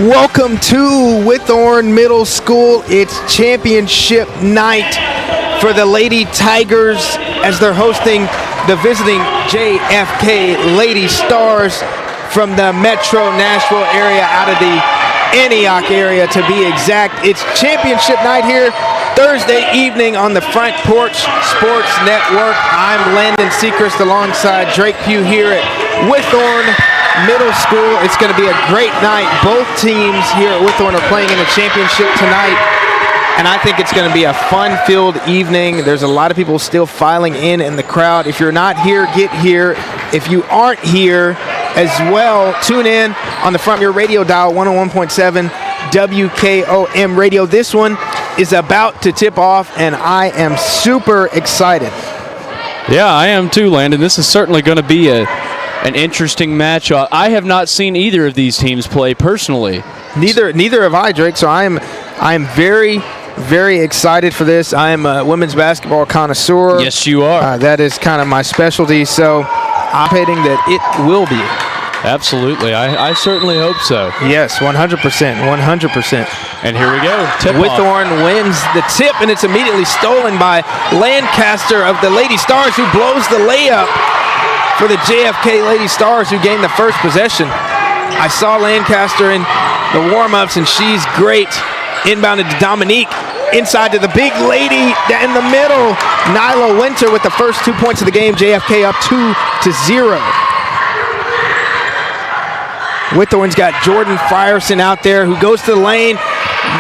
Welcome to Whitthorne Middle School. It's championship night for the Lady Tigers as they're hosting the visiting JFK Lady Stars from the Metro Nashville area, out of the Antioch area to be exact. It's championship night here Thursday evening on the Front Porch Sports Network. I'm Landon Seacrest alongside Drake Pugh here at Whitthorne Middle School. It's going to be a great night. Both teams here at Whitthorne are playing in the championship tonight, and I think it's going to be a fun-filled evening. There's a lot of people still filing in the crowd. If you're not here, get here. If you aren't here as well, tune in on the Front of your radio dial, 101.7 WKOM radio. This one is about to tip off, and I am super excited. Yeah, I am too, Landon. This is certainly going to be an interesting match. I have not seen either of these teams play personally. Neither have I, Drake. So I am very, very excited for this. I am a women's basketball connoisseur. Yes, you are. That is kind of my specialty. So I'm hoping that it will be. Absolutely. I certainly hope so. Yes, 100%. 100%. And here we go. Whitthorne wins the tip, and it's immediately stolen by Lancaster of the Lady Stars, who blows the layup for the JFK Lady Stars, who gained the first possession. I saw Lancaster in the warm-ups, and she's great. Inbounded to Dominique, inside to the big lady in the middle. Nyla Winter with the first 2 points of the game. JFK up 2-0. Whitthorne's got Jordan Frierson out there, who goes to the lane,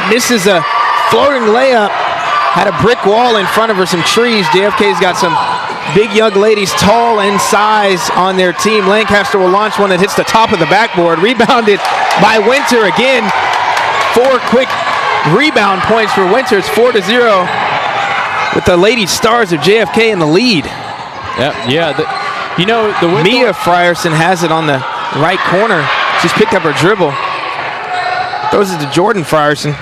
misses a floating layup, had a brick wall in front of her, some trees. JFK's got some big young ladies, tall in size on their team. Lancaster will launch one that hits the top of the backboard. Rebounded by Winter again. 4 quick rebound points for Winter. It's 4-0 with the Lady Stars of JFK in the lead. Yeah. The Mia Frierson has it on the right corner. She's picked up her dribble. Throws it to Jordan Frierson.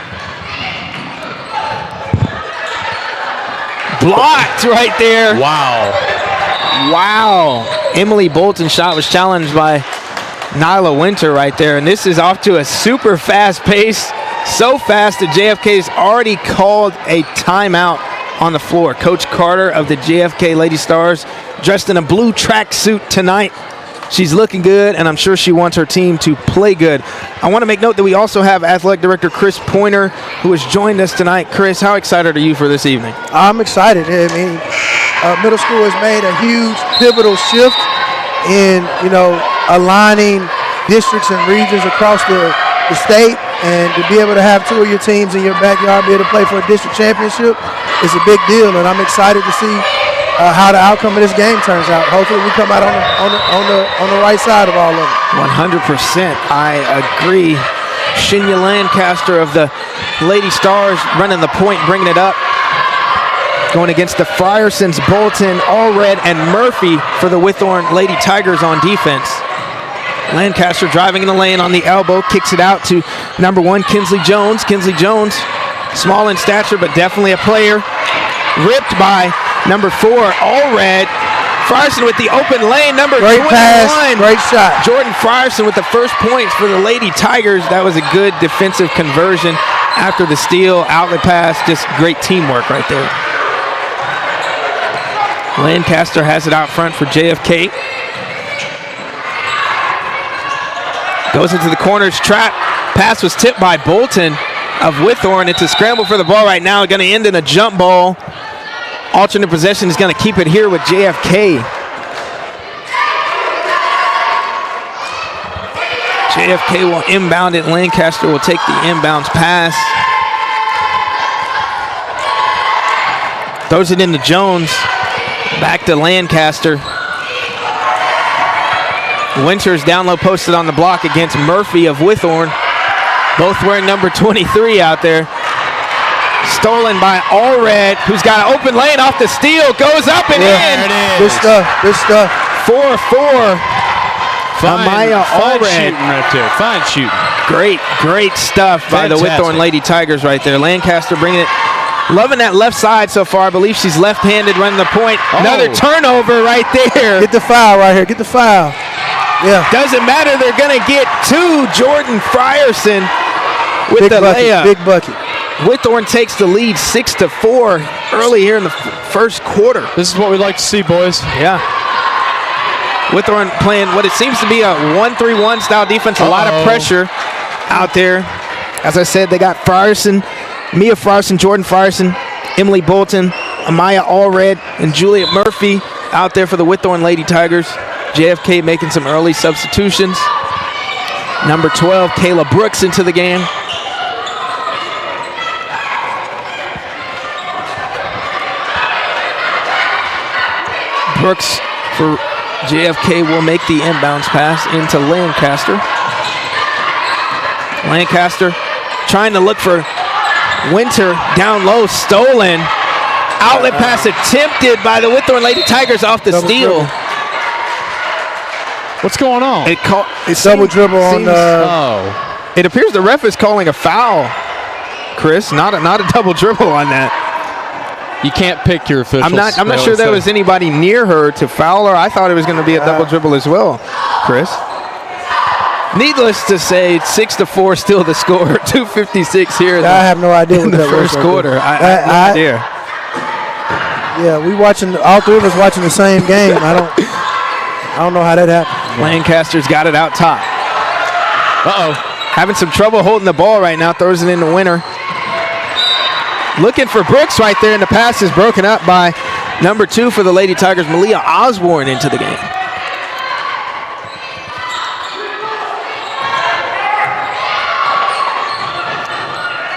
Blocked right there. Wow. Emily Bolton's shot was challenged by Nyla Winter right there. And this is off to a super fast pace. So fast that JFK's already called a timeout on the floor. Coach Carter of the JFK Lady Stars, dressed in a blue tracksuit tonight. She's looking good, and I'm sure she wants her team to play good. I want to make note that we also have Athletic Director Chris Pointer, who has joined us tonight. Chris, how excited are you for this evening? I'm excited. I mean, middle school has made a huge pivotal shift in, aligning districts and regions across the state, and to be able to have 2 of your teams in your backyard be able to play for a district championship is a big deal, and I'm excited to see how the outcome of this game turns out. Hopefully we come out on the right side of all of it. 100%. I agree. Shinya Lancaster of the Lady Stars running the point, bringing it up. Going against the Friersons, Bolton, Allred, and Murphy for the Whitthorne Lady Tigers on defense. Lancaster driving in the lane on the elbow, kicks it out to number 1, Kinsley Jones. Kinsley Jones, small in stature, but definitely a player. Ripped by number 4, Allred. Frierson with the open lane, number 21. Great pass, great shot. Jordan Frierson with the first points for the Lady Tigers. That was a good defensive conversion after the steal, outlet pass, just great teamwork right there. Lancaster has it out front for JFK. Goes into the corners, trap. Pass was tipped by Bolton of Whitthorne. It's a scramble for the ball right now. Going to end in a jump ball. Alternate possession is going to keep it here with JFK. JFK will inbound it. Lancaster will take the inbounds pass. Throws it into Jones. Back to Lancaster. Winter's down low, posted on the block against Murphy of Whitthorne. Both wearing number 23 out there. Stolen by Allred, who's got an open lane off the steal. Goes up and in. There it is. Good stuff. 4-4. Amaya Fine Allred. shooting right there. Fine shooting. Great stuff by the Whitthorne Lady Tigers right there. Lancaster bringing it. Loving that left side so far. I believe she's left-handed running the point. Another turnover right there. Get the foul right here. Get the foul. Yeah. Doesn't matter. They're going to get 2. Jordan Frierson with big the bucket, layup. Big bucket. Whitthorne takes the lead 6-4 early here in the first quarter. This is what we like to see, boys. Yeah. Whitthorne playing what it seems to be a 1-3-1 style defense. A lot of pressure out there. As I said, they got Frierson, Mia Frierson, Jordan Frierson, Emily Bolton, Amaya Allred, and Juliet Murphy out there for the Whitthorne Lady Tigers. JFK making some early substitutions. Number 12, Kayla Brooks into the game. Brooks for JFK will make the inbounds pass into Lancaster. Lancaster trying to look for Winter down low, stolen. Outlet pass attempted by the Whitthorne Lady Tigers off the steal. What's going on? It's double dribble on Oh. It appears the ref is calling a foul, Chris, not a double dribble on that. You can't pick your officials. I'm not sure there was anybody near her to foul her. I thought it was going to be a double dribble as well, Chris. Needless to say, 6-4 still the score. 2:56 here. I have no idea in what the that first was quarter. I have no idea. Yeah, we watching. All three of us watching the same game. I don't know how that happened. Lancaster's got it out top. Having some trouble holding the ball right now. Throws it in the winner. Looking for Brooks right there, and the pass is broken up by number 2 for the Lady Tigers, Malia Osborne, into the game.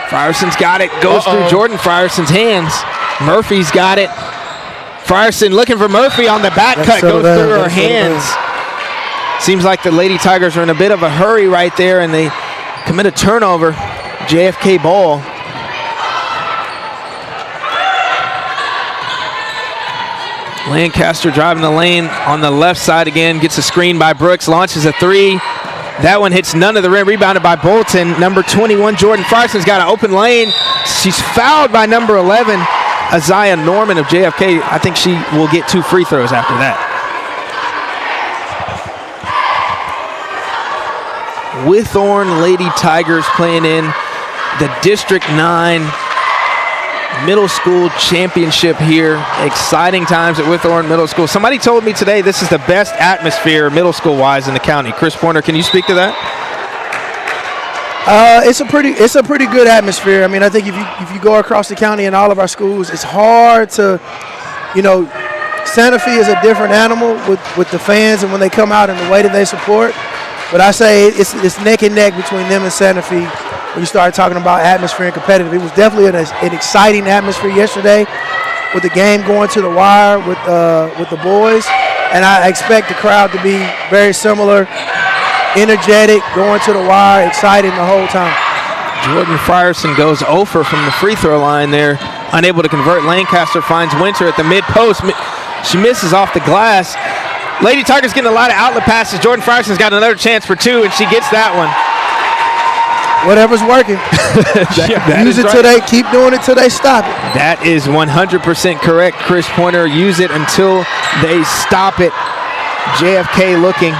Frierson's got it. Goes through Jordan Frierson's hands. Murphy's got it. Frierson looking for Murphy on the back cut. Goes through her hands. Seems like the Lady Tigers are in a bit of a hurry right there, and they commit a turnover. JFK ball. Lancaster driving the lane on the left side again. Gets a screen by Brooks. Launches a 3. That one hits none of the rim. Rebounded by Bolton. Number 21, Jordan Frierson's got an open lane. She's fouled by number 11, Isaiah Norman of JFK. I think she will get 2 free throws after that. Whitthorne Lady Tigers playing in the District 9 Middle School Championship here. Exciting times at Whitthorne Middle School. Somebody told me today this is the best atmosphere middle school-wise in the county. Chris Pointer, can you speak to that? It's a pretty good atmosphere. I mean, I think if you go across the county in all of our schools, it's hard to, Santa Fe is a different animal with the fans and when they come out and the way that they support. But I say it's neck and neck between them and Santa Fe when you start talking about atmosphere and competitive. It was definitely an exciting atmosphere yesterday with the game going to the wire with the boys. And I expect the crowd to be very similar, energetic, going to the wire, exciting the whole time. Jordan Frierson goes 0 from the free throw line there, unable to convert. Lancaster finds Winter at the mid post. She misses off the glass. Lady Tigers getting a lot of outlet passes. Jordan Frierson's got another chance for 2, and she gets that one. Whatever's working. Use it till they keep doing it till they stop it. That is 100% correct, Chris Pointer. Use it until they stop it. JFK looking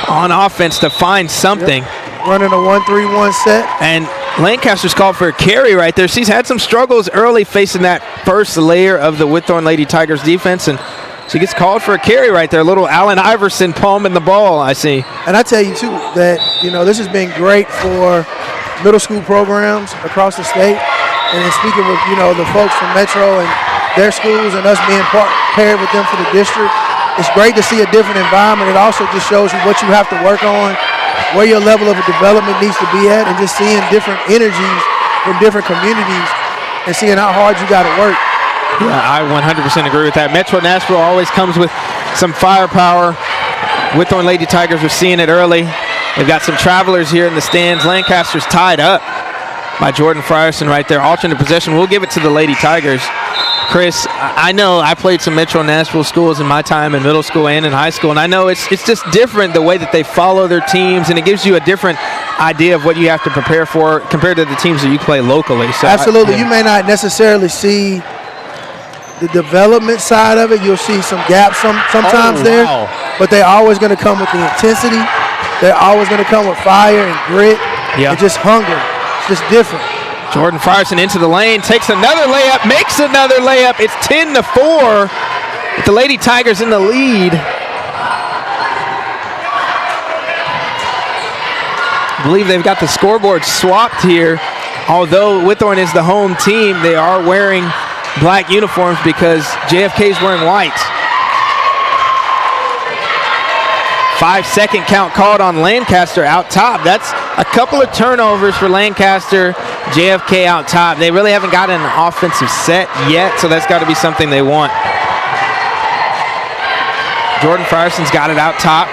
on offense to find something. Yep. Running a 1-3-1 set. And Lancaster's called for a carry right there. She's had some struggles early facing that first layer of the Whitthorne Lady Tigers defense, and she gets called for a carry right there. A little Allen Iverson palming the ball, I see. And I tell you, too, that, this has been great for middle school programs across the state. And speaking with, the folks from Metro and their schools and us being paired with them for the district, it's great to see a different environment. It also just shows you what you have to work on, where your level of development needs to be at, and just seeing different energies from different communities and seeing how hard you got to work. Yeah, I 100% agree with that. Metro Nashville always comes with some firepower. Whitthorne Lady Tigers are seeing it early. They've got some travelers here in the stands. Lancaster's tied up by Jordan Frierson right there. Alternate possession. We'll give it to the Lady Tigers. Chris, I know I played some Metro Nashville schools in my time in middle school and in high school, and I know it's just different the way that they follow their teams, and it gives you a different idea of what you have to prepare for compared to the teams that you play locally. So absolutely. You may not necessarily see the development side of it. You'll see some gaps sometimes there, but they're always going to come with the intensity. They're always going to come with fire and grit and just hunger. It's just different. Jordan Frierson into the lane, takes another layup, makes another layup. It's 10-4 with the Lady Tigers in the lead. I believe they've got the scoreboard swapped here. Although Whitthorne is the home team, they are wearing black uniforms because JFK is wearing white. 5-second count called on Lancaster out top. That's a couple of turnovers for Lancaster. JFK out top. They really haven't gotten an offensive set yet, so that's got to be something they want. Jordan Frierson's got it out top.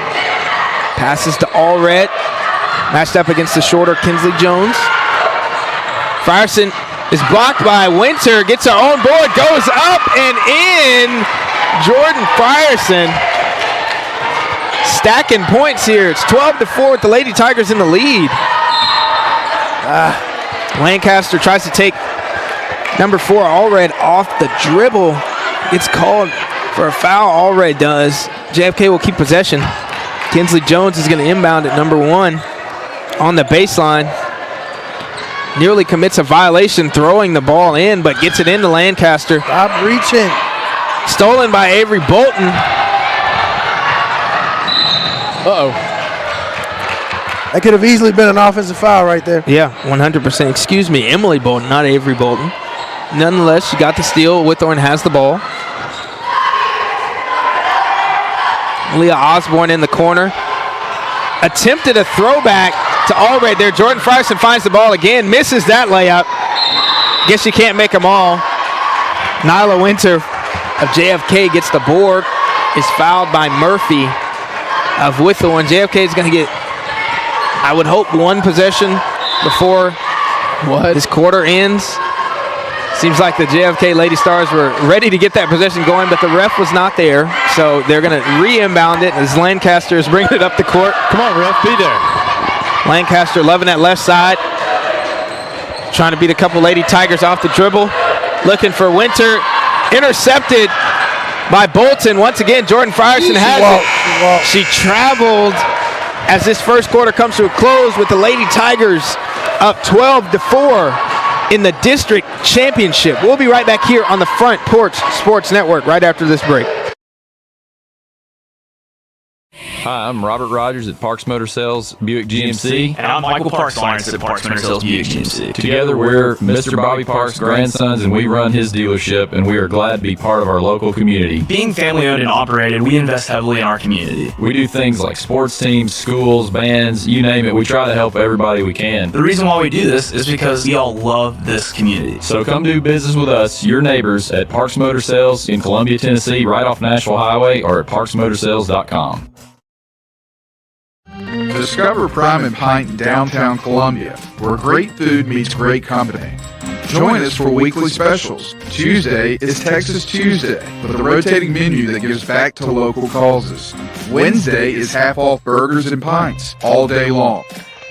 Passes to Allred. Matched up against the shorter Kinsley Jones. Frierson is blocked by Winter. Gets her own board. Goes up and in. Jordan Frierson stacking points here. It's 12-4 with the Lady Tigers in the lead. Lancaster tries to take number 4 Allred off the dribble. Gets called for a foul. Allred does. JFK will keep possession. Kinsley Jones is going to inbound at number 1 on the baseline. Nearly commits a violation throwing the ball in, but gets it into Lancaster. Stop reaching. Stolen by Avery Bolton. Uh-oh. That could have easily been an offensive foul right there. Yeah, 100%. Excuse me, Emily Bolton, not Avery Bolton. Nonetheless, she got the steal. Whitthorne has the ball. Leah Osborne in the corner. Attempted a throwback to Allred there. Jordan Frierson finds the ball again. Misses that layup. Guess you can't make them all. Nyla Winter of JFK gets the board. Is fouled by Murphy of Whitthorne. JFK is going to get, I would hope, one possession before this quarter ends. Seems like the JFK Lady Stars were ready to get that possession going, but the ref was not there, so they're going to re-inbound it as Lancaster is bringing it up the court. Come on, ref, be there. Lancaster loving that left side. Trying to beat a couple Lady Tigers off the dribble. Looking for Winter. Intercepted by Bolton. Once again, Jordan Frierson has it. She traveled as this first quarter comes to a close with the Lady Tigers up 12-4 in the district championship. We'll be right back here on the Front Porch Sports Network right after this break. Hi, I'm Robert Rogers at Parks Motor Sales Buick GMC. And I'm Michael Parks Lawrence at Parks Motor Sales Buick GMC. Together, we're Mr. Bobby Parks' grandsons, and we run his dealership, and we are glad to be part of our local community. Being family owned and operated, we invest heavily in our community. We do things like sports teams, schools, bands, you name it. We try to help everybody we can. The reason why we do this is because we all love this community. So come do business with us, your neighbors, at Parks Motor Sales in Columbia, Tennessee, right off Nashville Highway, or at parksmotorsales.com. Discover Prime and Pint in downtown Columbia, where great food meets great company. Join us for weekly specials. Tuesday is Texas Tuesday, with a rotating menu that gives back to local causes. Wednesday is half off burgers and pints all day long.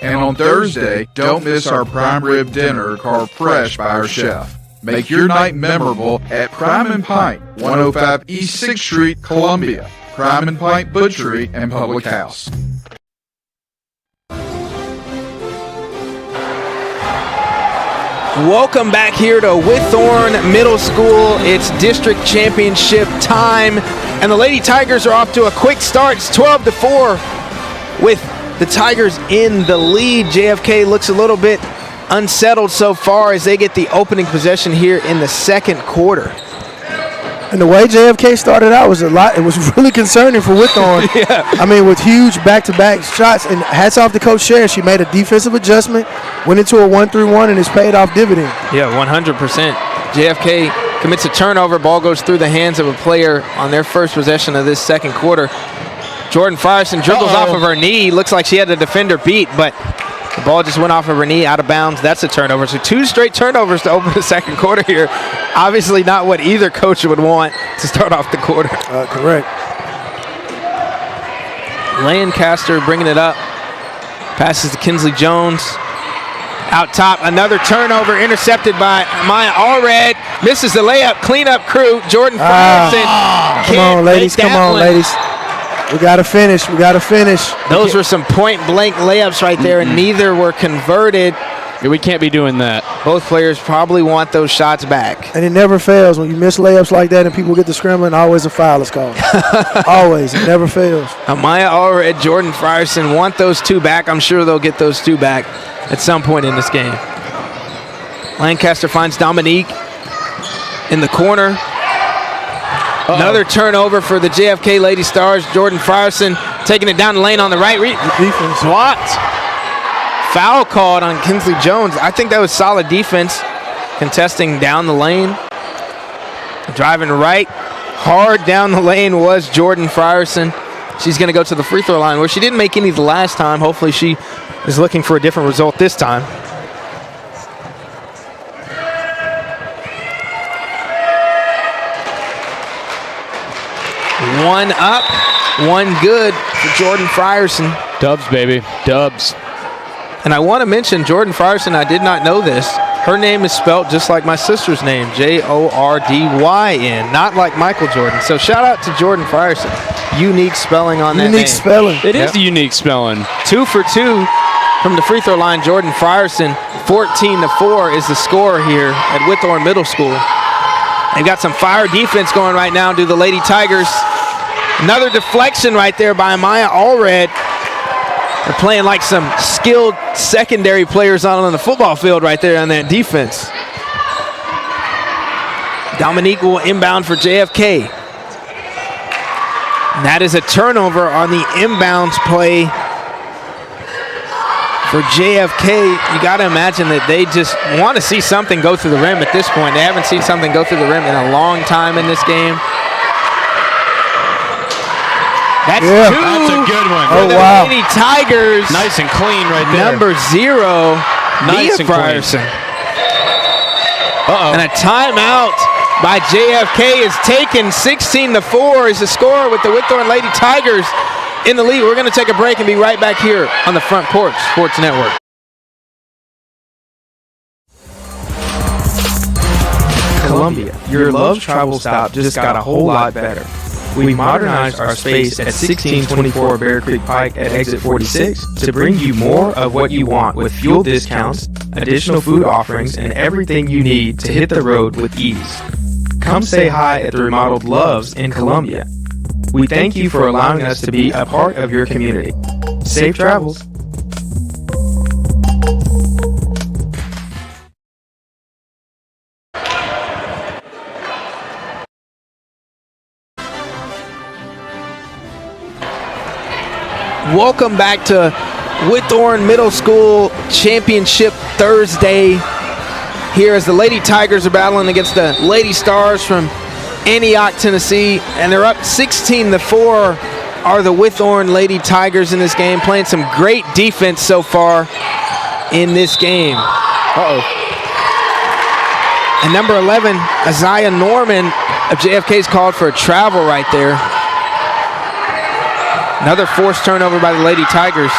And on Thursday, don't miss our prime rib dinner carved fresh by our chef. Make your night memorable at Prime and Pint, 105 East 6th Street, Columbia. Prime and Pint Butchery and Public House. Welcome back here to Whitthorne Middle School. It's district championship time, and the Lady Tigers are off to a quick start. It's 12-4 with the Tigers in the lead. JFK looks a little bit unsettled so far as they get the opening possession here in the second quarter. And the way JFK started out was it was really concerning for Whitthorne. Yeah. I mean, with huge back-to-back shots. And hats off to Coach Sher. She made a defensive adjustment, went into a 1-3-1, and it's paid off dividend. Yeah, 100%. JFK commits a turnover. Ball goes through the hands of a player on their first possession of this second quarter. Jordan Frierson dribbles off of her knee. Looks like she had the defender beat, but the ball just went off of her knee, out of bounds. That's a turnover. So 2 straight turnovers to open the second quarter here. Obviously not what either coach would want to start off the quarter. Correct. Lancaster bringing it up. Passes to Kinsley Jones. Out top, another turnover intercepted by Maya Allred. Misses the layup. Cleanup crew. Jordan Frierson. Come on, ladies. Come on, ladies. We got to finish. We got to finish. Those were some point-blank layups right there, and neither were converted. We can't be doing that. Both players probably want those shots back. And it never fails. When you miss layups like that and people get to scrambling, always a foul is called. Always. It never fails. Amaya Allred, Jordan Frierson want those two back. I'm sure they'll get those two back at some point in this game. Lancaster finds Dominique in the corner. Another turnover for the JFK Lady Stars. Jordan Frierson taking it down the lane on the right. Defense. Blocked. Foul called on Kinsley Jones. I think that was solid defense. Contesting down the lane. Driving right. Hard down the lane was Jordan Frierson. She's going to go to the free throw line where she didn't make any the last time. Hopefully she is looking for a different result this time. One up, one good for Jordan Frierson. Dubs, baby. Dubs. And I want to mention Jordan Frierson, I did not know this. Her name is spelled just like my sister's name, Jordyn, not like Michael Jordan. So shout out to Jordan Frierson. Unique spelling on that name. Unique spelling. It is the unique spelling. 2 for 2 from the free throw line, Jordan Frierson. 14-4 is the score here at Whitthorne Middle School. They've got some fire defense going right now to the Lady Tigers. Another deflection right there by Amaya Allred. They're playing like some skilled secondary players on the football field right there on that defense. Dominique will inbound for JFK. And that is a turnover on the inbounds play for JFK. You got to imagine that they just want to see something go through the rim at this point. They haven't seen something go through the rim in a long time in this game. That's two. That's a good one. For the Lady Tigers. Nice and clean right there. Number 0, Nice Mia and clean. Frierson. And a timeout by JFK is taken. 16-4 is the score with the Whitthorne Lady Tigers in the lead. We're going to take a break and be right back here on the Front Porch Sports Network. Columbia, your love travel stop just got a whole lot better. We modernized our space at 1624 Bear Creek Pike at exit 46 to bring you more of what you want with fuel discounts, additional food offerings, and everything you need to hit the road with ease. Come say hi at the remodeled Loves in Columbia. We thank you for allowing us to be a part of your community. Safe travels. Welcome back to Whitthorne Middle School Championship Thursday. Here as the Lady Tigers are battling against the Lady Stars from Antioch, Tennessee, and they're up 16-4 are the Whitthorne Lady Tigers in this game, playing some great defense so far in this game. And number 11, Isaiah Norman of JFK is called for a travel right there. Another forced turnover by the Lady Tigers.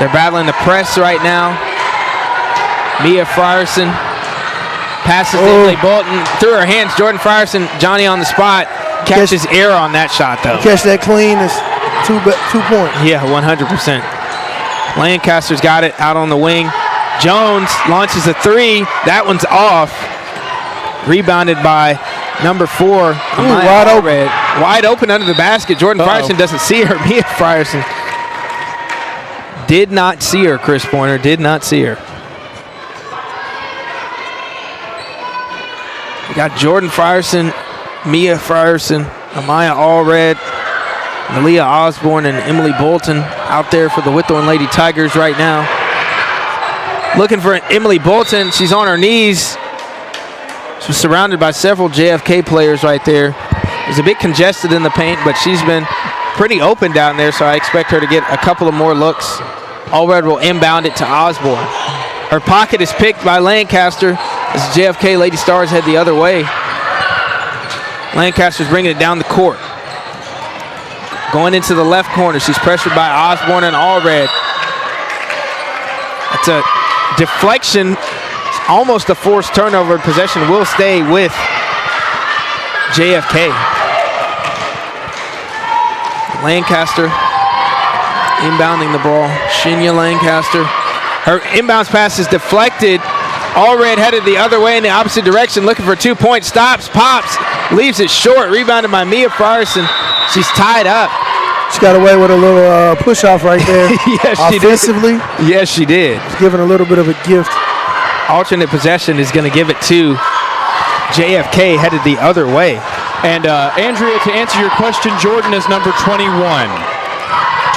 They're battling the press right now. Mia Frierson passes to Emily Bolton through her hands. Jordan Frierson, Johnny on the spot, catches error on that shot though. Catch that clean is 2 points. Yeah, 100%. Lancaster's got it out on the wing. Jones launches a 3. That one's off. Rebounded by number 4. Wide open. Wide open under the basket. Jordan Frierson doesn't see her. Mia Frierson did not see her, Chris Pointer. Did not see her. We got Jordan Frierson, Mia Frierson, Amaya Allred, Malia Osborne, and Emily Bolton out there for the Whitthorne Lady Tigers right now. Looking for Emily Bolton. She's on her knees. She's surrounded by several JFK players right there. It's a bit congested in the paint, but she's been pretty open down there, so I expect her to get a couple of more looks. Allred will inbound it to Osborne. Her pocket is picked by Lancaster as the JFK Lady Stars head the other way. Lancaster's bringing it down the court. Going into the left corner. She's pressured by Osborne and Allred. It's a deflection. It's almost a forced turnover. Possession will stay with JFK. Lancaster inbounding the ball. Shinya Lancaster Her inbounds pass is deflected. Allred headed the other way in the opposite direction, looking for 2 points. Stops, pops, leaves it short. Rebounded by Mia Frierson. She's tied up. She got away with a little push-off right there. Yes, she offensively. did. Yes, she did. She's giving a little bit of a gift. Alternate possession is going to give it to JFK, headed the other way. And Andrea, to answer your question, Jordan is number 21.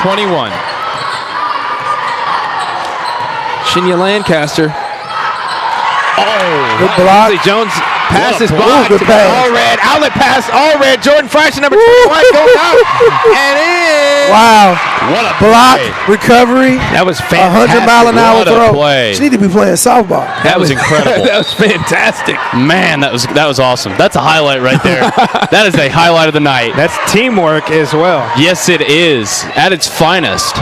21. Shinya Lancaster. Good block. Kinsley Jones passes What a blocked. good pass. Allred, outlet pass. Allred, Jordan Frierson, number 21, goes out and in. Wow. What a Block, play. recovery, That was 100 fantastic. mile an hour What a throw. play. She need to be playing softball. That was incredible. That was fantastic. Man, that was awesome. That's a highlight right there. That is a highlight of the night. That's teamwork as well. Yes, it is. At its finest.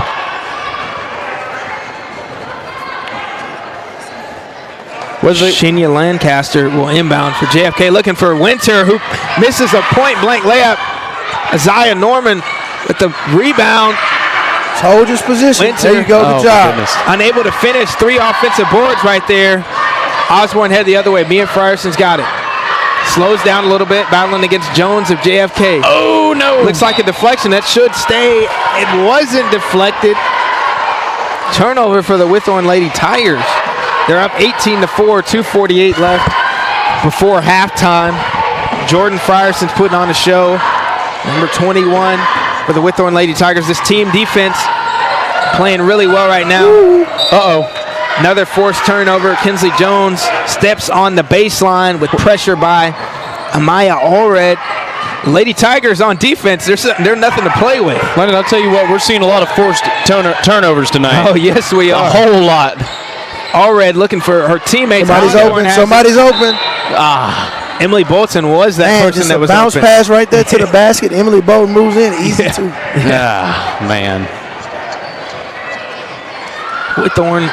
Shinya Lancaster will inbound for JFK, looking for Winter, who misses a point-blank layup. Isaiah Norman with the rebound. Hold his position. Winter. There you go. Oh, Good job. goodness. Unable to finish. 3 offensive boards right there. Osborne head the other way. Mia Frierson's got it. Slows down a little bit, battling against Jones of JFK. Oh, no. Looks like a deflection. That should stay. It wasn't deflected. Turnover for the Whitthorne Lady Tigers. They're up 18-4, 2:48 left before halftime. Jordan Frierson's putting on a show. Number 21 for the Whitthorne Lady Tigers. This team defense playing really well right now. Uh-oh. Another forced turnover. Kinsley Jones steps on the baseline with pressure by Amaya Allred. Lady Tigers on defense, they're nothing to play with. Lennon, I'll tell you what, we're seeing a lot of forced turnovers tonight. Oh, yes, we A are. whole lot. Allred looking for her teammates. Somebody's Osborne open. has Somebody's open. Emily Bolton was that Man, person just that a was bounce open. pass right there to the basket. Emily Bolton moves in. Easy too. Yeah, man. Whitthorne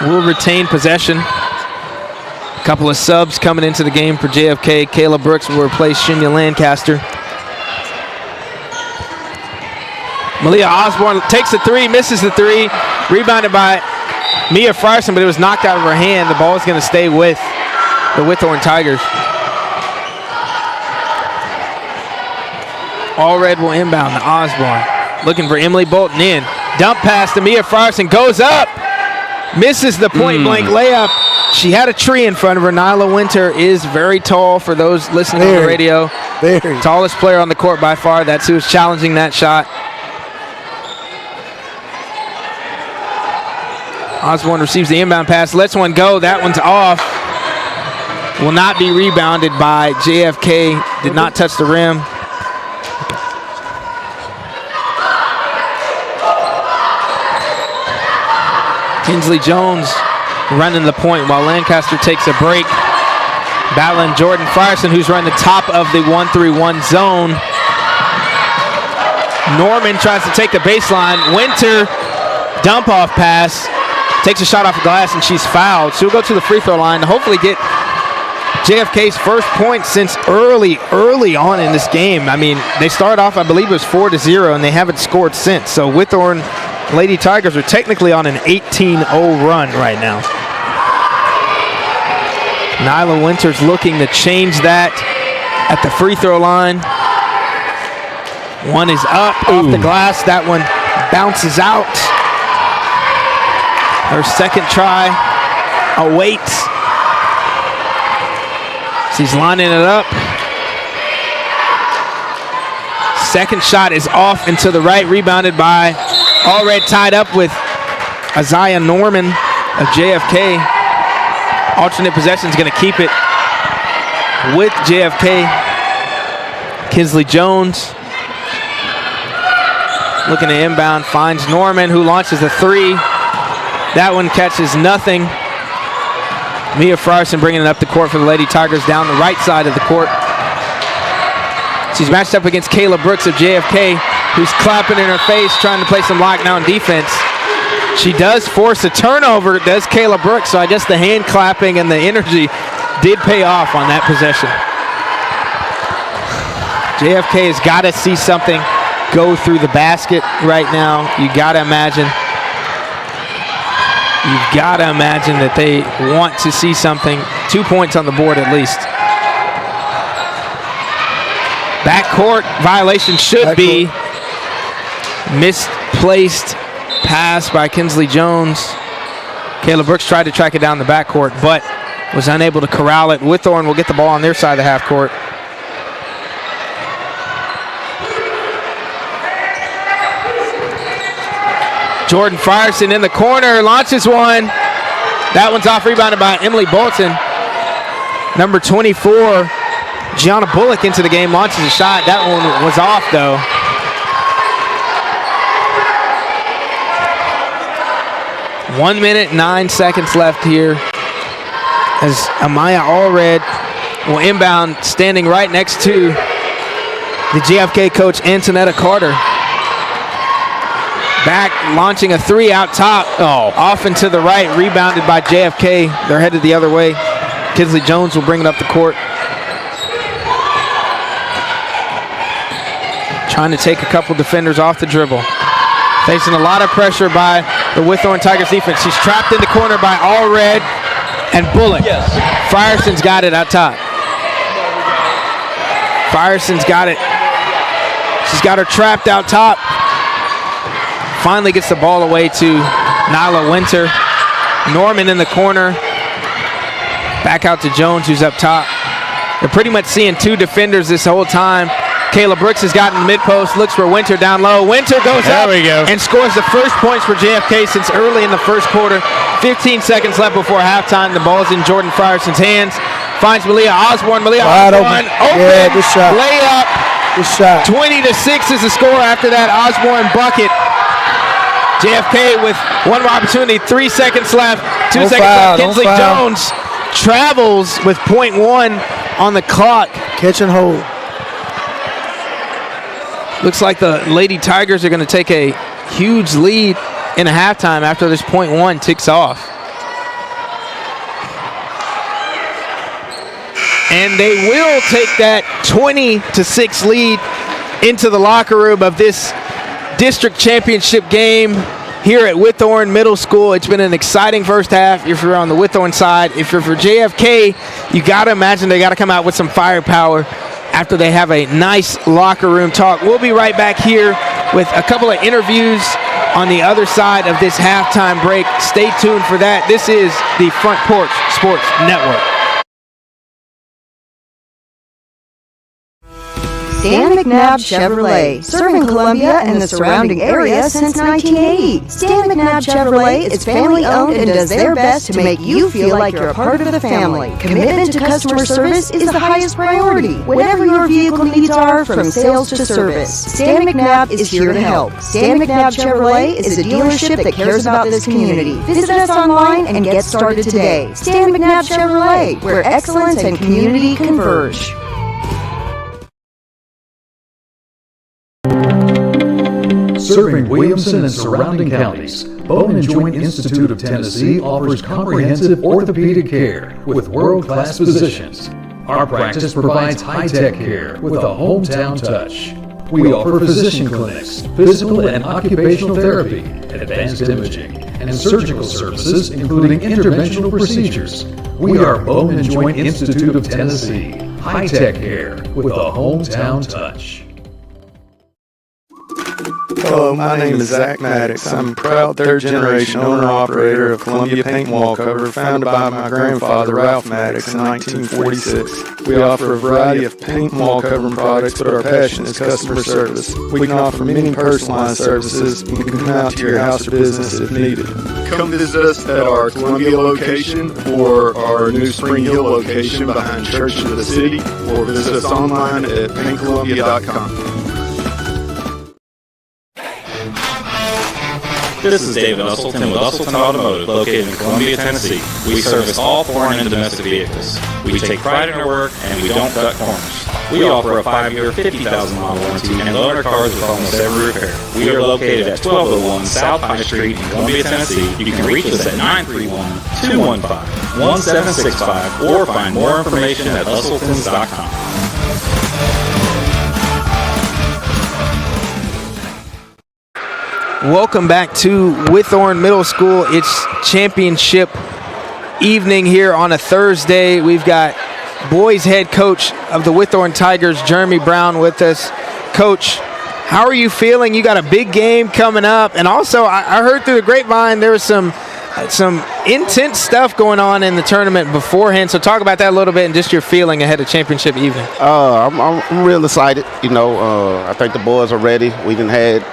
will retain possession. A couple of subs coming into the game for JFK. Kayla Brooks will replace Shinya Lancaster. Malia Osborne takes the 3, misses the 3. Rebounded by Mia Frierson, but it was knocked out of her hand. The ball is going to stay with the Whitthorne Tigers. Allred will inbound to Osborne. Looking for Emily Bolton in. Dump pass to Mia Frierson. Goes up. Misses the point-blank layup. She had a tree in front of her. Nyla Winter is very tall for those listening on the radio. Very. Tallest player on the court by far. That's who was challenging that shot. Osborne receives the inbound pass. Lets one go. That one's off. Will not be rebounded by JFK. Did not touch the rim. Kinsley Jones running the point while Lancaster takes a break. Battling Jordan Frierson, who's running the top of the 1-3-1 zone. Norman tries to take the baseline. Winter, dump off pass. Takes a shot off the glass and she's fouled. She'll go to the free throw line to hopefully get JFK's first point since early on in this game. I mean, they started off, I believe it was 4-0, and they haven't scored since. So Whitthorne Lady Tigers are technically on an 18-0 run right now. Nyla Winters looking to change that at the free throw line. One is up off the glass. That one bounces out. Her second try awaits. She's lining it up. Second shot is off and to the right, rebounded by Allred, tied up with Isaiah Norman of JFK. Alternate possession is going to keep it with JFK. Kinsley Jones looking to inbound, finds Norman, who launches a 3. That one catches nothing. Mia Frierson bringing it up the court for the Lady Tigers down the right side of the court. She's matched up against Kayla Brooks of JFK, who's clapping in her face, trying to play some lockdown defense. She does force a turnover, does Kayla Brooks, so I guess the hand clapping and the energy did pay off on that possession. JFK has got to see something go through the basket right now. You got to imagine. You've got to imagine that they want to see something. 2 points on the board at least. Backcourt violation should be. Misplaced pass by Kinsley Jones. Caleb Brooks tried to track it down the backcourt, but was unable to corral it. Whitthorne will get the ball on their side of the half court. Jordan Frierson in the corner, launches one. That one's off, rebounded by Emily Bolton. Number 24, Gianna Bullock into the game, launches a shot. That one was off though. One minute, 9 seconds left here as Amaya Allred will inbound, standing right next to the JFK coach, Antonetta Carter. Back, launching a three out top. Off and to the right, rebounded by JFK. They're headed the other way. Kinsley Jones will bring it up the court. Trying to take a couple defenders off the dribble. Facing a lot of pressure by the Whitthorne Tigers defense. She's trapped in the corner by Allred and Bullock. Yes. Frierson's got it out top. Frierson's got it. She's got her trapped out top. Finally gets the ball away to Nyla Winter. Norman in the corner. Back out to Jones, who's up top. They're pretty much seeing two defenders this whole time. Kayla Brooks has gotten the mid-post, looks for Winter down low. Winter goes up and scores the first points for JFK since early in the first quarter. 15 seconds left before halftime. The ball's in Jordan Frierson's hands. Finds Malia Osborne. Malia Osborne open. Yeah, good shot. Layup. Good shot. 20-6 is the score after that Osborne bucket. JFK with one more opportunity. 3 seconds left. 2 seconds left. Kinsley Jones travels with .1 on the clock. Catch and hold. Looks like the Lady Tigers are going to take a huge lead in a halftime after this .1 ticks off. And they will take that 20-6 lead into the locker room of this district championship game here at Whitthorne Middle School. It's been an exciting first half if you're on the Whitthorne side. If you're for JFK, you got to imagine they got to come out with some firepower after they have a nice locker room talk. We'll be right back here with a couple of interviews on the other side of this halftime break. Stay tuned for that. This is the Front Porch Sports Network. Stan McNabb Chevrolet, serving Columbia and the surrounding area since 1980. Stan McNabb Chevrolet is family-owned and does their best to make you feel like you're a part of the family. Commitment to customer service is the highest priority. Whatever your vehicle needs are, from sales to service, Stan McNabb is here to help. Stan McNabb Chevrolet is a dealership that cares about this community. Visit us online and get started today. Stan McNabb Chevrolet, where excellence and community converge. Serving Williamson and surrounding counties, Bone and Joint Institute of Tennessee offers comprehensive orthopedic care with world-class physicians. Our practice provides high-tech care with a hometown touch. We offer physician clinics, physical and occupational therapy, advanced imaging, and surgical services, including interventional procedures. We are Bone and Joint Institute of Tennessee, high-tech care with a hometown touch. Hello, my name is Zach Maddox. I'm a proud third-generation owner-operator of Columbia Paint and Wallcover, founded by my grandfather, Ralph Maddox, in 1946. We offer a variety of paint and wallcovering products, but our passion is customer service. We can offer many personalized services and can come out to your house or business if needed. Come visit us at our Columbia location or our new Spring Hill location behind Church of the City, or visit us online at paintcolumbia.com. This is David Usselton with Usselton Automotive, located in Columbia, Tennessee. We service all foreign and domestic vehicles. We take pride in our work, and we don't cut corners. We offer a 5-year, 50,000-mile warranty and loan our cars with almost every repair. We are located at 1201 South Pine Street in Columbia, Tennessee. You can reach us at 931-215-1765 or find more information at usseltons.com. Welcome back to Whitthorne Middle School. It's championship evening here on a Thursday. We've got boys head coach of the Whitthorne Tigers, Jeremy Brown, with us. Coach, how are you feeling? You got a big game coming up, and also I heard through the grapevine there was some intense stuff going on in the tournament beforehand. So talk about that a little bit and just your feeling ahead of championship evening. I'm real excited. I think the boys are ready. We done had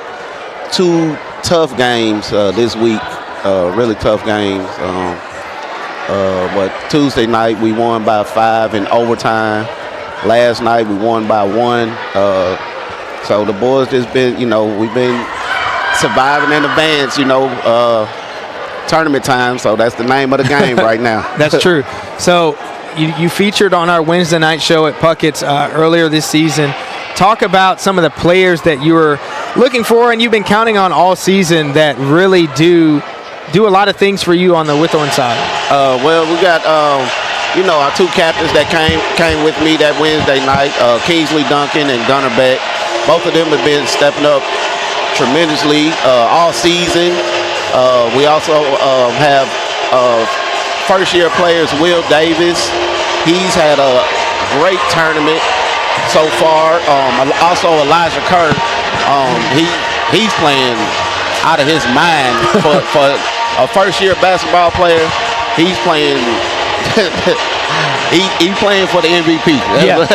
2 tough games this week, really tough games. But Tuesday night we won by 5 in overtime. Last night we won by 1. So the boys just been, we've been surviving in advance, tournament time. So that's the name of the game right now. That's true. So you featured on our Wednesday night show at Puckett's earlier this season. Talk about some of the players that you were looking for and you've been counting on all season that really do a lot of things for you on the Whitthorne side. Well, we got our 2 captains that came with me that Wednesday night, Kingsley Duncan and Gunnar Beck. Both of them have been stepping up tremendously all season. We also have first-year players, Will Davis. He's had a great tournament so far. Also, Elijah Kirk. He's playing out of his mind for a first-year basketball player. He's playing. He's playing for the MVP. Yeah,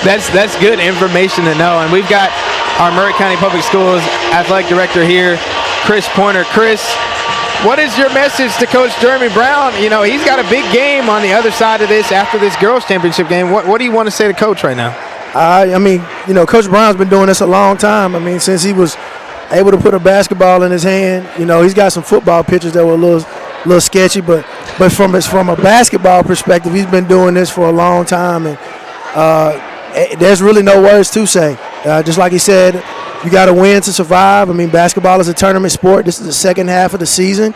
that's good information to know. And we've got our Murray County Public Schools athletic director here, Chris Pointer. Chris, what is your message to Coach Jeremy Brown? He's got a big game on the other side of this after this girls' championship game. What do you want to say to Coach right now? Coach Brown's been doing this a long time. Since he was able to put a basketball in his hand, he's got some football pitches that were a little sketchy, but from a basketball perspective, he's been doing this for a long time, and there's really no words to say. Just like he said, you got to win to survive. Basketball is a tournament sport. This is the second half of the season.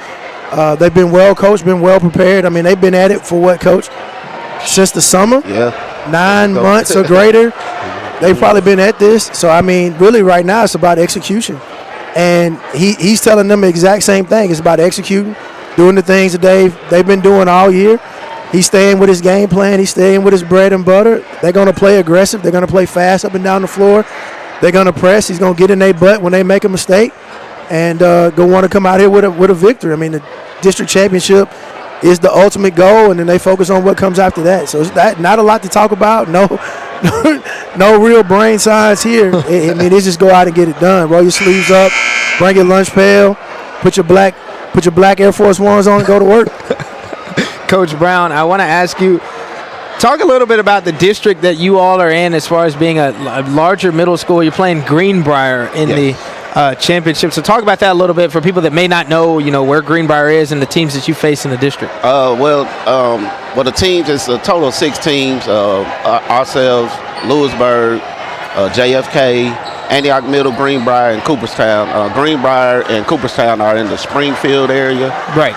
They've been well coached, been well prepared. They've been at it for what, Coach? Since the summer? Yeah. 9 months or greater. They've probably been at this. So, really right now it's about execution. And he's telling them the exact same thing. It's about executing, doing the things that they've been doing all year. He's staying with his game plan. He's staying with his bread and butter. They're going to play aggressive. They're going to play fast up and down the floor. They're going to press. He's going to get in their butt when they make a mistake and go want to come out here with a victory. The district championship is the ultimate goal, and then they focus on what comes after that. So it's not a lot to talk about. No real brain science here. It's just go out and get it done. Roll your sleeves up, bring your lunch pail, put your black Air Force Ones on and go to work. Coach Brown, I want to ask you, talk a little bit about the district that you all are in as far as being a larger middle school. You're playing Greenbrier in the championship. So talk about that a little bit for people that may not know, where Greenbrier is and the teams that you face in the district. The teams, it's a total of 6 teams. Ourselves, Lewisburg, JFK, Antioch Middle, Greenbrier, and Cooperstown. Greenbrier and Cooperstown are in the Springfield area. Right.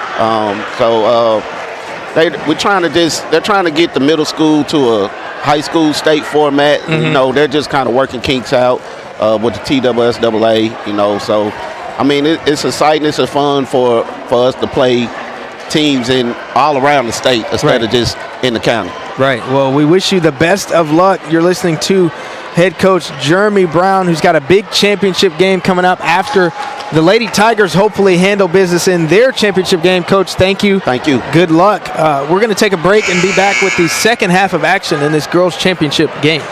They're trying to get the middle school to a high school state format. Mm-hmm. They're just kind of working kinks out with the TSSAA. So it's exciting. It's fun for us to play teams in all around the state instead of just in the county. Right. Well, we wish you the best of luck. You're listening to head coach Jeremy Brown, who's got a big championship game coming up after the Lady Tigers hopefully handle business in their championship game. Coach, thank you. Thank you. Good luck. We're going to take a break and be back with the second half of action in this girls' championship game.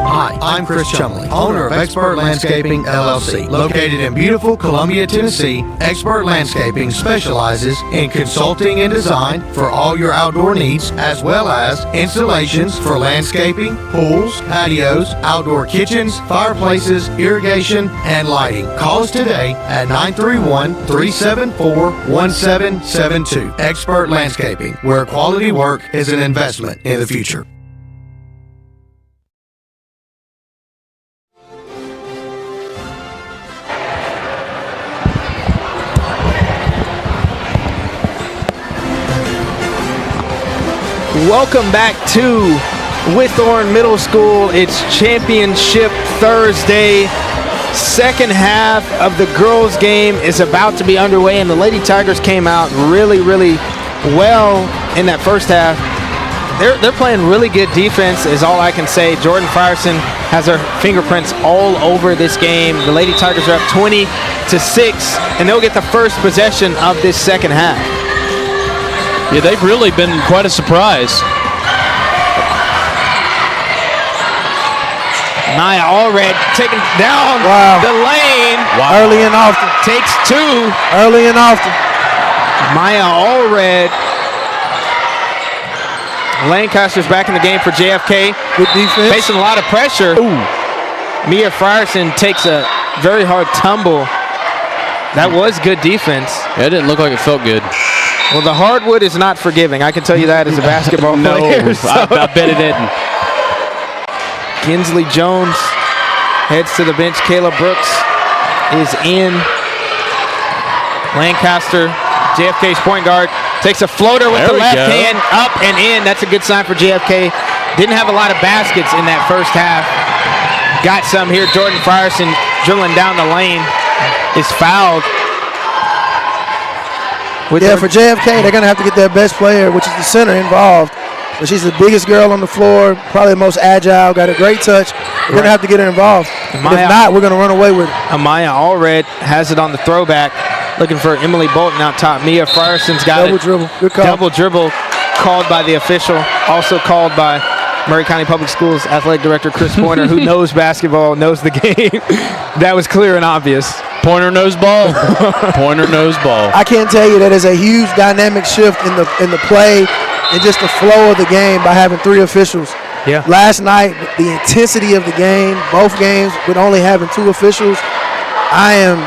Hi, I'm Chris Chumley, owner of Expert Landscaping, LLC. Located in beautiful Columbia, Tennessee, Expert Landscaping specializes in consulting and design for all your outdoor needs, as well as installations for landscaping, pools, patios, outdoor kitchens, fireplaces, irrigation, and lighting. Call us today at 931-374-1772. Expert Landscaping, where quality work is an investment in the future. Welcome back to Whitthorne Middle School. It's Championship Thursday. Second half of the girls' game is about to be underway, and the Lady Tigers came out really, really well in that first half. They're playing really good defense is all I can say. Jordan Frierson has her fingerprints all over this game. The Lady Tigers are up 20-6, and they'll get the first possession of this second half. Yeah, they've really been quite a surprise. Nia Allred taking down the lane. Early and often. Takes two. Early and often. Maya Allred. Lancaster's back in the game for JFK. Good defense. Facing a lot of pressure. Ooh. Mia Frierson takes a very hard tumble. That was good defense. Yeah, it didn't look like it felt good. Well, the hardwood is not forgiving. I can tell you that as a basketball player. So. I bet it didn't. Kinsley Jones heads to the bench. Kayla Brooks is in. Lancaster, JFK's point guard, takes a floater with the left hand, up and in. That's a good sign for JFK. Didn't have a lot of baskets in that first half. Got some here. Jordan Frierson dribbling down the lane is fouled. For JFK, they're going to have to get their best player, which is the center, involved. But she's the biggest girl on the floor, probably the most agile, got a great touch. We're going to have to get her involved. If not, we're going to run away with it. Amaya Allred has it on the throwback, looking for Emily Bolton out top. Mia Frierson's got double dribble. Good call. Double dribble called by the official, also called by Murray County Public Schools Athletic Director Chris Pointer, who knows basketball, knows the game. That was clear and obvious. Pointer knows ball. Pointer knows ball. I can't tell you that is a huge dynamic shift in the play and just the flow of the game by having three officials. Yeah. Last night, the intensity of the game, both games, with only having two officials, I am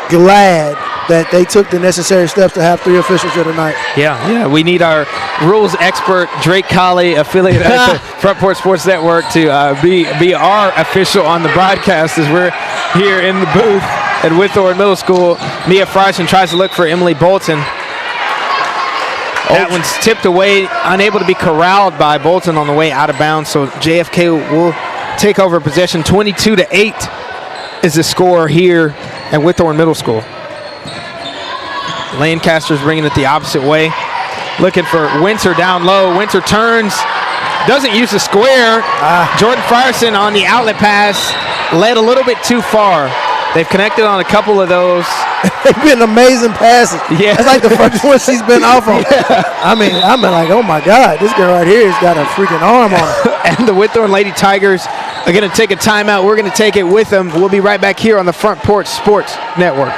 glad that they took the necessary steps to have three officials here tonight. Yeah. We need our rules expert, Drake Colley, affiliate at the Frontport Sports Network, to be our official on the broadcast as we're here in the booth at Whitthorne Middle School. Mia Frierson tries to look for Emily Bolton. That one's tipped away, unable to be corralled by Bolton on the way out of bounds, so JFK will take over possession. 22-8 is the score here at Whitthorne Middle School. Lancaster's bringing it the opposite way, looking for Winter down low. Winter turns, doesn't use the square. Jordan Frierson on the outlet pass, led a little bit too far. They've connected on a couple of those. They've been amazing passes. Yeah. That's like the first one she's been off on. Yeah. I'm like, oh my God, this girl right here has got a freaking arm on her. And the Whitthorne Lady Tigers are going to take a timeout. We're going to take it with them. We'll be right back here on the Front Porch Sports Network.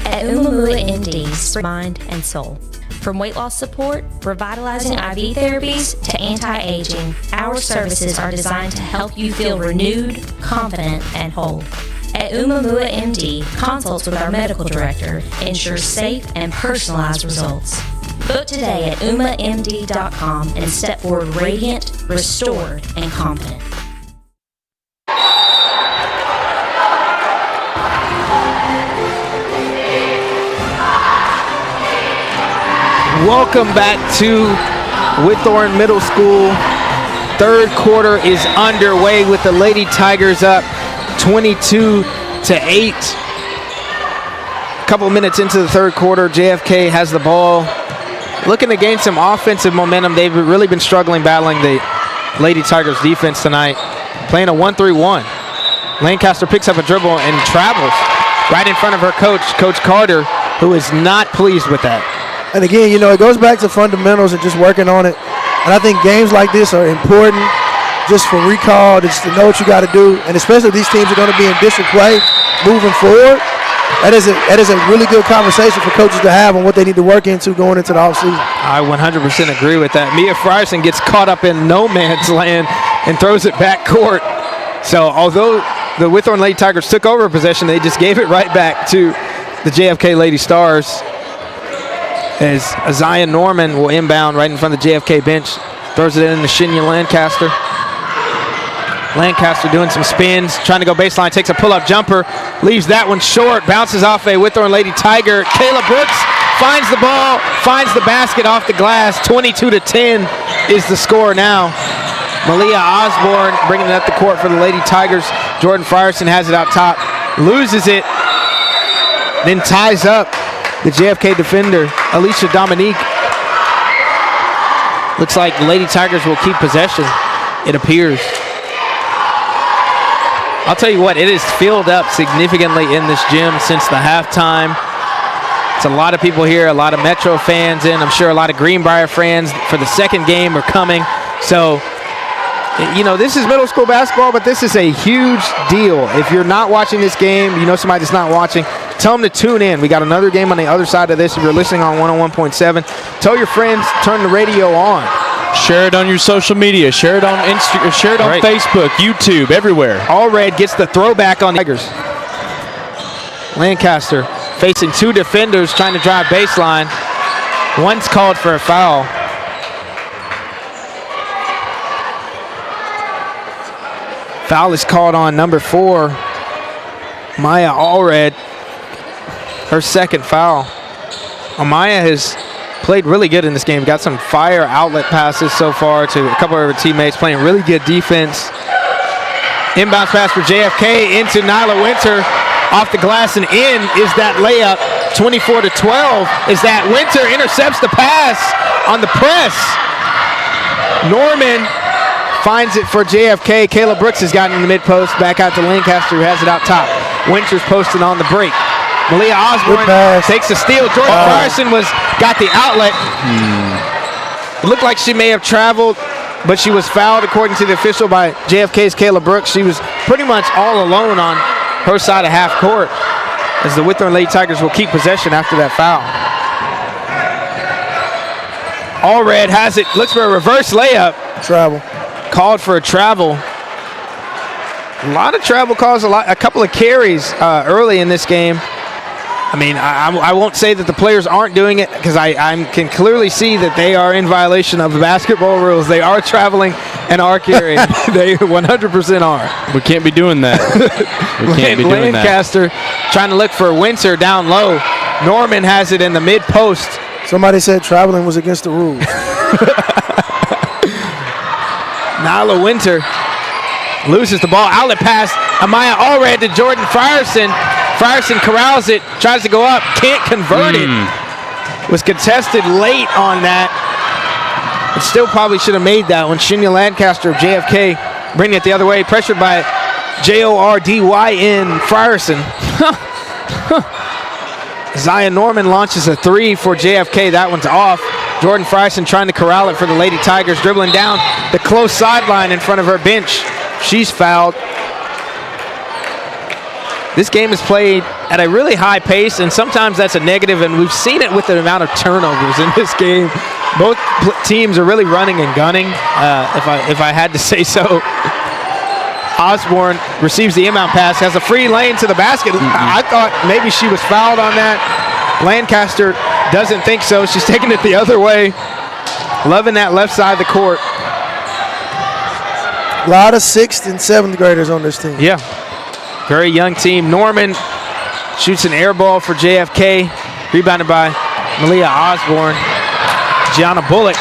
At Umamua MD, mind and soul. From weight loss support, revitalizing IV therapies, to anti-aging, our services are designed to help you feel renewed, confident, and whole. At Umamua MD, consults with our medical director ensure safe and personalized results. Book today at umamd.com and step forward radiant, restored, and confident. Welcome back to Whitthorne Middle School. Third quarter is underway with the Lady Tigers up 22-8. A couple of minutes into the third quarter, JFK has the ball. Looking to gain some offensive momentum. They've really been struggling battling the Lady Tigers defense tonight. Playing a 1-3-1. Lancaster picks up a dribble and travels right in front of her coach, Coach Carter, who is not pleased with that. And again, it goes back to fundamentals and just working on it. And I think games like this are important just for recall, just to know what you got to do. And especially if these teams are going to be in district play moving forward, that is a really good conversation for coaches to have on what they need to work into going into the offseason. I 100% agree with that. Mia Frierson gets caught up in no man's land and throws it back court. So although the Whitthorne Lady Tigers took over possession, they just gave it right back to the JFK Lady Stars. As Zion Norman will inbound right in front of the JFK bench. Throws it in to Shinya Lancaster. Lancaster doing some spins, trying to go baseline, takes a pull-up jumper, leaves that one short, bounces off a Whitthorne Lady Tiger. Kayla Brooks finds the ball, finds the basket off the glass. 22-10 is the score now. Malia Osborne bringing it up the court for the Lady Tigers. Jordan Frierson has it out top, loses it, then ties up the JFK defender, Alicia Dominique. Looks like the Lady Tigers will keep possession, it appears. I'll tell you what, it has filled up significantly in this gym since the halftime. It's a lot of people here, a lot of Metro fans in. I'm sure a lot of Greenbrier fans for the second game are coming. So, you know, this is middle school basketball, but this is a huge deal. If you're not watching this game, you know somebody that's not watching, tell them to tune in. We got another game on the other side of this. If you're listening on 101.7, tell your friends, turn the radio on. Share it on your social media. Share it on Instagram. Share it on Facebook, YouTube, everywhere. All Red gets the throwback on the Tigers. Lancaster facing two defenders trying to drive baseline. One's called for a foul. Foul is called on number 4, Maya Allred. Her second foul. Amaya has played really good in this game. Got some fire outlet passes so far to a couple of her teammates, playing really good defense. Inbounds pass for JFK into Nyla Winter. Off the glass and in is that layup. 24-12 is that. Winter intercepts the pass on the press. Norman finds it for JFK. Kayla Brooks has gotten in the mid-post. Back out to Lancaster, who has it out top. Winter's posted on the break. Malia Osborne takes a steal. Jordan Frierson got the outlet. It looked like she may have traveled, but she was fouled, according to the official, by JFK's Kayla Brooks. She was pretty much all alone on her side of half court, as the Whitthorne Lady Tigers will keep possession after that foul. All Red has it. Looks for a reverse layup. Travel. Called for a travel. A lot of travel calls, a couple of carries early in this game. I mean, I won't say that the players aren't doing it, because I can clearly see that they are in violation of the basketball rules. They are traveling and are carrying. They 100% are. We can't be doing that. We can't be doing that. Lancaster trying to look for Winter down low. Norman has it in the mid-post. Somebody said traveling was against the rules. Nyla Winter loses the ball. Outlet pass. Amaya Allred to Jordan Frierson. Frierson corrals it, tries to go up, can't convert it. Was contested late on that. But still probably should have made that one. Shinya Lancaster of JFK bringing it the other way. Pressured by Jordyn Frierson. Zion Norman launches a 3 for JFK. That one's off. Jordan Frierson trying to corral it for the Lady Tigers. Dribbling down the close sideline in front of her bench. She's fouled. This game is played at a really high pace, and sometimes that's a negative, and we've seen it with the amount of turnovers in this game. Both teams are really running and gunning, if I had to say so. Osborne receives the inbound pass, has a free lane to the basket. I thought maybe she was fouled on that. Lancaster doesn't think so. She's taking it the other way. Loving that left side of the court. A lot of 6th and 7th graders on this team. Yeah. Very young team. Norman shoots an air ball for JFK. Rebounded by Malia Osborne. Gianna Bullock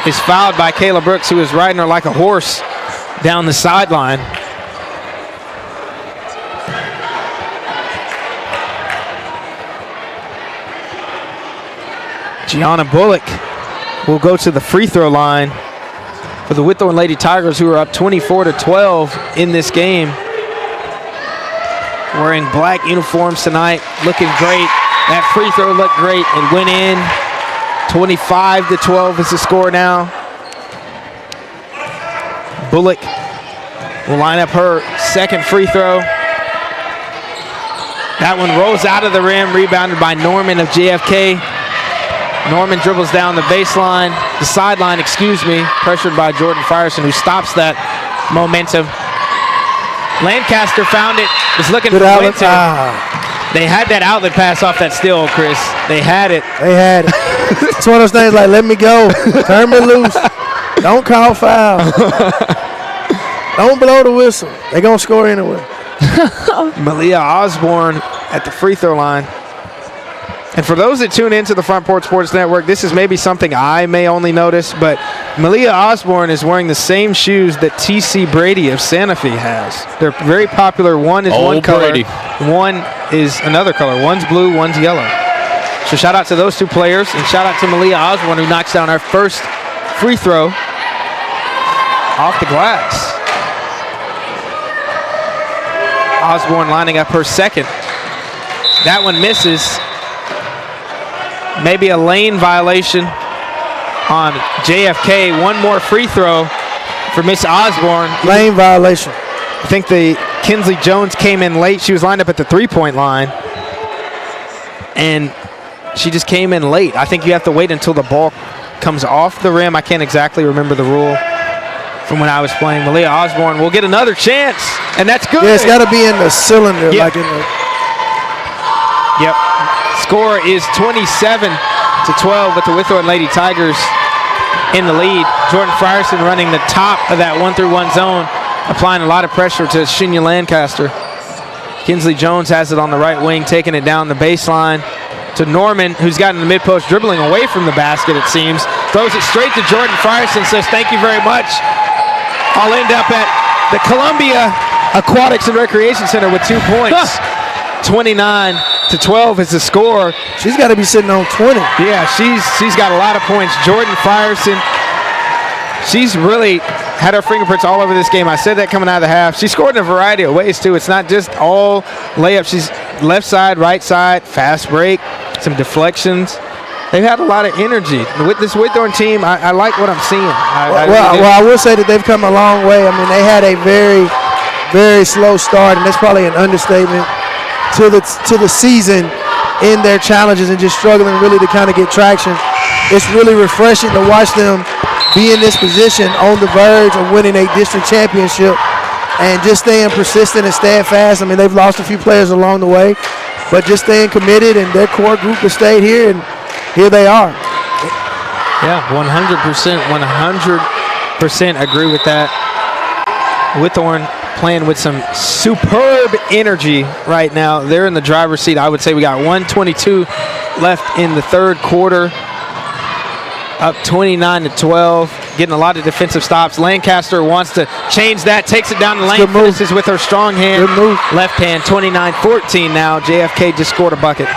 is fouled by Kayla Brooks, who is riding her like a horse down the sideline. Gianna Bullock will go to the free throw line for the Whitthorne Lady Tigers, who are up 24-12 in this game. Wearing black uniforms tonight, looking great. That free throw looked great and went in. 25-12 is the score now. Bullock will line up her second free throw. That one rolls out of the rim, rebounded by Norman of JFK. Norman dribbles down the baseline, the sideline, pressured by Jordan Frierson, who stops that momentum. Lancaster found it, was looking for Winter. They had that outlet pass off that steal, Chris. They had it. It's one of those things like, let me go, turn me loose, don't call foul, don't blow the whistle. They're going to score anyway. Malia Osborne at the free throw line. And for those that tune into the Front Porch Sports Network, this is maybe something I may only notice, but Malia Osborne is wearing the same shoes that T.C. Brady of Santa Fe has. They're very popular. One is one color. Brady. One is another color. One's blue, one's yellow. So shout out to those two players, and shout out to Malia Osborne, who knocks down our first free throw off the glass. Osborne lining up her second. That one misses. Maybe a lane violation on JFK. One more free throw for Miss Osborne. Lane violation. I think the Kinsley Jones came in late. She was lined up at the three-point line, and she just came in late. I think you have to wait until the ball comes off the rim. I can't exactly remember the rule from when I was playing. Malia Osborne will get another chance, and that's good. Yeah, it's got to be in the cylinder, Yep. like in the. Yep. Score is 27-12 with the Whitthorne Lady Tigers in the lead. Jordan Frierson running the top of that 1-through-1 zone, applying a lot of pressure to Shinya Lancaster. Kinsley Jones has it on the right wing, taking it down the baseline to Norman, who's gotten the mid-post, dribbling away from the basket, it seems. Throws it straight to Jordan Frierson, says thank you very much. I'll end up at the Columbia Aquatics and Recreation Center with 2 points. 29-12 is the score. She's got to be sitting on 20. Yeah, she's got a lot of points. Jordan Frierson, she's really had her fingerprints all over this game. I said that coming out of the half. She scored in a variety of ways, too. It's not just all layups. She's left side, right side, fast break, some deflections. They've had a lot of energy. With this Whitthorne team, I like what I'm seeing. I will say that they've come a long way. I mean, they had a very, very slow start, and that's probably an understatement to the season in their challenges and just struggling really to kind of get traction. It's really refreshing to watch them be in this position on the verge of winning a district championship and just staying persistent and steadfast. I mean, they've lost a few players along the way, but just staying committed, and their core group has stayed here, and here they are. Yeah, 100% agree with that. Whitthorne playing with some superb energy right now. They're in the driver's seat. I would say we got 1:22 left in the third quarter. Up 29-12. Getting a lot of defensive stops. Lancaster wants to change that. Takes it down the lane. Finishes with her strong hand. Good move. Left hand. 29-14 now. JFK just scored a bucket.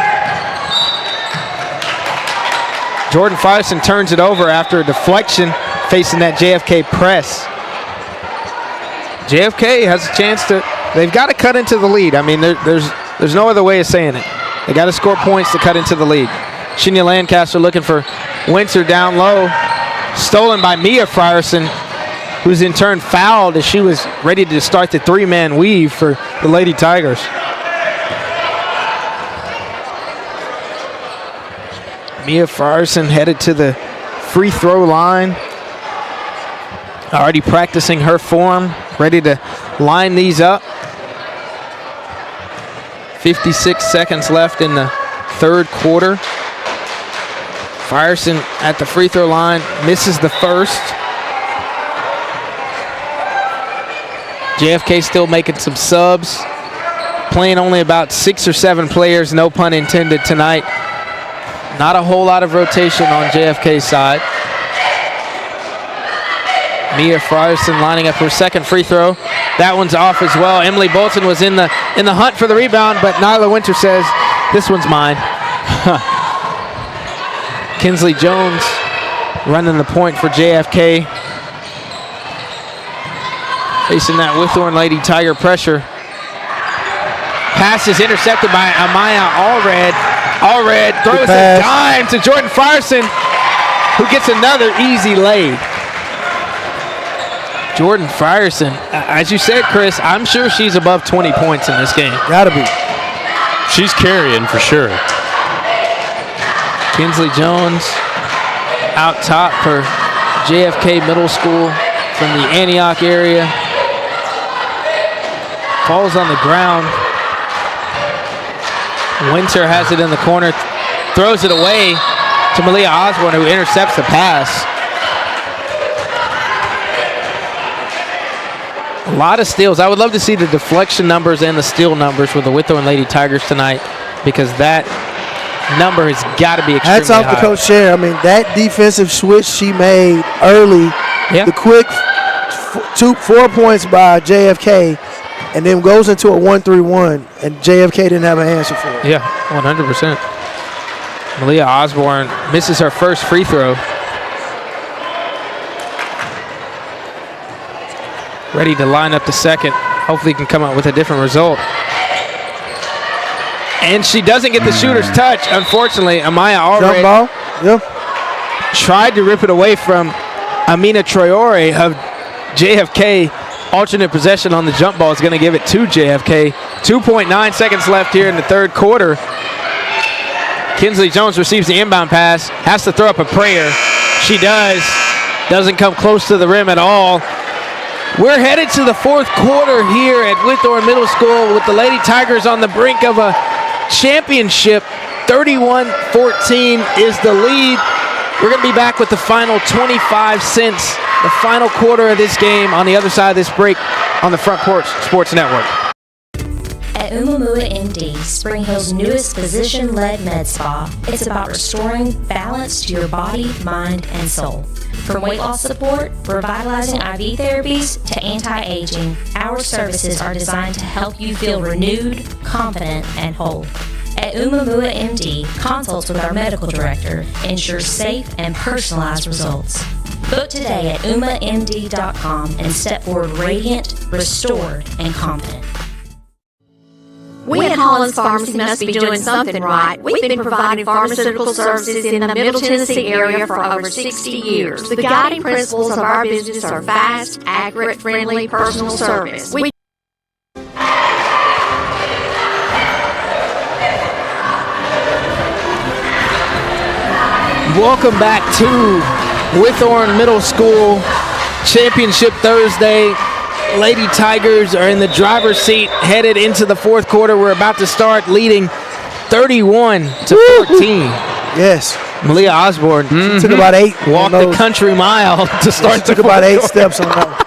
Jordan Frierson turns it over after a deflection facing that JFK press. JFK has a chance to, they've got to cut into the lead. I mean, there's no other way of saying it. They got to score points to cut into the lead. Shinya Lancaster looking for Winter down low. Stolen by Mia Frierson, who's in turn fouled as she was ready to start the three-man weave for the Lady Tigers. Mia Frierson headed to the free throw line. Already practicing her form, ready to line these up. 56 seconds left in the third quarter. Frierson at the free throw line, misses the first. JFK still making some subs. Playing only about 6 or 7 players, no pun intended tonight. Not a whole lot of rotation on JFK's side. Mia Frierson lining up her second free throw. That one's off as well. Emily Bolton was in the hunt for the rebound, but Nyla Winter says, this one's mine. Kinsley Jones running the point for JFK. Facing that Whitthorne Lady Tiger pressure. Pass is intercepted by Amaya Allred. Allred throws a dime to Jordan Frierson, who gets another easy lay. Jordan Frierson, as you said, Chris, I'm sure she's above 20 points in this game. Gotta be. She's carrying for sure. Kinsley Jones out top for JFK Middle School from the Antioch area. Falls on the ground. Winter has it in the corner, throws it away to Malia Osborne, who intercepts the pass. A lot of steals. I would love to see the deflection numbers and the steal numbers for the Whitthorne Lady Tigers tonight, because that number has got to be extremely Hats off high. to Coach Scher. I mean, that defensive switch she made early, the quick 4 points by JFK, and then goes into a 1-3-1, and JFK didn't have an answer for it. Yeah, 100%. Malia Osborne misses her first free throw. Ready to line up the second. Hopefully can come out with a different result. And she doesn't get the shooter's touch. Unfortunately, Amaya already tried to rip it away from Amina Traore of JFK. Alternate possession on the jump ball is going to give it to JFK. 2.9 seconds left here in the third quarter. Kinsley Jones receives the inbound pass, has to throw up a prayer. She does. Doesn't come close to the rim at all. We're headed to the fourth quarter here at Whitthorne Middle School with the Lady Tigers on the brink of a championship. 31-14 is the lead. We're going to be back with the final 25 cents, the final quarter of this game on the other side of this break on the Front Porch Sports Network. At Umamua MD, Spring Hill's newest physician-led med spa, it's about restoring balance to your body, mind, and soul. From weight loss support, revitalizing IV therapies, to anti-aging, our services are designed to help you feel renewed, confident, and whole. At Umamua MD, consults with our medical director ensure safe and personalized results. Book today at umamd.com and step forward radiant, restored, and confident. We at Holland's Pharmacy must be doing something right. We've been providing pharmaceutical services in the Middle Tennessee area for over 60 years. The guiding principles of our business are fast, accurate, friendly, personal service. Welcome back to Whitthorne Middle School Championship Thursday. Lady Tigers are in the driver's seat, headed into the fourth quarter. We're about to start, leading 31-14. Yes. Malia Osborne took about 8. Walked the country mile to start. Took about 8 steps on that.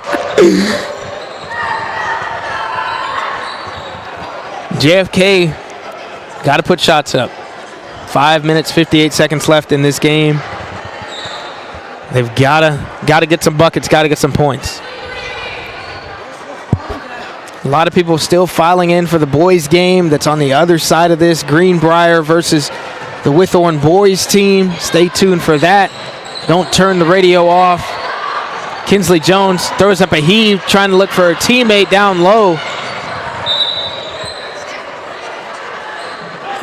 JFK got to put shots up. 5 minutes, 58 seconds left in this game. They've got to get some buckets, got to get some points. A lot of people still filing in for the boys game that's on the other side of this. Greenbrier versus the Whitthorne boys team. Stay tuned for that. Don't turn the radio off. Kinsley Jones throws up a heave, trying to look for her teammate down low.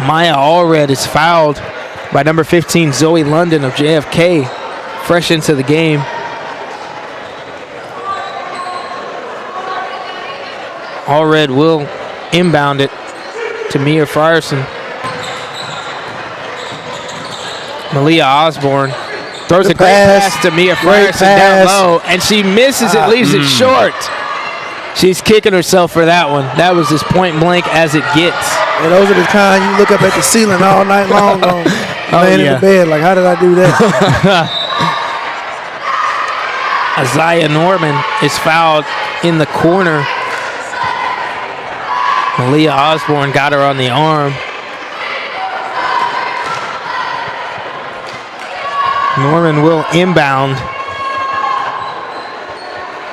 Maya Allred is fouled by number 15, Zoe London of JFK, fresh into the game. Allred will inbound it to Mia Frierson. Malia Osborne throws a great pass to Mia Frierson down low, and she misses it, leaves it short. She's kicking herself for that one. That was as point blank as it gets. And those are the kind you look up at the ceiling all night long, laying in the bed, like, how did I do that? Isaiah Norman is fouled in the corner. Malia Osborne got her on the arm. Norman will inbound.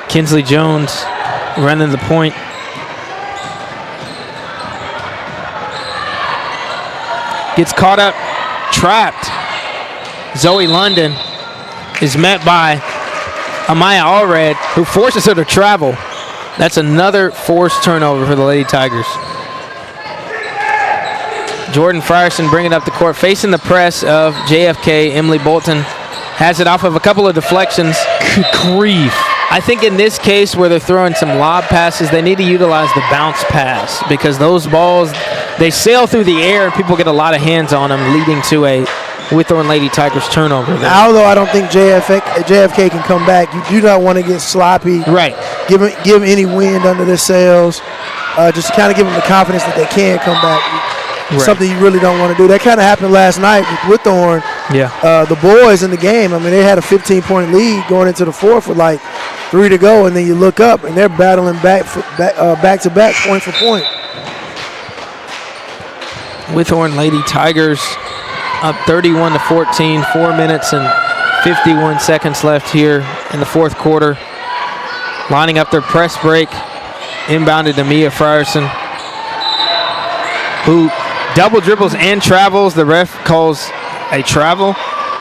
Kinsley Jones running the point. Gets caught up, trapped. Zoe London is met by Amaya Allred, who forces her to travel. That's another forced turnover for the Lady Tigers. Jordan Frierson bringing up the court, facing the press of JFK. Emily Bolton has it off of a couple of deflections. Good grief. I think in this case where they're throwing some lob passes, they need to utilize the bounce pass because those balls, they sail through the air and people get a lot of hands on them, leading to a Whitthorne Lady Tigers turnover there. Although I don't think JFK can come back, you do not want to get sloppy. Right. Give any wind under their sails. Just to kind of give them the confidence that they can come back. Right. Something you really don't want to do. That kind of happened last night with Whitthorne. Yeah. The boys in the game, I mean, they had a 15-point lead going into the fourth with like 3 to go, and then you look up, and they're battling back-to-back, point for point. Whitthorne Lady Tigers up 31-14, 4 minutes and 51 seconds left here in the fourth quarter. Lining up their press break, inbounded to Mia Frierson, who double dribbles and travels. The ref calls a travel,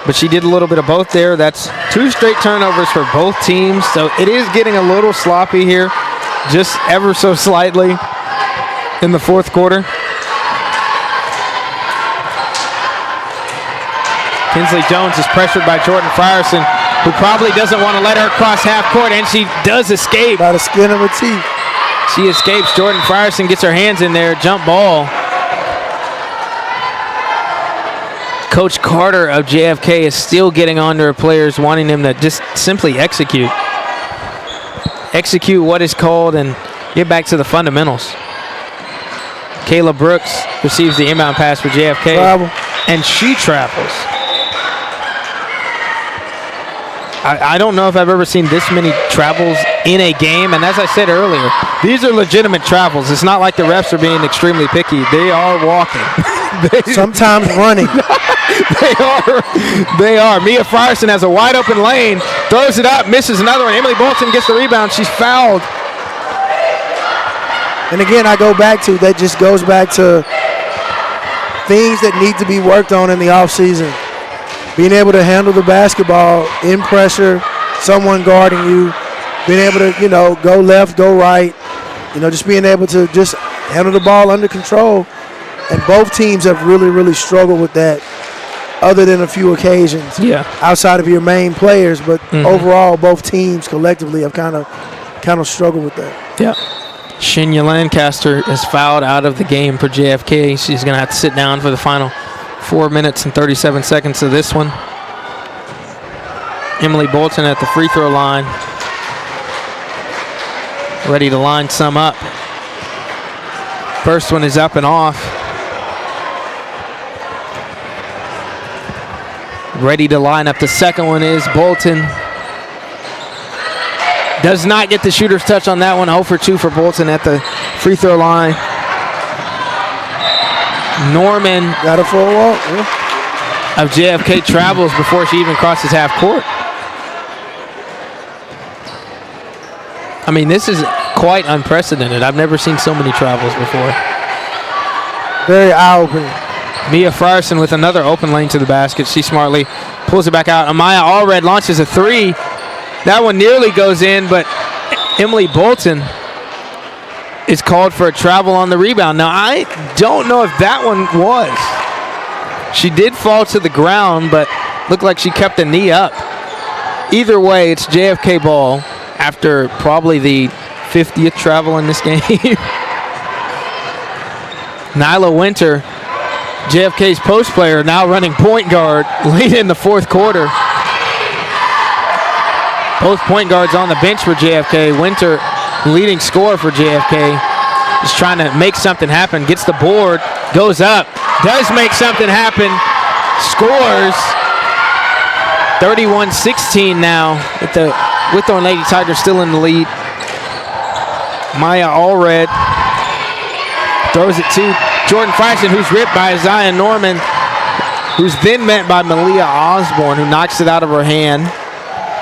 but she did a little bit of both there. That's 2 straight turnovers for both teams, so it is getting a little sloppy here, just ever so slightly in the fourth quarter. Kinsley Jones is pressured by Jordan Frierson, who probably doesn't want to let her cross half court, and she does escape. By the skin of her teeth. She escapes. Jordan Frierson gets her hands in there. Jump ball. Coach Carter of JFK is still getting on to her players, wanting them to just simply execute. Execute what is called and get back to the fundamentals. Kayla Brooks receives the inbound pass for JFK. Travel. And she travels. I don't know if I've ever seen this many travels in a game. And as I said earlier, these are legitimate travels. It's not like the refs are being extremely picky. They are walking. Sometimes running. They are. Mia Frierson has a wide open lane, throws it up, misses another one. Emily Bolton gets the rebound. She's fouled. And again, I go back to, that just goes back to things that need to be worked on in the offseason. Being able to handle the basketball in pressure, someone guarding you, being able to, go left, go right, just being able to just handle the ball under control. And both teams have really, really struggled with that, other than a few occasions. Yeah. Outside of your main players, but overall, both teams collectively have kind of struggled with that. Yeah. Shinya Lancaster is fouled out of the game for JFK. She's going to have to sit down for the final 4 minutes and 37 seconds of this one. Emily Bolton at the free throw line, ready to line some up. First one is up and off. Ready to line up. The second one is Bolton. Does not get the shooter's touch on that one. 0 for 2 for Bolton at the free throw line. Norman got a full walk of JFK travels before she even crosses half court. I mean, this is quite unprecedented. I've never seen so many travels before. Very eye-opening. Mia Frierson with another open lane to the basket. She smartly pulls it back out. Amaya Allred launches a 3. That one nearly goes in, but Emily Bolton is called for a travel on the rebound. Now, I don't know if that one was. She did fall to the ground, but looked like she kept the knee up. Either way, it's JFK ball after probably the 50th travel in this game. Nyla Winter, JFK's post player, now running point guard late in the fourth quarter. Both point guards on the bench for JFK. Winter, leading scorer for JFK, is trying to make something happen. Gets the board, goes up, does make something happen, scores. 31-16 now with the Whitthorne Lady Tigers still in the lead. Maya Allred throws it to Jordan Frierson, who's ripped by Zion Norman, who's then met by Malia Osborne, who knocks it out of her hand.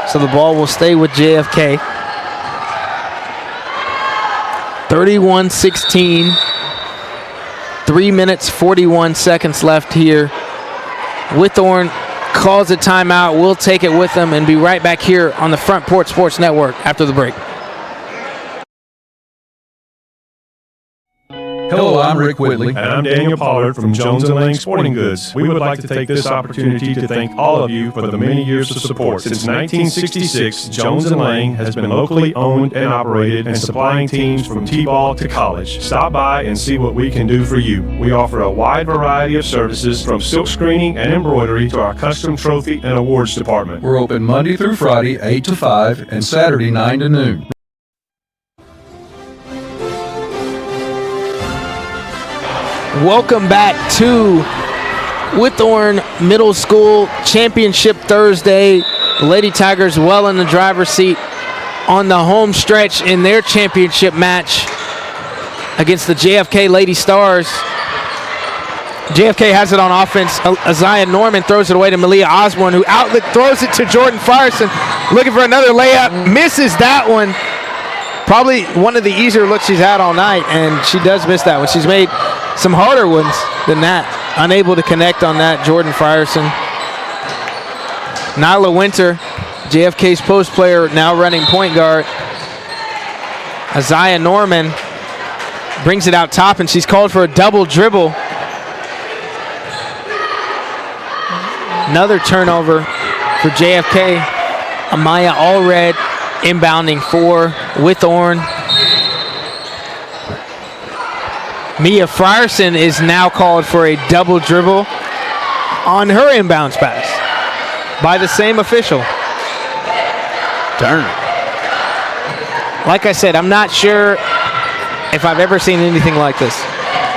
So the ball will stay with JFK. 31-16. 3 minutes, 41 seconds left here. Whitthorne calls a timeout. We'll take it with them and be right back here on the Front Porch Sports Network after the break. Hello, I'm Rick Whitley. And I'm Daniel Pollard from Jones & Lang Sporting Goods. We would like to take this opportunity to thank all of you for the many years of support. Since 1966, Jones & Lang has been locally owned and operated and supplying teams from T-ball to college. Stop by and see what we can do for you. We offer a wide variety of services from silk screening and embroidery to our custom trophy and awards department. We're open Monday through Friday, 8 to 5, and Saturday, 9 to noon. Welcome back to Whitthorne Middle School Championship Thursday. The Lady Tigers well in the driver's seat on the home stretch in their championship match against the JFK Lady Stars. JFK has it on offense. Isaiah Norman throws it away to Malia Osborne, who outlet throws it to Jordan Frierson. Looking for another layup. Misses that one. Probably one of the easier looks she's had all night, and she does miss that one. She's made some harder ones than that. Unable to connect on that, Jordan Frierson. Nyla Winter, JFK's post player, now running point guard. Isaiah Norman brings it out top, and she's called for a double dribble. Another turnover for JFK. Amaya Allred inbounding for Whitthorne. Mia Frierson is now called for a double dribble on her inbounds pass by the same official. Darn. Like I said, I'm not sure if I've ever seen anything like this.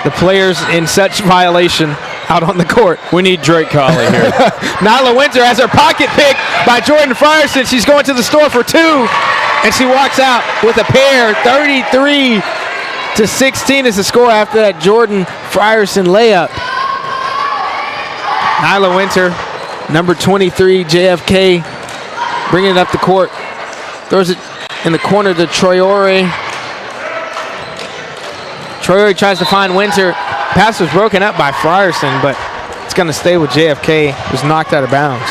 The players in such violation out on the court. We need Drake Colley here. Nyla Winter has her pocket picked by Jordan Frierson. She's going to the store for two, and she walks out with a pair. 33-16 is the score after that Jordan Frierson layup. Nyla Winter, number 23, JFK, bringing it up the court. Throws it in the corner to Troyori. Troyori tries to find Winter. Pass was broken up by Frierson, but it's going to stay with JFK. It was knocked out of bounds.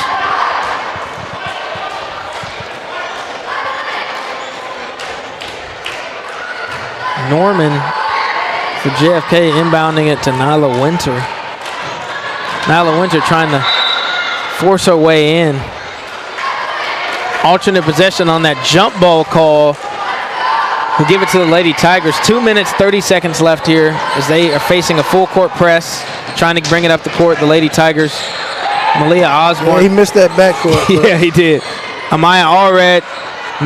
Norman for JFK inbounding it to Nyla Winter. Nyla Winter trying to force her way in. Alternate possession on that jump ball call. We'll give it to the Lady Tigers. 2 minutes, 30 seconds left here as they are facing a full court press, trying to bring it up the court. The Lady Tigers. Malia Osborne. Yeah, he missed that backcourt. Yeah, he did. Amaya Allred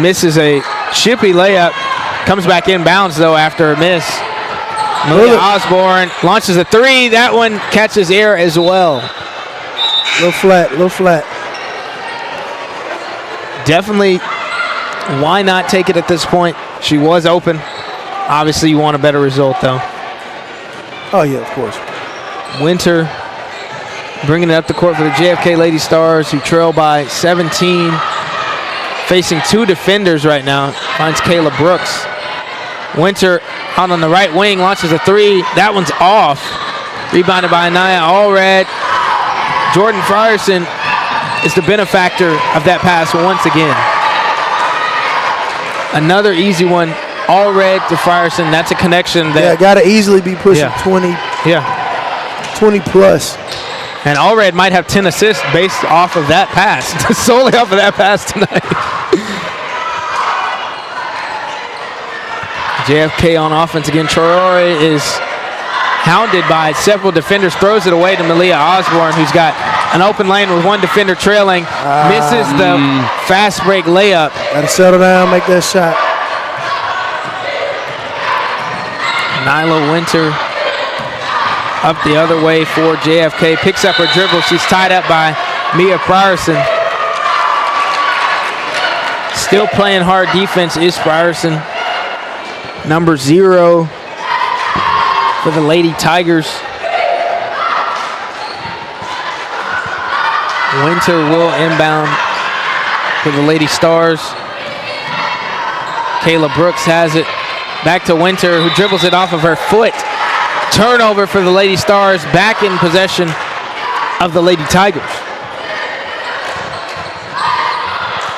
misses a chippy layup. Comes back in bounds, though, after a miss. Malia Osborne launches a three. That one catches air as well. Little flat. Definitely, why not take it at this point? She was open. Obviously, you want a better result, though. Oh, yeah, of course. Winter bringing it up the court for the JFK Lady Stars, who trail by 17. Facing two defenders right now. Finds Kayla Brooks. Winter out on the right wing, launches a three. That one's off. Rebounded by Anaya Allred. Jordan Frierson is the benefactor of that pass once again. Another easy one. Allred to Frierson. That's a connection that got to easily be pushing 20 plus. And Allred might have 10 assists based off of that pass. Solely off of that pass tonight. JFK on offense again. Troy is hounded by several defenders. Throws it away to Malia Osborne, who's got an open lane with one defender trailing. Misses the fast break layup. Got to settle down, make that shot. Nyla Winter up the other way for JFK. Picks up her dribble. She's tied up by Mia Frierson. Still playing hard defense is Frierson. Number 0 for the Lady Tigers. Winter will inbound for the Lady Stars. Kayla Brooks has it. Back to Winter, who dribbles it off of her foot. Turnover for the Lady Stars. Back in possession of the Lady Tigers.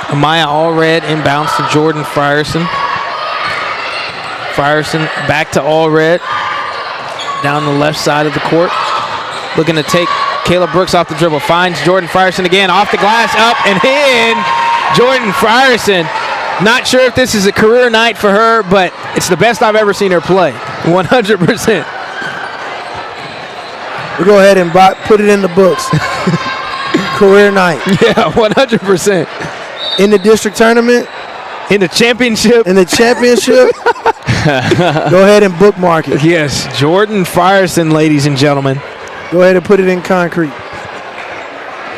Amaya Allred inbounds to Jordan Frierson. Frierson back to Allred. Down the left side of the court. Looking to take Kayla Brooks off the dribble. Finds Jordan Frierson again. Off the glass, up and in. Jordan Frierson. Not sure if this is a career night for her, but it's the best I've ever seen her play. 100%. We'll go ahead and put it in the books. Career night. Yeah, 100%. In the district tournament. In the championship. Go ahead and bookmark it. Yes, Jordan Frierson, ladies and gentlemen. Go ahead and put it in concrete.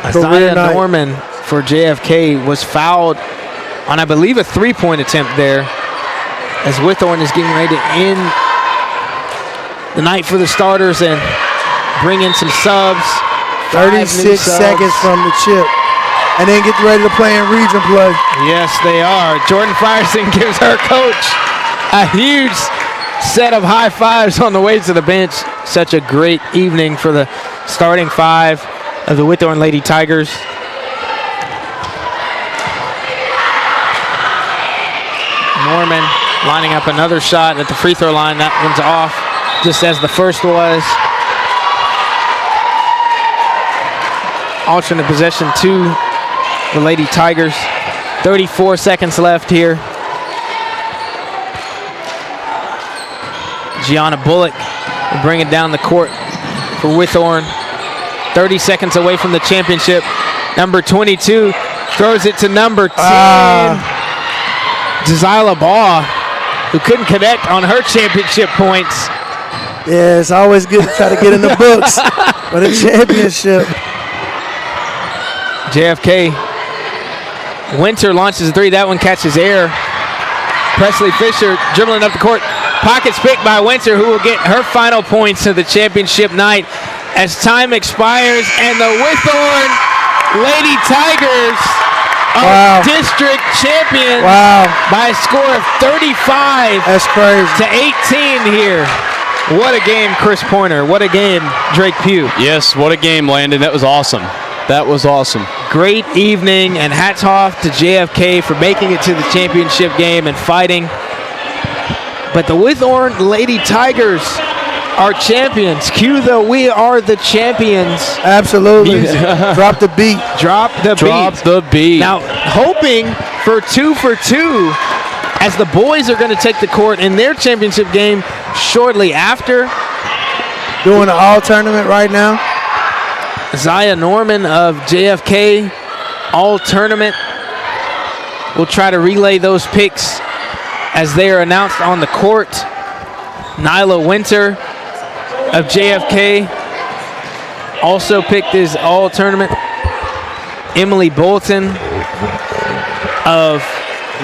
Isaiah Norman for JFK was fouled on, I believe, a three-point attempt there, as Whitthorne is getting ready to end the night for the starters, and bring in some subs. 36 seconds from the chip. And then get ready to play in region play. Yes, they are. Jordan Frierson gives her coach a huge set of high fives on the way to the bench. Such a great evening for the starting five of the Whitthorne Lady Tigers. Norman lining up another shot at the free throw line. That one's off, just as the first was. Alternate possession to the Lady Tigers. 34 seconds left here. Gianna Bullock will bring it down the court for Whitthorne. 30 seconds away from the championship. Number 22 throws it to number 10. Josiah Baugh, who couldn't connect on her championship points. Yeah, it's always good to try to get in the books for the championship. JFK. Winter launches a three. That one catches air. Presley Fisher dribbling up the court. Pockets picked by Winter, who will get her final points of the championship night as time expires, and the Whitthorne Lady Tigers are district champions by a score of 35 That's crazy. to 18 here. What a game, Chris Pointer. What a game, Drake Pugh. Yes, what a game, Landon. That was awesome. That was awesome. Great evening, and hats off to JFK for making it to the championship game and fighting. But the Whitthorne Lady Tigers are champions. Cue the "We Are the Champions" Absolutely. Drop the beat. Drop the Drop beat. the beat. Now, hoping for 2 for 2 as the boys are going to take the court in their championship game shortly after. Doing an all tournament right now. Zaya Norman of JFK, all tournament. We'll try to relay those picks as they are announced on the court. Nyla Winter of JFK also picked as all tournament. Emily Bolton of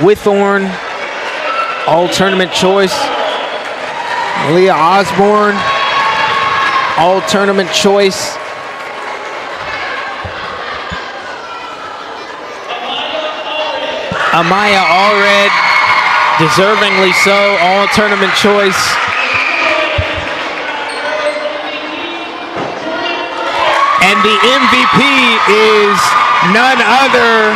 Whitthorne, all tournament choice. Leah Osborne, all tournament choice. Amaya Allred, deservingly so, all tournament choice. And the MVP is none other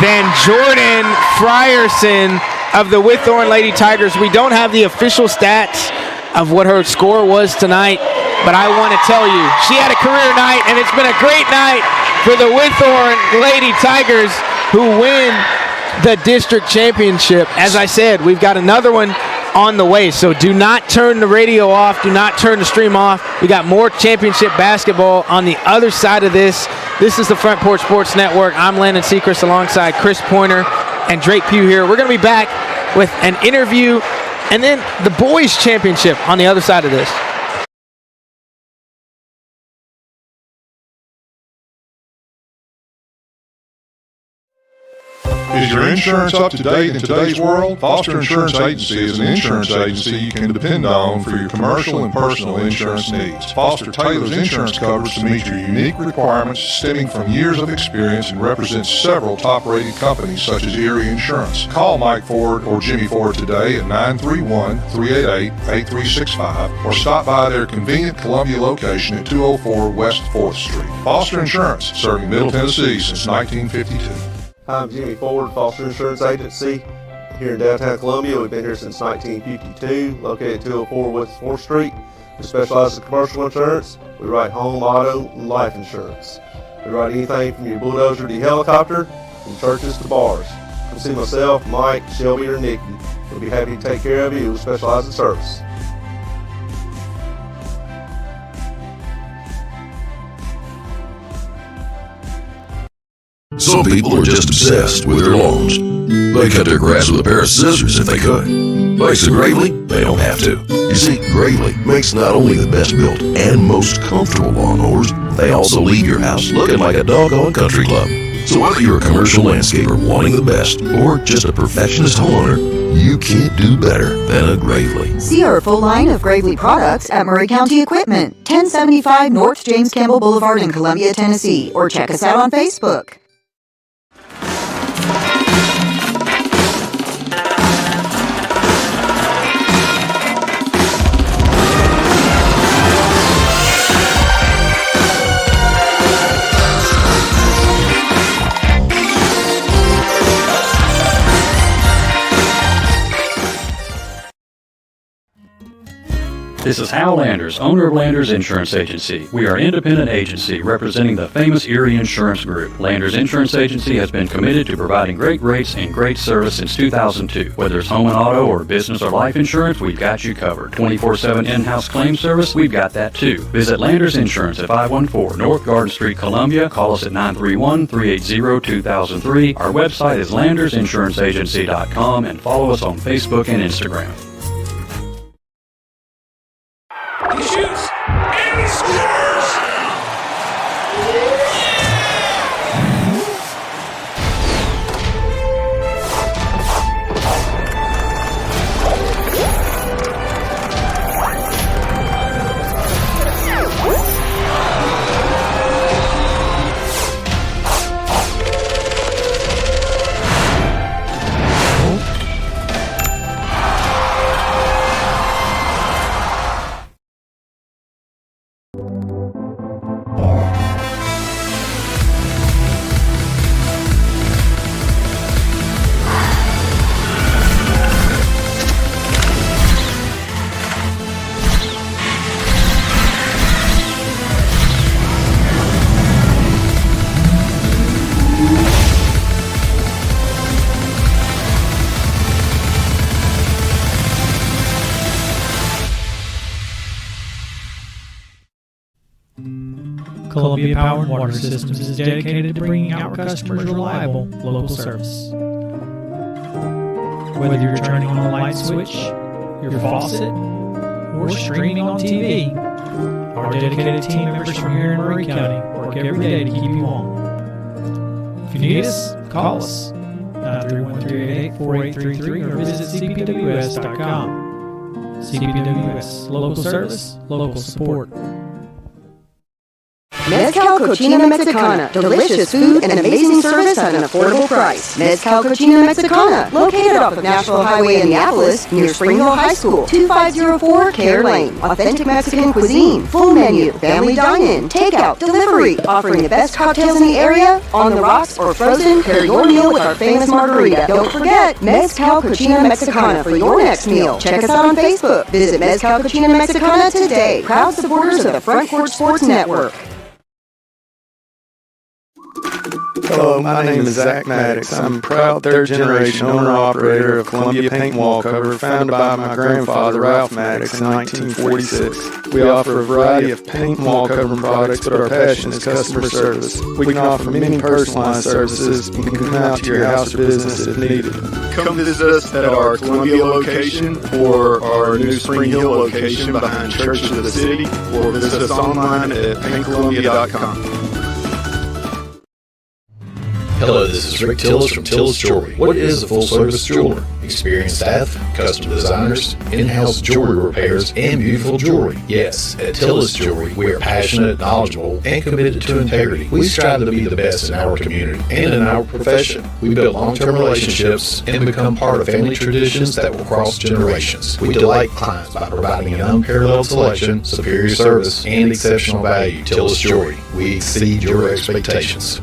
than Jordan Frierson of the Whitthorne Lady Tigers. We don't have the official stats of what her score was tonight, but I want to tell you, she had a career night, and it's been a great night for the Whitthorne Lady Tigers, who win the district championship. As I said, we've got another one on the way, so do not turn the radio off, do not turn the stream off. We got more championship basketball on the other side of this. This is the Front Porch Sports Network. I'm Landon Sechrist alongside Chris Pointer and Drake Pugh here. We're going to be back with an interview and then the boys championship on the other side of this. Is your insurance up to date in today's world? Foster Insurance Agency is an insurance agency you can depend on for your commercial and personal insurance needs. Foster tailors insurance coverage to meet your unique requirements stemming from years of experience and represents several top-rated companies such as Erie Insurance. Call Mike Ford or Jimmy Ford today at 931-388-8365 or stop by their convenient Columbia location at 204 West 4th Street. Foster Insurance, serving Middle Tennessee since 1952. I'm Jimmy Ford, Foster Insurance Agency here in downtown Columbia. We've been here since 1952, located at 204 West 4th Street. We specialize in commercial insurance. We write home, auto, and life insurance. We write anything from your bulldozer to your helicopter, from churches to bars. Come see myself, Mike, Shelby, or Nikki. We'll be happy to take care of you. We specialize in service. Some people are just obsessed with their lawns. They cut their grass with a pair of scissors if they could. Thanks to Gravely, they don't have to. You see, Gravely makes not only the best built and most comfortable lawnmowers, they also leave your house looking like a doggone country club. So whether you're a commercial landscaper wanting the best or just a perfectionist homeowner, you can't do better than a Gravely. See our full line of Gravely products at Murray County Equipment, 1075 North James Campbell Boulevard in Columbia, Tennessee, or check us out on Facebook. This is Hal Landers, owner of Landers Insurance Agency. We are an independent agency representing the famous Erie Insurance Group. Landers Insurance Agency has been committed to providing great rates and great service since 2002. Whether it's home and auto or business or life insurance, we've got you covered. 24/7 in-house claim service, we've got that too. Visit Landers Insurance at 514 North Garden Street, Columbia. Call us at 931-380-2003. Our website is landersinsuranceagency.com and follow us on Facebook and Instagram. He shoots and he scores! Columbia Power and Water Systems is dedicated to bringing our customers reliable local service. Whether you're turning on a light switch, your faucet, or streaming on TV, our dedicated team members from here in Murray County work every day to keep you on. If you need us, call us 931-388-4833 or visit cpws.com. CPWS, local service, local support. Mezcal Cochina Mexicana. Delicious food and amazing service at an affordable price. Mezcal Cochina Mexicana. Located off of Nashville Highway in Neapolis, near Spring Hill High School. 2504 Care Lane. Authentic Mexican cuisine. Full menu. Family dine-in. Takeout. Delivery. Offering the best cocktails in the area. On the rocks or frozen. Pair your meal with our famous margarita. Don't forget, Mezcal Cochina Mexicana for your next meal. Check us out on Facebook. Visit Mezcal Cochina Mexicana today. Proud supporters of the Front Court Sports Network. Hello, my name is Zach Maddox. I'm a proud third-generation owner-operator of Columbia Paint and Wallcover, founded by my grandfather, Ralph Maddox, in 1946. We offer a variety of paint and wallcover products, but our passion is customer service. We can offer many personalized services and can come out to your house or business if needed. Come visit us at our Columbia location or our new Spring Hill location behind Church of the City, or visit us online at paintcolumbia.com. Hello, this is Rick Tillis from Tillis Jewelry. What is a full-service jeweler? Experienced staff, custom designers, in-house jewelry repairs, and beautiful jewelry. Yes, at Tillis Jewelry, we are passionate, knowledgeable, and committed to integrity. We strive to be the best in our community and in our profession. We build long-term relationships and become part of family traditions that will cross generations. We delight clients by providing an unparalleled selection, superior service, and exceptional value. Tillis Jewelry, we exceed your expectations.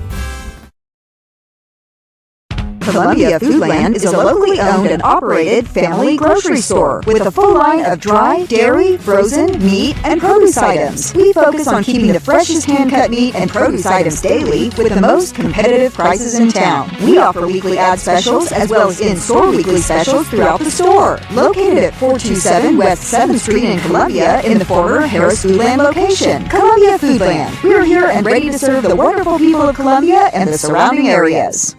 Columbia Foodland is a locally owned and operated family grocery store with a full line of dry, dairy, frozen, meat, and produce items. We focus on keeping the freshest hand-cut meat and produce items daily with the most competitive prices in town. We offer weekly ad specials as well as in-store weekly specials throughout the store. Located at 427 West 7th Street in Columbia in the former Harris Foodland location. Columbia Foodland. We're here and ready to serve the wonderful people of Columbia and the surrounding areas.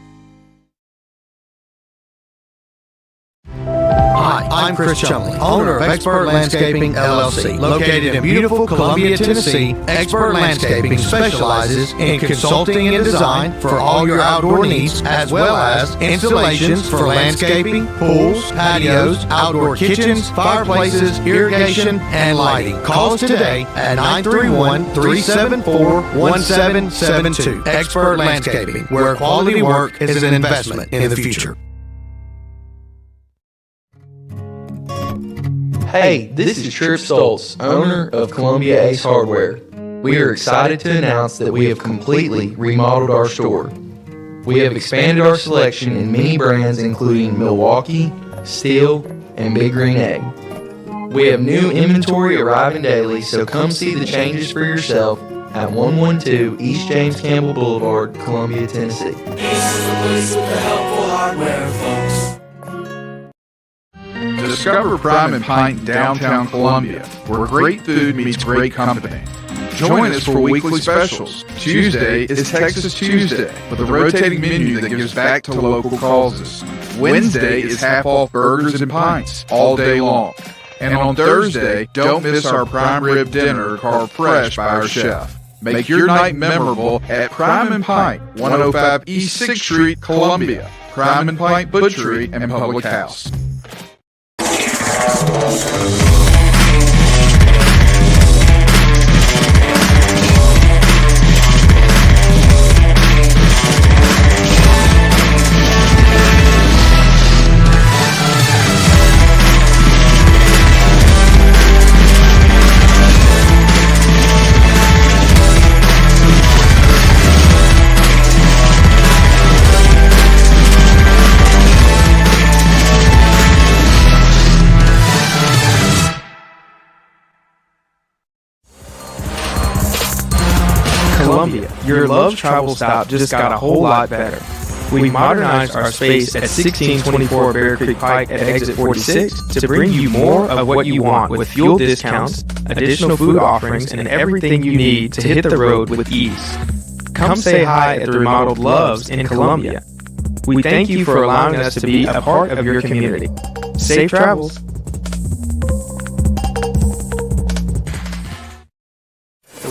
Hi, I'm Chris Chumley, owner of Expert Landscaping, LLC. Located in beautiful Columbia, Tennessee, Expert Landscaping specializes in consulting and design for all your outdoor needs, as well as installations for landscaping, pools, patios, outdoor kitchens, fireplaces, irrigation, and lighting. Call us today at 931-374-1772. Expert Landscaping, where quality work is an investment in the future. Hey, this is Trip Stoltz, owner of Columbia Ace Hardware. We are excited to announce that we have completely remodeled our store. We have expanded our selection in many brands including Milwaukee, Steel, and Big Green Egg. We have new inventory arriving daily, so come see the changes for yourself at 112 East James Campbell Boulevard, Columbia, Tennessee. This is the place with the helpful hardware, folks. Discover Prime and Pint in downtown Columbia, where great food meets great company. Join us for weekly specials. Tuesday is Texas Tuesday, with a rotating menu that gives back to local causes. Wednesday is half-off burgers and pints all day long. And on Thursday, don't miss our prime rib dinner carved fresh by our chef. Make your night memorable at Prime and Pint, 105 East 6th Street, Columbia. Prime and Pint Butchery and Public House. Columbia, your love travel stop just got a whole lot better. We modernized our space at 1624 Bear Creek Pike at exit 46 to bring you more of what you want with fuel discounts, additional food offerings, and everything you need to hit the road with ease. Come say hi at the remodeled Loves in Columbia. We thank you for allowing us to be a part of your community. Safe travels.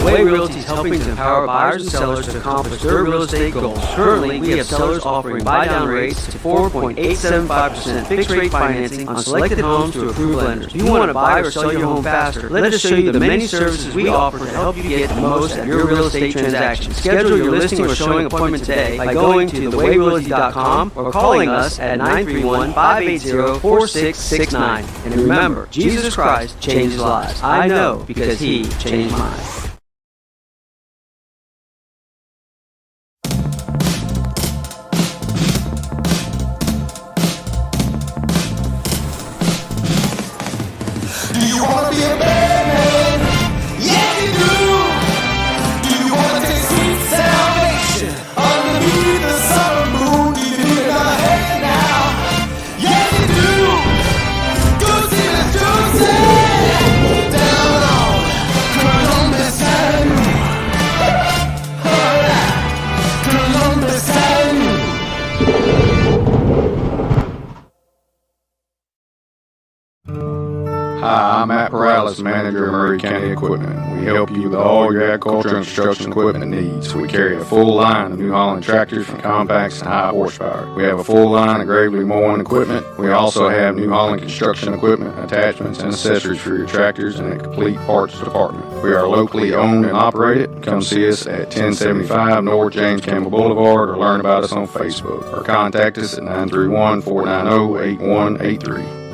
Way Realty is helping to empower buyers and sellers to accomplish their real estate goals. Currently, we have sellers offering buy-down rates to 4.875% fixed-rate financing on selected homes to approved lenders. If you want to buy or sell your home faster, let us show you the many services we offer to help you get the most out of your real estate transaction. Schedule your listing or showing appointment today by going to thewayrealty.com or calling us at 931-580-4669. And remember, Jesus Christ changes lives. I know because He changed mine. Do you want to be a bad man? Yeah, you do. Do you want to take sweet salvation underneath the summer moon? Do you need another hand now? Yeah, you do. Go see the Joseph down on Columbus Avenue. Alright, Columbus Avenue. Hi, I'm Matt Perales, manager of Murray County Equipment. We help you with all your agriculture and construction equipment needs. We carry a full line of New Holland tractors from compacts to high horsepower. We have a full line of Gravely mowing equipment. We also have New Holland construction equipment, attachments, and accessories for your tractors and a complete parts department. We are locally owned and operated. Come see us at 1075 North James Campbell Boulevard or learn about us on Facebook or contact us at 931-490-8183.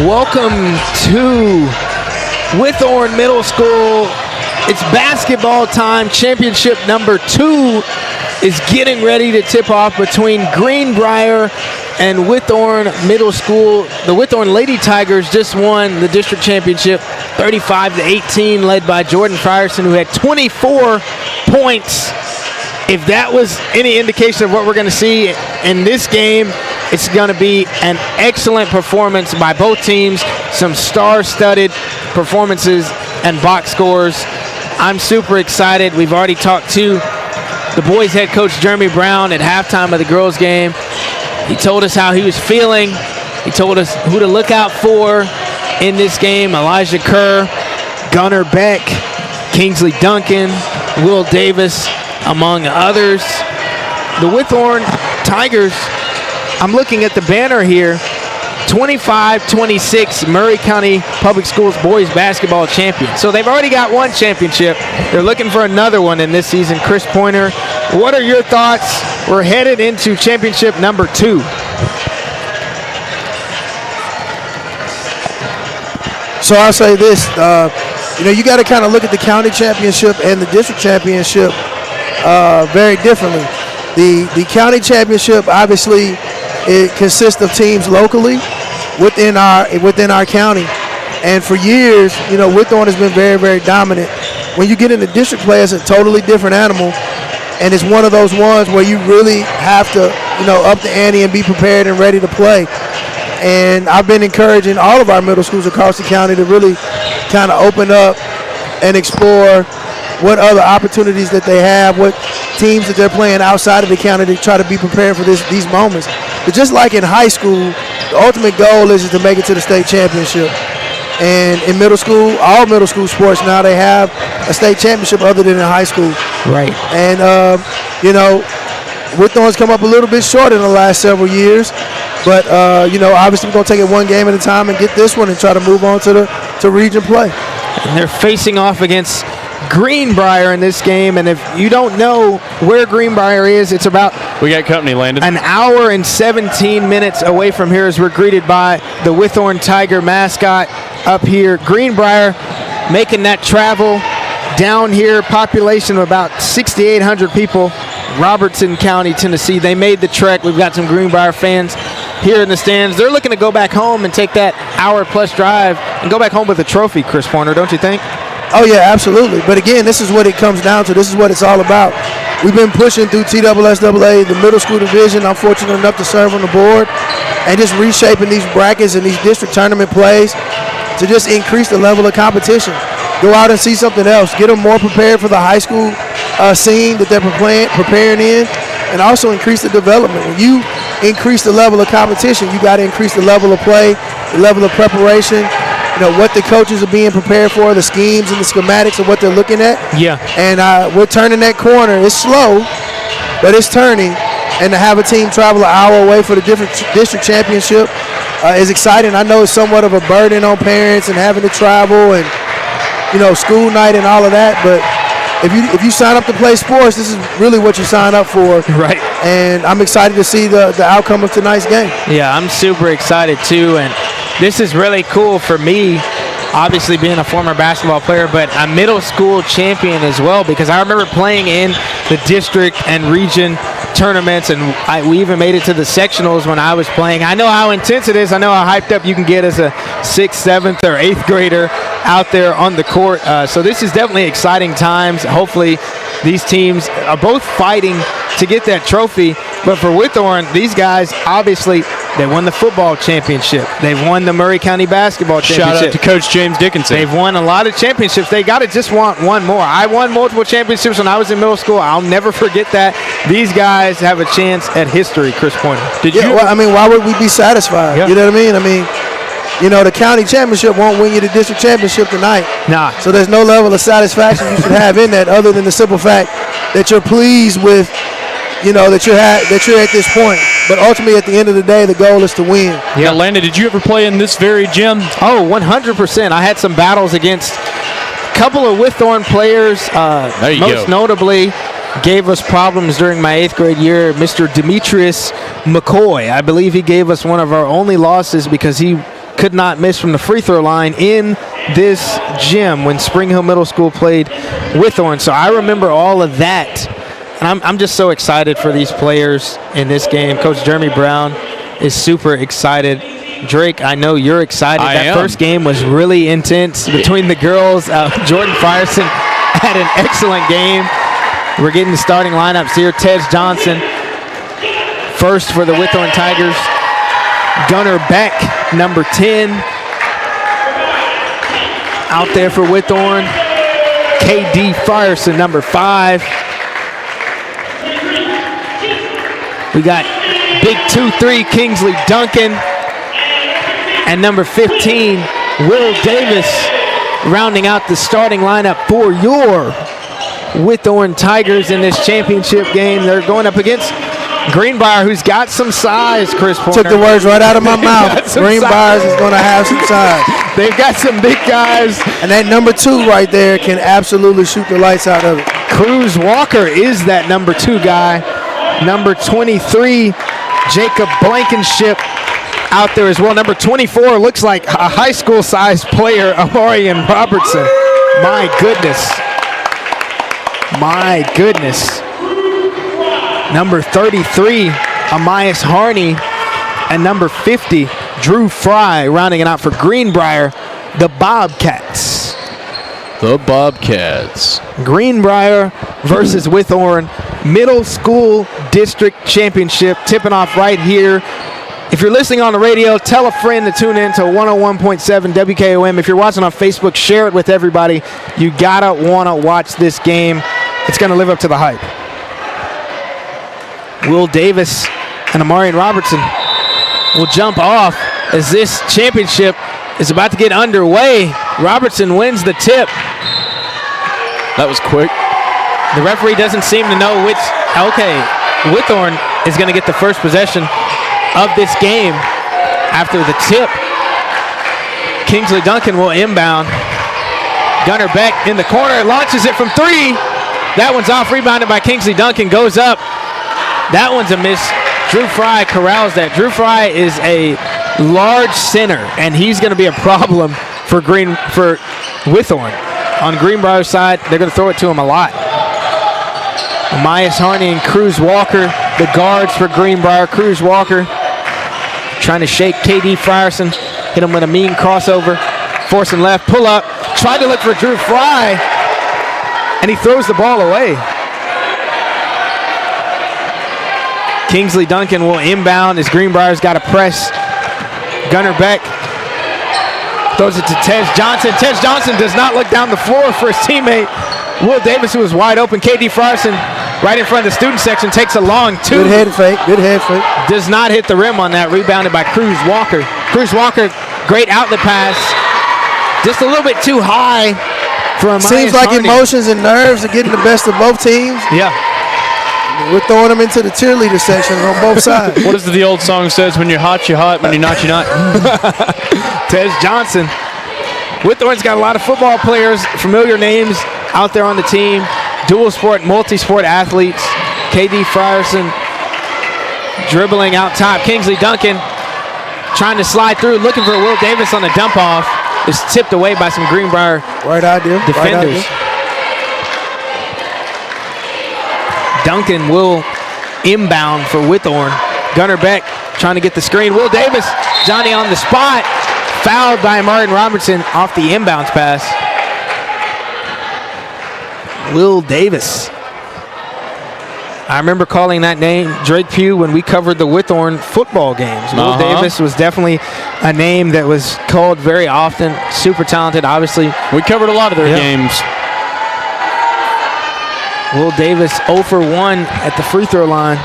Welcome to Whitthorne Middle School. It's basketball time. Championship number 2 is getting ready to tip off between Greenbrier and Whitthorne Middle School. The Whitthorne Lady Tigers just won the district championship 35-18, led by Jordan Frierson, who had 24 points. If that was any indication of what we're going to see in this game, it's going to be an excellent performance by both teams. Some star-studded performances and box scores. I'm super excited. We've already talked to the boys' head coach, Jeremy Brown, at halftime of the girls' game. He told us how he was feeling. He told us who to look out for in this game: Elijah Kerr, Gunnar Beck, Kingsley Duncan, Will Davis, among others. The Whitthorne Tigers, I'm looking at the banner here, 25-26 Murray County Public Schools boys basketball champion. So they've already got one championship. They're looking for another one in this season. Chris Pointer, what are your thoughts? We're headed into championship number 2. So I'll say this, you got to kind of look at the county championship and the district championship very differently. The county championship, obviously, it consists of teams locally within our county, and for years, Whitthorne has been very, very dominant. When you get into district play, it's a totally different animal, and it's one of those ones where you really have to, up the ante and be prepared and ready to play. And I've been encouraging all of our middle schools across the county to really kind of open up and explore what other opportunities that they have, what teams that they're playing outside of the county to try to be prepared for these moments. But just like in high school, the ultimate goal is to make it to the state championship. And in middle school, all middle school sports now, they have a state championship other than in high school. Right. And, Whitthorne's come up a little bit short in the last several years. But, obviously we're going to take it one game at a time and get this one and try to move on to region play. And they're facing off against Greenbrier in this game, and if you don't know where Greenbrier is, it's about we got company, Landon. an hour and 17 minutes away from here as we're greeted by the Whitthorne Tiger mascot up here. Greenbrier making that travel down here, population of about 6,800 people, Robertson County, Tennessee. They made the trek. We've got some Greenbrier fans here in the stands. They're looking to go back home and take that hour-plus drive and go back home with a trophy, Chris Pointer, don't you think? Oh, yeah, absolutely. But, again, this is what it comes down to. This is what it's all about. We've been pushing through TSSAA, the middle school division. I'm fortunate enough to serve on the board and just reshaping these brackets and these district tournament plays to just increase the level of competition. Go out and see something else. Get them more prepared for the high school scene that they're preparing in, and also increase the development. When you increase the level of competition, you got to increase the level of play, the level of preparation, what the coaches are being prepared for, the schemes and the schematics of what they're looking at. Yeah. And we're turning that corner. It's slow, but it's turning. And to have a team travel an hour away for the district championship is exciting. I know it's somewhat of a burden on parents and having to travel and, school night and all of that. But if you sign up to play sports, this is really what you sign up for. Right. And I'm excited to see the outcome of tonight's game. Yeah, I'm super excited too. And this is really cool for me, obviously being a former basketball player, but a middle school champion as well, because I remember playing in the district and region tournaments, and we even made it to the sectionals when I was playing. I know how intense it is. I know how hyped up you can get as a 6th, 7th, or 8th grader out there on the court. So this is definitely exciting times. Hopefully these teams are both fighting to get that trophy. But for Whitthorne, these guys, obviously, they won the football championship. They've won the Murray County basketball championship. Shout out to Coach James Dickinson. They've won a lot of championships. They got to just want one more. I won multiple championships when I was in middle school. I'll never forget that. These guys have a chance at history, Chris Pointer. Why would we be satisfied? Yeah. You know what I mean? The county championship won't win you the district championship tonight. Nah. So there's no level of satisfaction you should have in that other than the simple fact that you're pleased with, that you're at this point. But ultimately, at the end of the day, the goal is to win. Yeah, Landon, did you ever play in this very gym? Oh, 100%. I had some battles against a couple of Whitthorne players. Most notably, gave us problems during my 8th grade year, Mr. Demetrius McCoy. I believe he gave us one of our only losses because he could not miss from the free throw line in this gym when Spring Hill Middle School played Whitthorne. So I remember all of that. And I'm just so excited for these players in this game. Coach Jeremy Brown is super excited. Drake, I know you're excited. I That am. first game was really intense between the girls. Jordan Frierson had an excellent game. We're getting the starting lineups here. Tej Johnson, first for the Whitthorne Tigers. Gunnar Beck, number 10. Out there for Whitthorne. KD Frierson, number 5. We got big 2-3 Kingsley Duncan. And number 15, Will Davis, rounding out the starting lineup for your Whitthorne Tigers in this championship game. They're going up against Greenbrier, who's got some size, Chris Pointer. Took the words right out of my mouth. Greenbrier is going to have some size. They've got some big guys. And that number 2 right there can absolutely shoot the lights out of it. Cruz Walker is that number 2 guy. Number 23, Jacob Blankenship, out there as well. Number 24 looks like a high school sized player, Amarian Robertson. My goodness. My goodness. Number 33, Amias Harney. And number 50, Drew Fry, rounding it out for Greenbrier, the Bobcats. The Bobcats. Greenbrier versus Whitthorne Middle School District Championship, tipping off right here. If you're listening on the radio, tell a friend to tune in to 101.7 WKOM. If you're watching on Facebook, share it with everybody. You gotta wanna watch this game. It's gonna live up to the hype. Will Davis and Amarian Robertson will jump off as this championship is about to get underway. Robertson wins the tip. That was quick. The referee doesn't seem to know which. Okay, Whitthorne is going to get the first possession of this game after the tip. Kingsley Duncan will inbound. Gunnar Beck in the corner, launches it from 3. That one's off, rebounded by Kingsley Duncan, goes up. That one's a miss. Drew Fry corrals that. Drew Fry is a large center, and he's going to be a problem for Whitthorne. On Greenbrier's side, they're going to throw it to him a lot. Amias Harney and Cruz Walker, the guards for Greenbrier. Cruz Walker trying to shake KD Frierson, hit him with a mean crossover, forcing left, pull up, tried to look for Drew Fry, and he throws the ball away. Kingsley Duncan will inbound as Greenbrier's got to press. Gunnar Beck throws it to Tej Johnson. Tej Johnson does not look down the floor for his teammate, Will Davis, who was wide open. KD Frierson right in front of the student section takes a long 2. Good head fake, good head fake. Does not hit the rim on that, rebounded by Cruz Walker. Cruz Walker, great outlet pass. Just a little bit too high for Amias Seems like Harney. emotions and nerves are getting the best of both teams. Yeah. We're throwing them into the cheerleader section on both sides. What does the old song says? When you're hot, you're hot. When you're not, you're not. Tej Johnson. Whitthorne's got a lot of football players, familiar names out there on the team. Dual sport, multi-sport athletes. KD Frierson dribbling out top. Kingsley Duncan trying to slide through, looking for Will Davis on the dump off. Is tipped away by some Greenbrier defenders. Right idea. Duncan will inbound for Whitthorne. Gunnar Beck trying to get the screen. Will Davis, Johnny on the spot. Fouled by Martin Robertson off the inbounds pass. Will Davis. I remember calling that name Drake Pugh when we covered the Whitthorne football games. Will Davis was definitely a name that was called very often. Super talented, obviously. We covered a lot of their games. Will Davis 0 for 1 at the free throw line.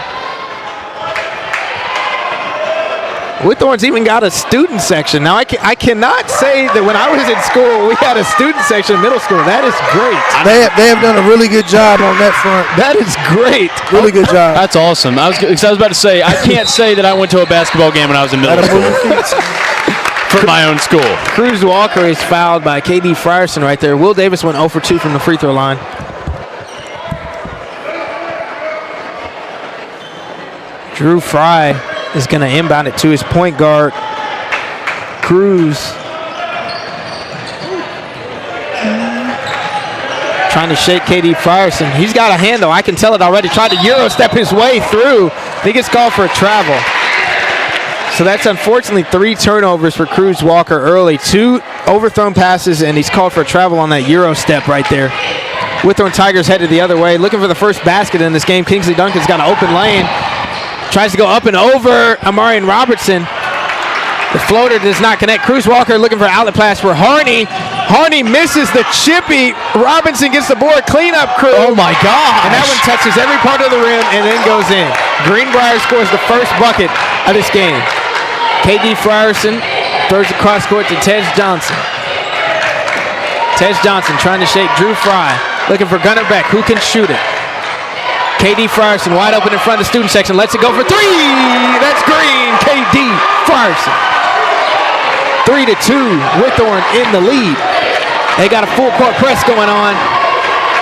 Whitthorne's even got a student section. Now, I cannot say that when I was in school, we had a student section in middle school. That is great. They have done a really good job on that front. That is great. Really good job. That's awesome. I was about to say, I can't say that I went to a basketball game when I was in middle school. For my own school. Cruz Walker is fouled by KD Frierson right there. Will Davis went 0 for 2 from the free throw line. Drew Fry is going to inbound it to his point guard, Cruz. Trying to shake KD Frierson. He's got a handle. I can tell it already. Tried to Euro step his way through. He gets called for a travel. So that's unfortunately 3 turnovers for Cruz Walker early. 2 overthrown passes, and he's called for a travel on that Euro step right there. Whitthorne Tigers headed the other way, looking for the first basket in this game. Kingsley Duncan's got an open lane. Tries to go up and over Amarian Robertson. The floater does not connect. Cruz Walker looking for an outlet pass for Harney. Harney misses the chippy. Robinson gets the board. Cleanup crew. Oh, my God. And that one touches every part of the rim and then goes in. Greenbrier scores the first bucket of this game. KD Frierson throws across court to Tej Johnson. Tej Johnson trying to shake Drew Fry. Looking for Gunnar Beck. Who can shoot it? KD Frierson wide open in front of the student section. Lets it go for 3. That's green. KD Frierson. 3-2. Whitthorne in the lead. They got a full court press going on.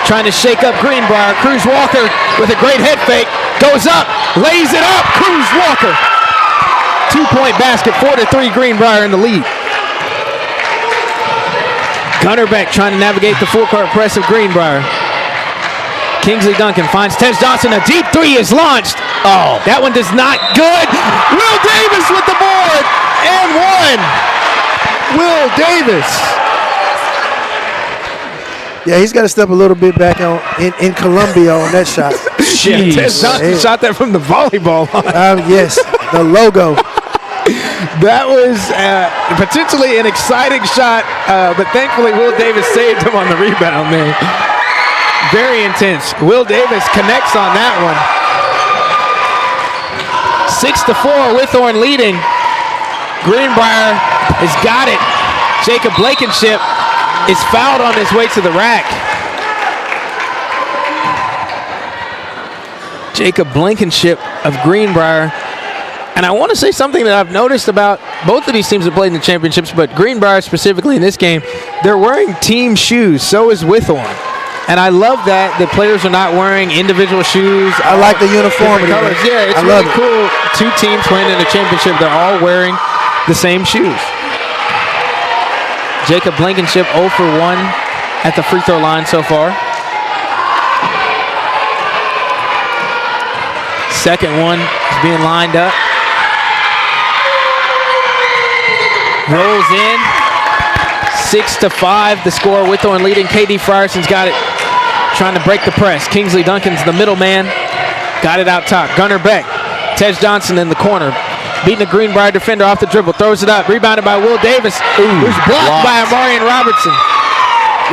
Trying to shake up Greenbrier. Cruz Walker with a great head fake. Goes up. Lays it up. Cruz Walker. 2-point basket. 4-3. Greenbrier in the lead. Gunnar Beck trying to navigate the full court press of Greenbrier. Kingsley Duncan finds Tej Johnson. A deep 3 is launched. Oh, that one does not good. Will Davis with the board and 1. Will Davis. Yeah, he's got to step a little bit back on in Columbia on that shot. Tej Johnson shot that from the volleyball line. Yes, the logo. That was potentially an exciting shot, but thankfully Will Davis saved him on the rebound there. Very intense. Will Davis connects on that one. 6-4, Whitthorne leading. Greenbrier has got it. Jacob Blankenship is fouled on his way to the rack. Jacob Blankenship of Greenbrier. And I want to say something that I've noticed about both of these teams that played in the championships, but Greenbrier specifically in this game, they're wearing team shoes. So is Whitthorne. And I love that the players are not wearing individual shoes. I like the uniformity. Yeah, it's really cool. 2 teams playing in the championship. They're all wearing the same shoes. Jacob Blankenship 0 for 1 at the free throw line so far. Second one is being lined up. Rolls in. 6-5, the score. Whitthorne leading. KD Frierson's got it. Trying to break the press. Kingsley Duncan's the middleman. Got it out top. Gunnar Beck. Tej Johnson in the corner. Beating a Greenbrier defender off the dribble. Throws it up. Rebounded by Will Davis. Who's blocked by Amarian Robertson.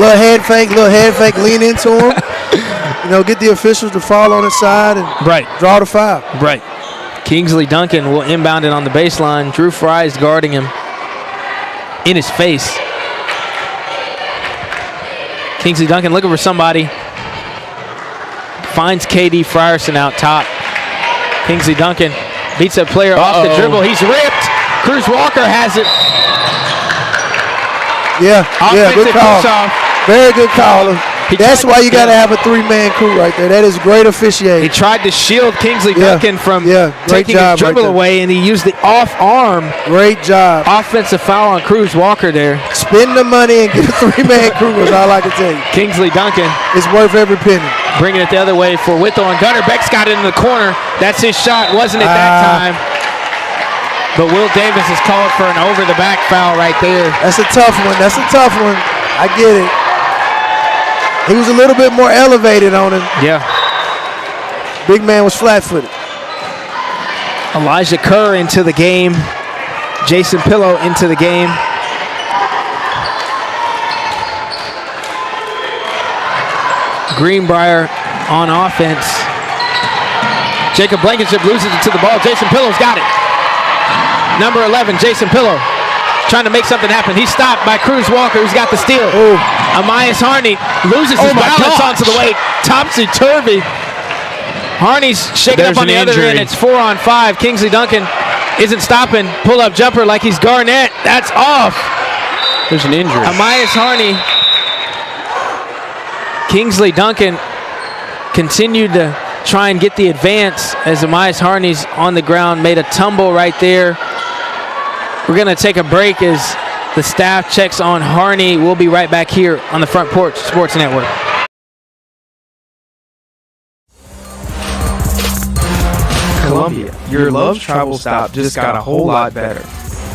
Little head fake. Lean into him. Get the officials to fall on his side and draw the foul. Right. Kingsley Duncan will inbound it on the baseline. Drew Fry is guarding him in his face. Kingsley Duncan looking for somebody. Finds KD Frierson out top. Kingsley Duncan beats a player off the dribble. He's ripped. Cruz Walker has it. Yeah, good call. Very good call. That's why you got to have a 3-man crew right there. That is great officiating. He tried to shield Kingsley Duncan from taking his dribble away, and he used the off-arm. Great job. Offensive foul on Cruz Walker there. Spend the money and get a 3-man crew is all I can tell you. Kingsley Duncan. It's worth every penny. Bringing it the other way for Whitthorne. Gunnar Beck's got it in the corner. That's his shot. Wasn't it that time? But Will Davis is called for an over-the-back foul right there. That's a tough one. I get it. He was a little bit more elevated on him. Yeah. Big man was flat-footed. Elijah Kerr into the game. Jason Pillow into the game. Greenbrier on offense. Jacob Blankenship loses it to the ball. Jason Pillow's got it. Number 11, Jason Pillow. Trying to make something happen. He's stopped by Cruz Walker, who's got the steal. Amias Harney loses his balance onto the way. Topsy-turvy. Harney's shaking up on the other end. It's 4-on-5. Kingsley Duncan isn't stopping. Pull-up jumper like he's Garnett. That's off. There's an injury. Amias Harney. Kingsley Duncan continued to try and get the advance as Amias Harney's on the ground. Made a tumble right there. We're going to take a break as the staff checks on Harney. We'll be right back here on the Front Porch Sports Network. Columbia, your Love's travel stop just got a whole lot better.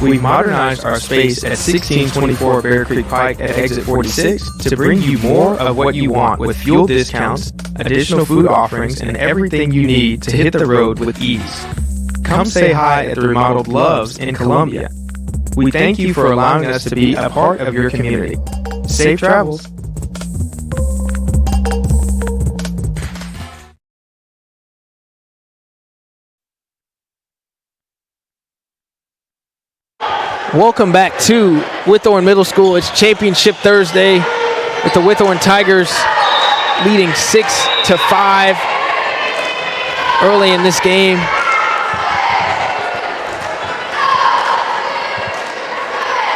We modernized our space at 1624 Bear Creek Pike at exit 46 to bring you more of what you want with fuel discounts, additional food offerings, and everything you need to hit the road with ease. Come say hi at the remodeled Loves in Columbia. We thank you for allowing us to be a part of your community. Safe travels. Welcome back to Whitthorne Middle School. It's Championship Thursday with the Whitthorne Tigers leading 6-5 early in this game.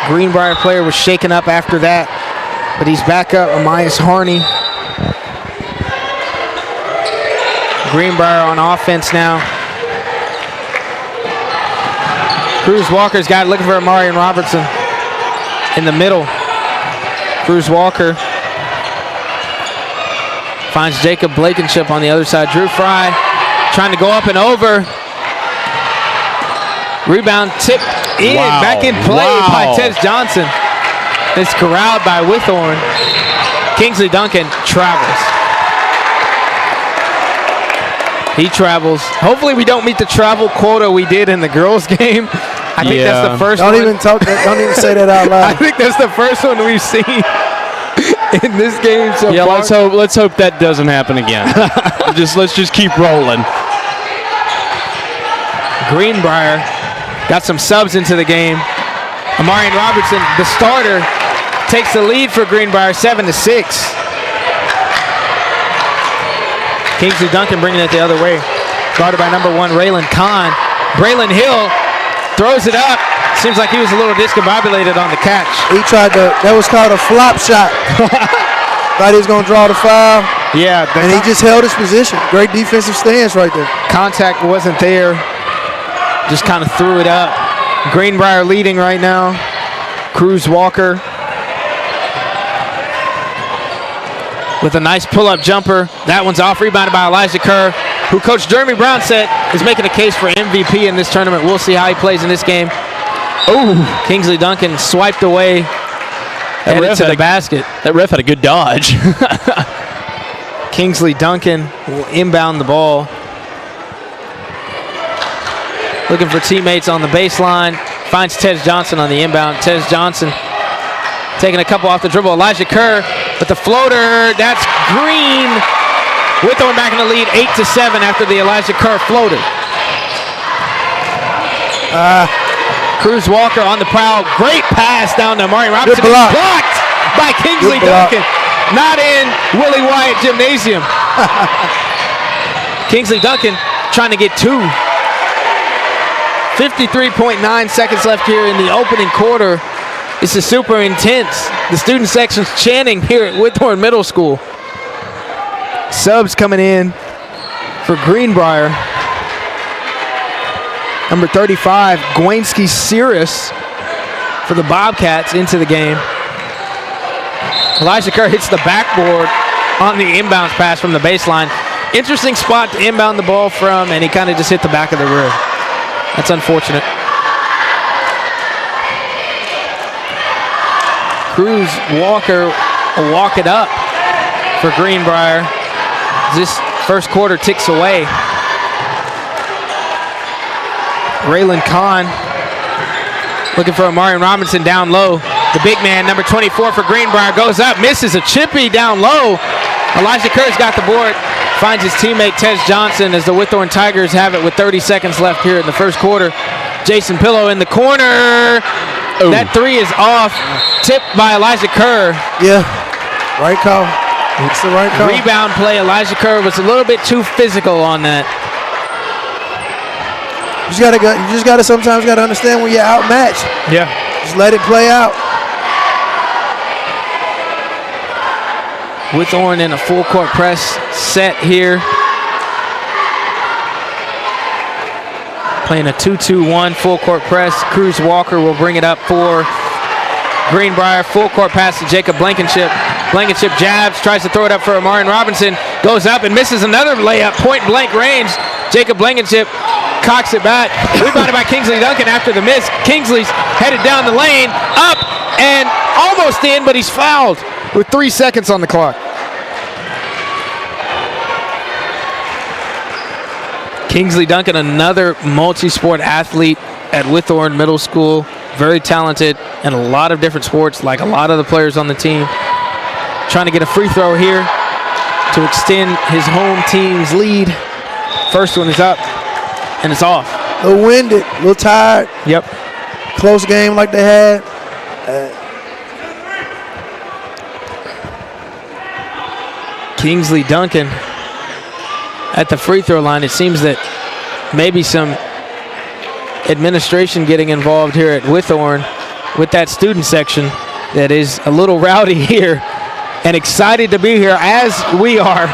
Greenbrier player was shaken up after that, but he's back up. Amias Harney. Greenbrier on offense now. Cruz Walker's got it, looking for Amarian Robertson in the middle. Cruz Walker finds Jacob Blankenship on the other side. Drew Fry trying to go up and over. Rebound tip in, back in play by Tez Johnson. It's corralled by Whitthorne. Kingsley Duncan travels. He travels. Hopefully we don't meet the travel quota we did in the girls' game. I think that's the first one. Don't even say that out loud. I think that's the first one we've seen in this game so far. Let's hope that doesn't happen again. Let's just keep rolling. Greenbrier got some subs into the game. Amarian Robertson, the starter, takes the lead for Greenbrier 7-6. Kingsley Duncan bringing it the other way. Guarded by number 1, Raylan Kahn. Braylon Hill throws it up. Seems like he was a little discombobulated on the catch. That was called a flop shot. Thought he was going to draw the foul. Yeah. And he just held his position. Great defensive stance right there. Contact wasn't there. Just kind of threw it up. Greenbrier leading right now. Cruz Walker with a nice pull-up jumper. That one's off, rebounded by Elijah Kerr, who Coach Jeremy Brown said is making a case for MVP in this tournament. We'll see how he plays in this game. Oh, Kingsley Duncan swiped away, headed to the basket. That ref had a good dodge. Kingsley Duncan will inbound the ball. Looking for teammates on the baseline. Finds Tez Johnson on the inbound. Tez Johnson taking a couple off the dribble. Elijah Kerr with the floater. That's green. Whitthorne back in the lead 8-7 after the Elijah Kerr floater. Cruz Walker on the prowl. Great pass down to Amari Robinson. Blocked by Kingsley Duncan. Not in Willie Wyatt Gymnasium. Kingsley Duncan trying to get 2. 53.9 seconds left here in the opening quarter. This is super intense. The student section's chanting here at Whitthorne Middle School. Subs coming in for Greenbrier. Number 35, Gwainski Cirrus for the Bobcats into the game. Elijah Kerr hits the backboard on the inbounds pass from the baseline. Interesting spot to inbound the ball from, and he kind of just hit the back of the rim. That's unfortunate. Cruz Walker will walk it up for Greenbrier. This first quarter ticks away. Raylan Kahn looking for Amarian Robinson down low. The big man, number 24 for Greenbrier, goes up, misses a chippy down low. Elijah Kerr's got the board. Finds his teammate Tez Johnson as the Whitthorne Tigers have it with 30 seconds left here in the first quarter. Jason Pillow in the corner. Ooh. That 3 is off. Tipped by Elijah Kerr. Yeah, right call. It's the right call. Rebound play. Elijah Kerr was a little bit too physical on that. You just gotta sometimes understand when you're outmatched. Yeah. Just let it play out. Whitthorne in a full court press set here. Playing a 2-2-1 full court press. Cruz Walker will bring it up for Greenbrier. Full court pass to Jacob Blankenship. Blankenship jabs, tries to throw it up for Amarian Robinson. Goes up and misses another layup, point blank range. Jacob Blankenship cocks it back. Rebounded by Kingsley Duncan after the miss. Kingsley's headed down the lane, up and almost in, but he's fouled with 3 seconds on the clock. Kingsley Duncan, another multi-sport athlete at Whitthorne Middle School. Very talented in a lot of different sports, like a lot of the players on the team. Trying to get a free throw here to extend his home team's lead. First one is up, and it's off. A little winded, a little tired. Yep. Close game like they had. Kingsley Duncan at the free throw line. It seems that maybe some administration getting involved here at Whitthorne with that student section that is a little rowdy here and excited to be here as we are.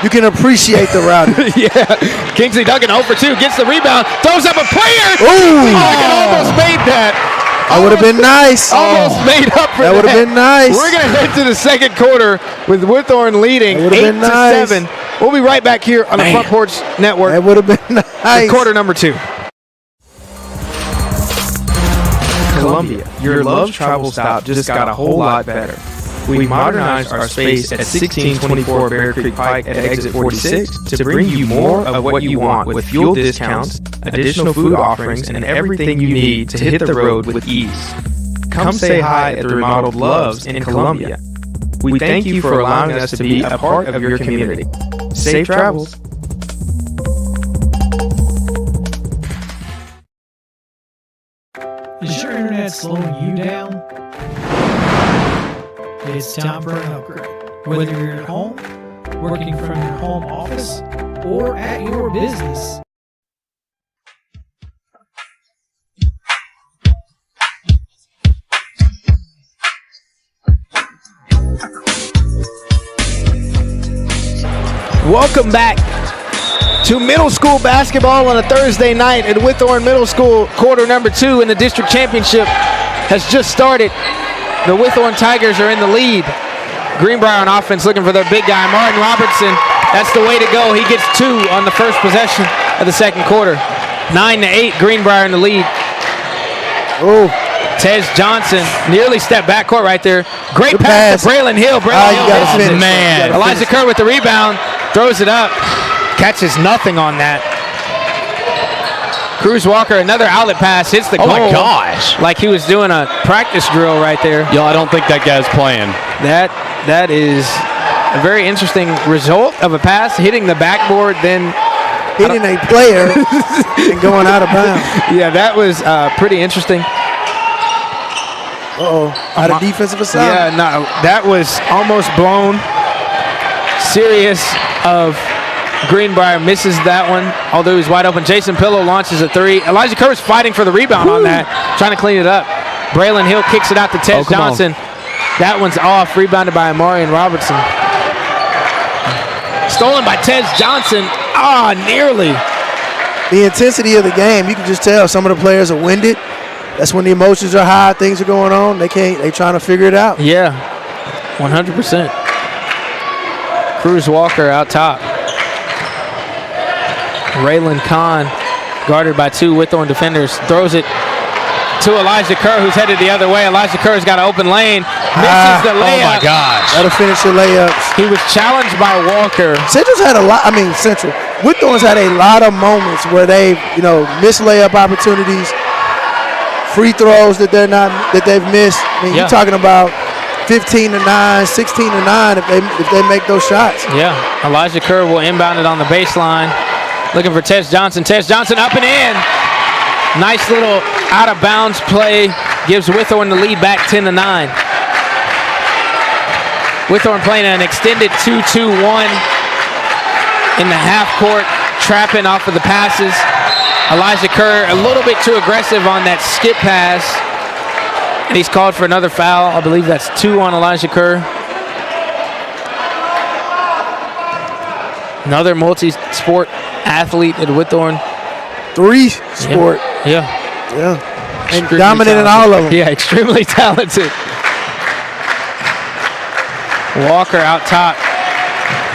You can appreciate the rowdy. Yeah. Kingsley Duncan 0 for 2, gets the rebound, throws up a player. Ooh. Duncan almost made that. That would have been nice. Almost made up for that. That would have been nice. We're going to head to the second quarter with Whitthorne leading 8-7. We'll be right back here on the Front Porch Network. That would have been nice. Quarter number 2. Columbia, your love travel stop just got a whole lot better. We modernized our space at 1624 Bear Creek Pike at exit 46 to bring you more of what you want with fuel discounts, additional food offerings, and everything you need to hit the road with ease. Come say hi at the remodeled Loves in Columbia. We thank you for allowing us to be a part of your community. Safe travels. Is your internet slowing you down? It's time for an upgrade. Whether you're at home, working from your home office, or at your business. Welcome back to middle school basketball on a Thursday night at Whitthorne Middle School. Quarter number 2 in the district championship has just started. The Whitthorne Tigers are in the lead. Greenbrier on offense looking for their big guy, Martin Robertson. That's the way to go. He gets 2 on the first possession of the second quarter. 9-8, Greenbrier in the lead. Oh, Tez Johnson nearly stepped backcourt right there. Great pass to Braylon Hill. Braylon Hill misses it. Man. Elijah Kerr with the rebound. Throws it up. Catches nothing on that. Cruz Walker, another outlet pass, hits the goal. Oh my gosh. Like he was doing a practice drill right there. Yo, I don't think that guy's playing. That is a very interesting result of a pass, hitting the backboard, then hitting a player and going out of bounds. Yeah, that was pretty interesting. Out of defensive assignment. Yeah, no, that was almost blown. Serious of Greenbrier misses that one, although he's wide open. Jason Pillow launches a 3. Elijah Kerr is fighting for the rebound on that, trying to clean it up. Braylon Hill kicks it out to Tez Johnson. That one's off, rebounded by Amarian Robertson. Stolen by Tez Johnson. Nearly. The intensity of the game, you can just tell some of the players are winded. That's when the emotions are high, things are going on. They trying to figure it out. Yeah, 100%. Cruz Walker out top. Raylan Kahn, guarded by 2 Whitthorne defenders, throws it to Elijah Kerr, who's headed the other way. Elijah Kerr's got an open lane, misses the layup. Oh my gosh. That'll finish the layups. He was challenged by Walker. Central's had Central. Whitthorne's had a lot of moments where they've, missed layup opportunities, free throws that they've missed. You're talking about 15-9, 16-9 if they make those shots. Yeah, Elijah Kerr will inbound it on the baseline. Looking for Tez Johnson. Tez Johnson up and in. Nice little out-of-bounds play. Gives Whitthorne the lead back 10-9. Whitthorne playing an extended 2-2-1 in the half court, trapping off of the passes. Elijah Kerr a little bit too aggressive on that skip pass. And he's called for another foul. I believe that's 2 on Elijah Kerr. Another multi-sport athlete at Whitthorne. 3-sport. Yeah. And dominant in all of them. Yeah, extremely talented. Walker out top.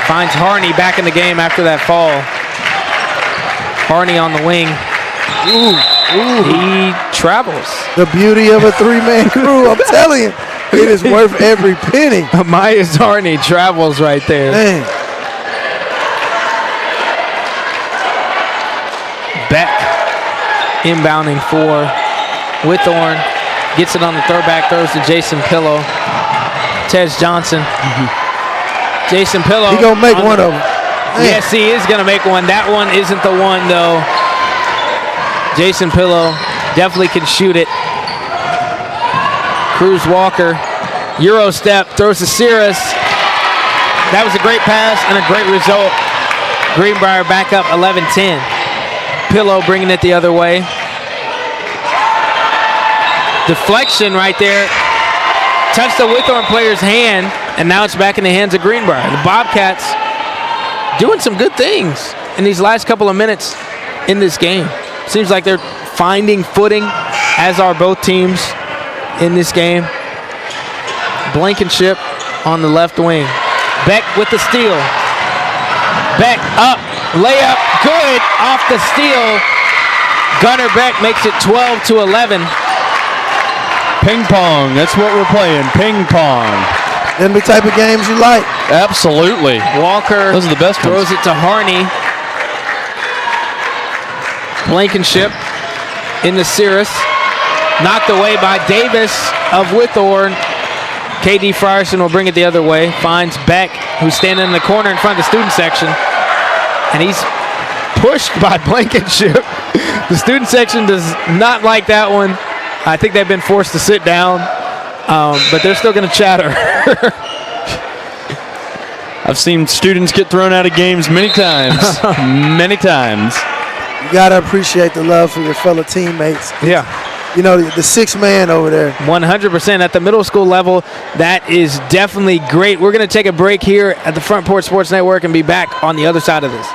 Finds Harney back in the game after that fall. Harney on the wing. He travels. The beauty of a three-man crew, I'm telling you. It is worth every penny. Myers Harney travels right there. Man. Beck inbounding for Whitthorne. Gets it on the throwback, throws to Jason Pillow. Tej Johnson. Jason Pillow. He gonna make one of them. Yes, he is gonna make one. That one isn't the one though. Jason Pillow definitely can shoot it. Cruz Walker, Euro step, throws to Cirrus. That was a great pass and a great result. Greenbrier back up 11-10. Pillow bringing it the other way. Deflection right there. Touched the Whitthorne player's hand, and now it's back in the hands of Greenbrier. The Bobcats doing some good things in these last couple of minutes in this game. Seems like they're finding footing, as are both teams in this game. Blankenship on the left wing. Beck with the steal. Beck up, layup, good, off the steal. Gunnar Beck makes it 12-11. Ping pong, that's what we're playing, ping pong. Them the type of games you like. Absolutely. Walker those are the best throws ones. it to Harney. Blankenship in the Cirrus. Knocked away by Davis of Whitthorne. KD Frierson will bring it the other way. Finds Beck, who's standing in the corner in front of the student section. And he's pushed by Blankenship. The student section does not like that one. I think they've been forced to sit down, but they're still going to chatter. I've seen students get thrown out of games many times. Many times. You got to appreciate the love for your fellow teammates. Yeah. You know, the sixth man over there. 100% at the middle school level. That is definitely great. We're going to take a break here at the Front Porch Sports Network and be back on the other side of this.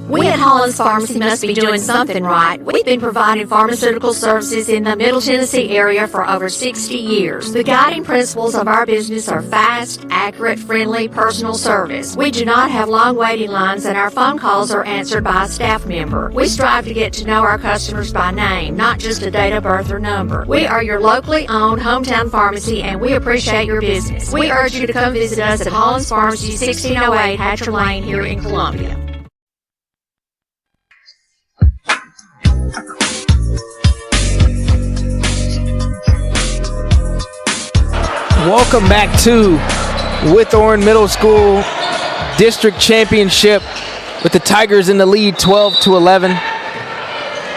We at Hollins Pharmacy must be doing something right. We've been providing pharmaceutical services in the Middle Tennessee area for over 60 years. The guiding principles of our business are fast, accurate, friendly, personal service. We do not have long waiting lines, and our phone calls are answered by a staff member. We strive to get to know our customers by name, not just a date of birth or number. We are your locally owned hometown pharmacy, and we appreciate your business. We urge you to come visit us at Hollins Pharmacy, 1608 Hatcher Lane here in Columbia. Welcome back to Whitthorne Middle School District Championship with the Tigers in the lead 12-11.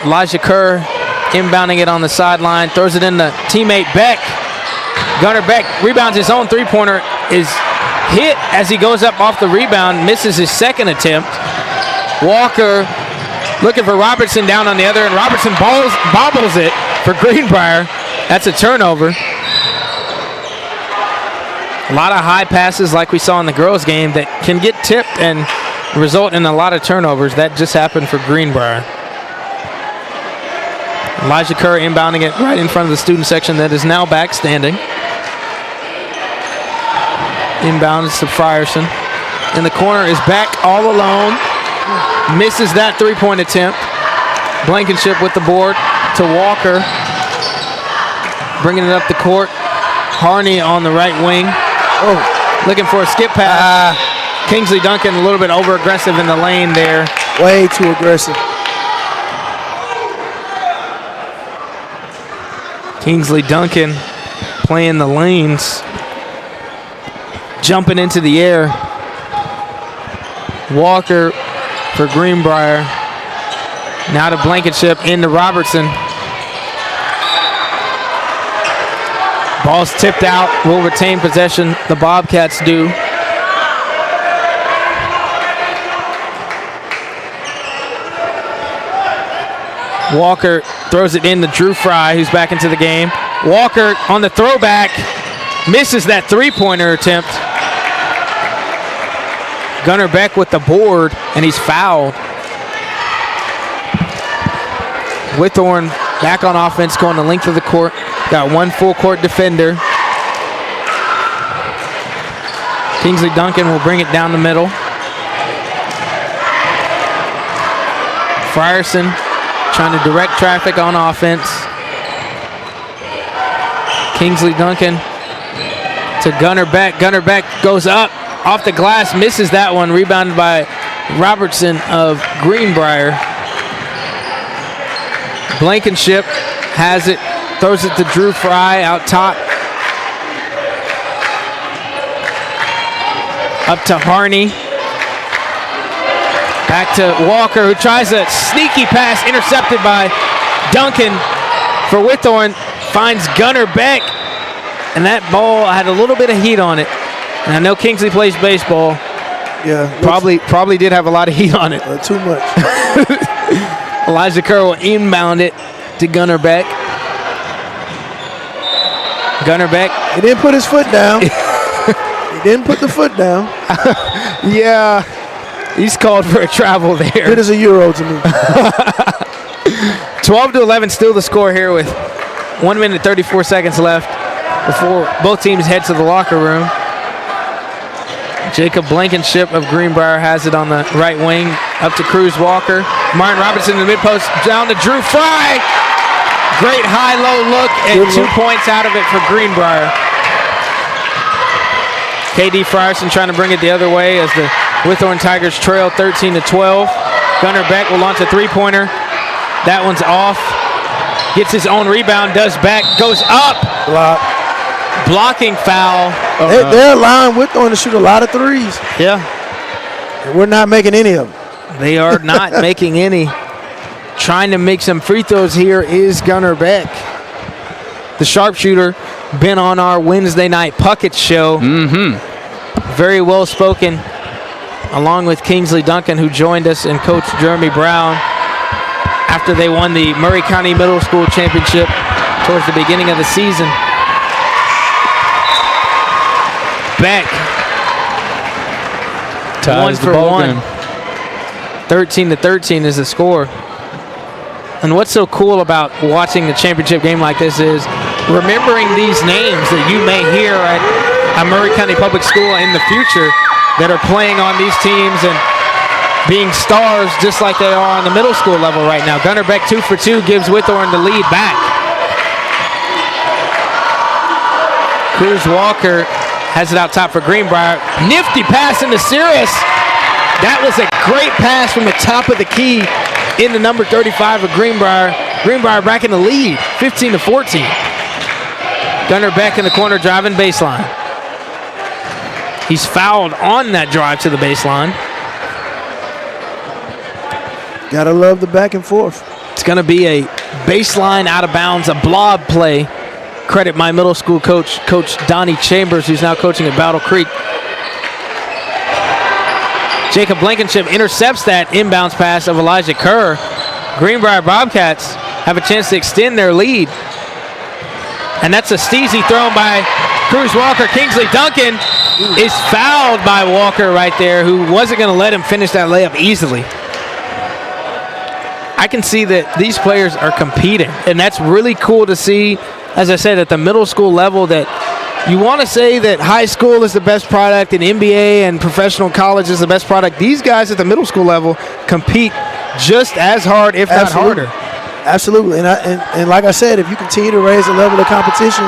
Elijah Kerr inbounding it on the sideline, throws it in the teammate Beck. Gunnar Beck rebounds his own three-pointer, is hit as he goes up off the rebound, misses his second attempt. Walker looking for Robertson down on the other end. Robertson bobbles it for Greenbrier. That's a turnover. A lot of high passes like we saw in the girls' game that can get tipped and result in a lot of turnovers. That just happened for Greenbrier. Elijah Kerr inbounding it right in front of the student section that is now back standing. Inbounds to Frierson. In the corner is Beck all alone. Misses that three-point attempt. Blankenship with the board to Walker. Bringing it up the court. Harney on the right wing. Oh, looking for a skip pass. Kingsley Duncan a little bit over-aggressive in the lane there. Way too aggressive. Kingsley Duncan playing the lanes. Jumping into the air. Walker for Greenbrier. Now to Blankenship into Robertson. Ball's tipped out. Will retain possession. The Bobcats do. Walker throws it in to Drew Fry, who's back into the game. Walker on the throwback. Misses that three-pointer attempt. Gunnar Beck with the board, and he's fouled. Whitthorne back on offense, going the length of the court. Got one full court defender. Kingsley Duncan will bring it down the middle. Frierson trying to direct traffic on offense. Kingsley Duncan to Gunnar Beck. Gunnar Beck goes up off the glass, misses that one. Rebounded by Robertson of Greenbrier. Blankenship has it, throws it to Drew Fry out top. Up to Harney. Back to Walker, who tries a sneaky pass, intercepted by Duncan for Whitthorne. Finds Gunnar Beck, and that ball had a little bit of heat on it. And I know Kingsley plays baseball. Yeah. Probably did have a lot of heat on it. Too much. Elijah Kerr will inbound it to Gunnar Beck. Gunnar Beck. He didn't put his foot down. He didn't put the foot down. Yeah. He's called for a travel there. It is a Euro to me. 12-11 still the score here with 1 minute 34 seconds left before both teams head to the locker room. Jacob Blankenship of Greenbrier has it on the right wing, up to Cruz Walker. Martin Robertson in the mid-post, down to Drew Fry. Great high-low look, and 2 points out of it for Greenbrier. KD Frierson trying to bring it the other way as the Whitthorne Tigers trail 13-12. Gunnar Beck will launch a three-pointer. That one's off. Gets his own rebound, does back, goes up. Block. Blocking foul. They're allowing Whitthorne to shoot a lot of threes. Yeah. And we're not making any of them. They are not making any. Trying to make some free throws here is Gunnar Beck. The sharpshooter, been on our Wednesday night Puckett show. Very well spoken, along with Kingsley Duncan, who joined us, and Coach Jeremy Brown after they won the Murray County Middle School Championship towards the beginning of the season. Beck. Ties 1 for 1. 13-13 is the score. And what's so cool about watching the championship game like this is remembering these names that you may hear at a Murray County Public School in the future that are playing on these teams and being stars just like they are on the middle school level right now. Gunnar Beck 2 for 2 gives Whitthorne the lead back. Cruz Walker has it out top for Greenbrier. Nifty pass into Sirius. That was a great pass from the top of the key into number 35 of Greenbrier. Greenbrier back in the lead, 15-14. Gunnar Beck in the corner driving baseline. He's fouled on that drive to the baseline. Gotta love the back and forth. It's gonna be a baseline out of bounds, a blob play. Credit my middle school coach, Coach Donnie Chambers, who's now coaching at Battle Creek. Jacob Blankenship intercepts that inbounds pass of Elijah Kerr. Greenbrier Bobcats have a chance to extend their lead. And that's a steezy thrown by Cruz Walker. Kingsley Duncan is fouled by Walker right there, who wasn't going to let him finish that layup easily. I can see that these players are competing, and that's really cool to see, as I said, at the middle school level, that you want to say that high school is the best product and NBA and professional college is the best product. These guys at the middle school level compete just as hard, if not harder. Absolutely. And like I said, if you continue to raise the level of competition,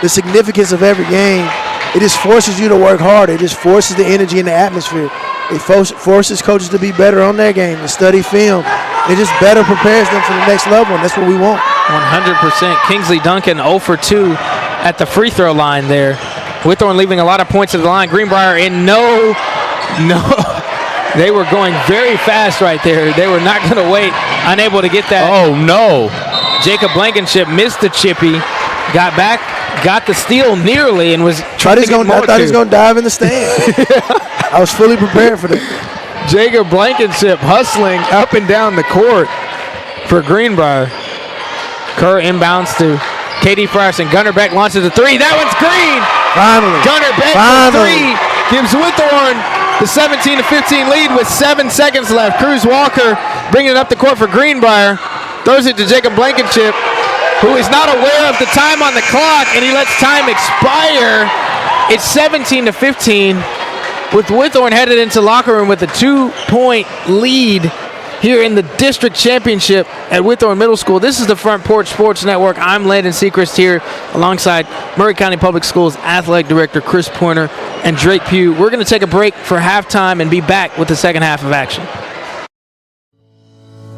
the significance of every game, it just forces you to work harder. It just forces the energy and the atmosphere. It forces coaches to be better on their game, to study film. It just better prepares them for the next level, and that's what we want. 100%. Kingsley Duncan 0 for 2 at the free throw line there. Whitthorne leaving a lot of points at the line. Greenbrier in no. They were going very fast right there. They were not going to wait. Unable to get that. Oh, no. Jacob Blankenship missed the chippy. Got back, got the steal nearly, and was trying to get more. I thought he was going to dive in the stand. I was fully prepared for that. Jacob Blankenship hustling up and down the court for Greenbrier. Kerr inbounds to KD Frierson. Gunnar Beck launches a three. That one's green. Finally. Gunnar Beck for three. Gives Whitthorne the 17-15 lead with 7 seconds left. Cruz Walker bringing it up the court for Greenbrier. Throws it to Jacob Blankenship, who is not aware of the time on the clock, and he lets time expire. It's 17-15. with Whitthorne headed into locker room with a 2-point lead here in the district championship at Whitthorne Middle School. This is the Front Porch Sports Network. I'm Landon Sechrist here alongside Maury County Public Schools Athletic Director Chris Pointer and Drake Pugh. We're going to take a break for halftime and be back with the second half of action.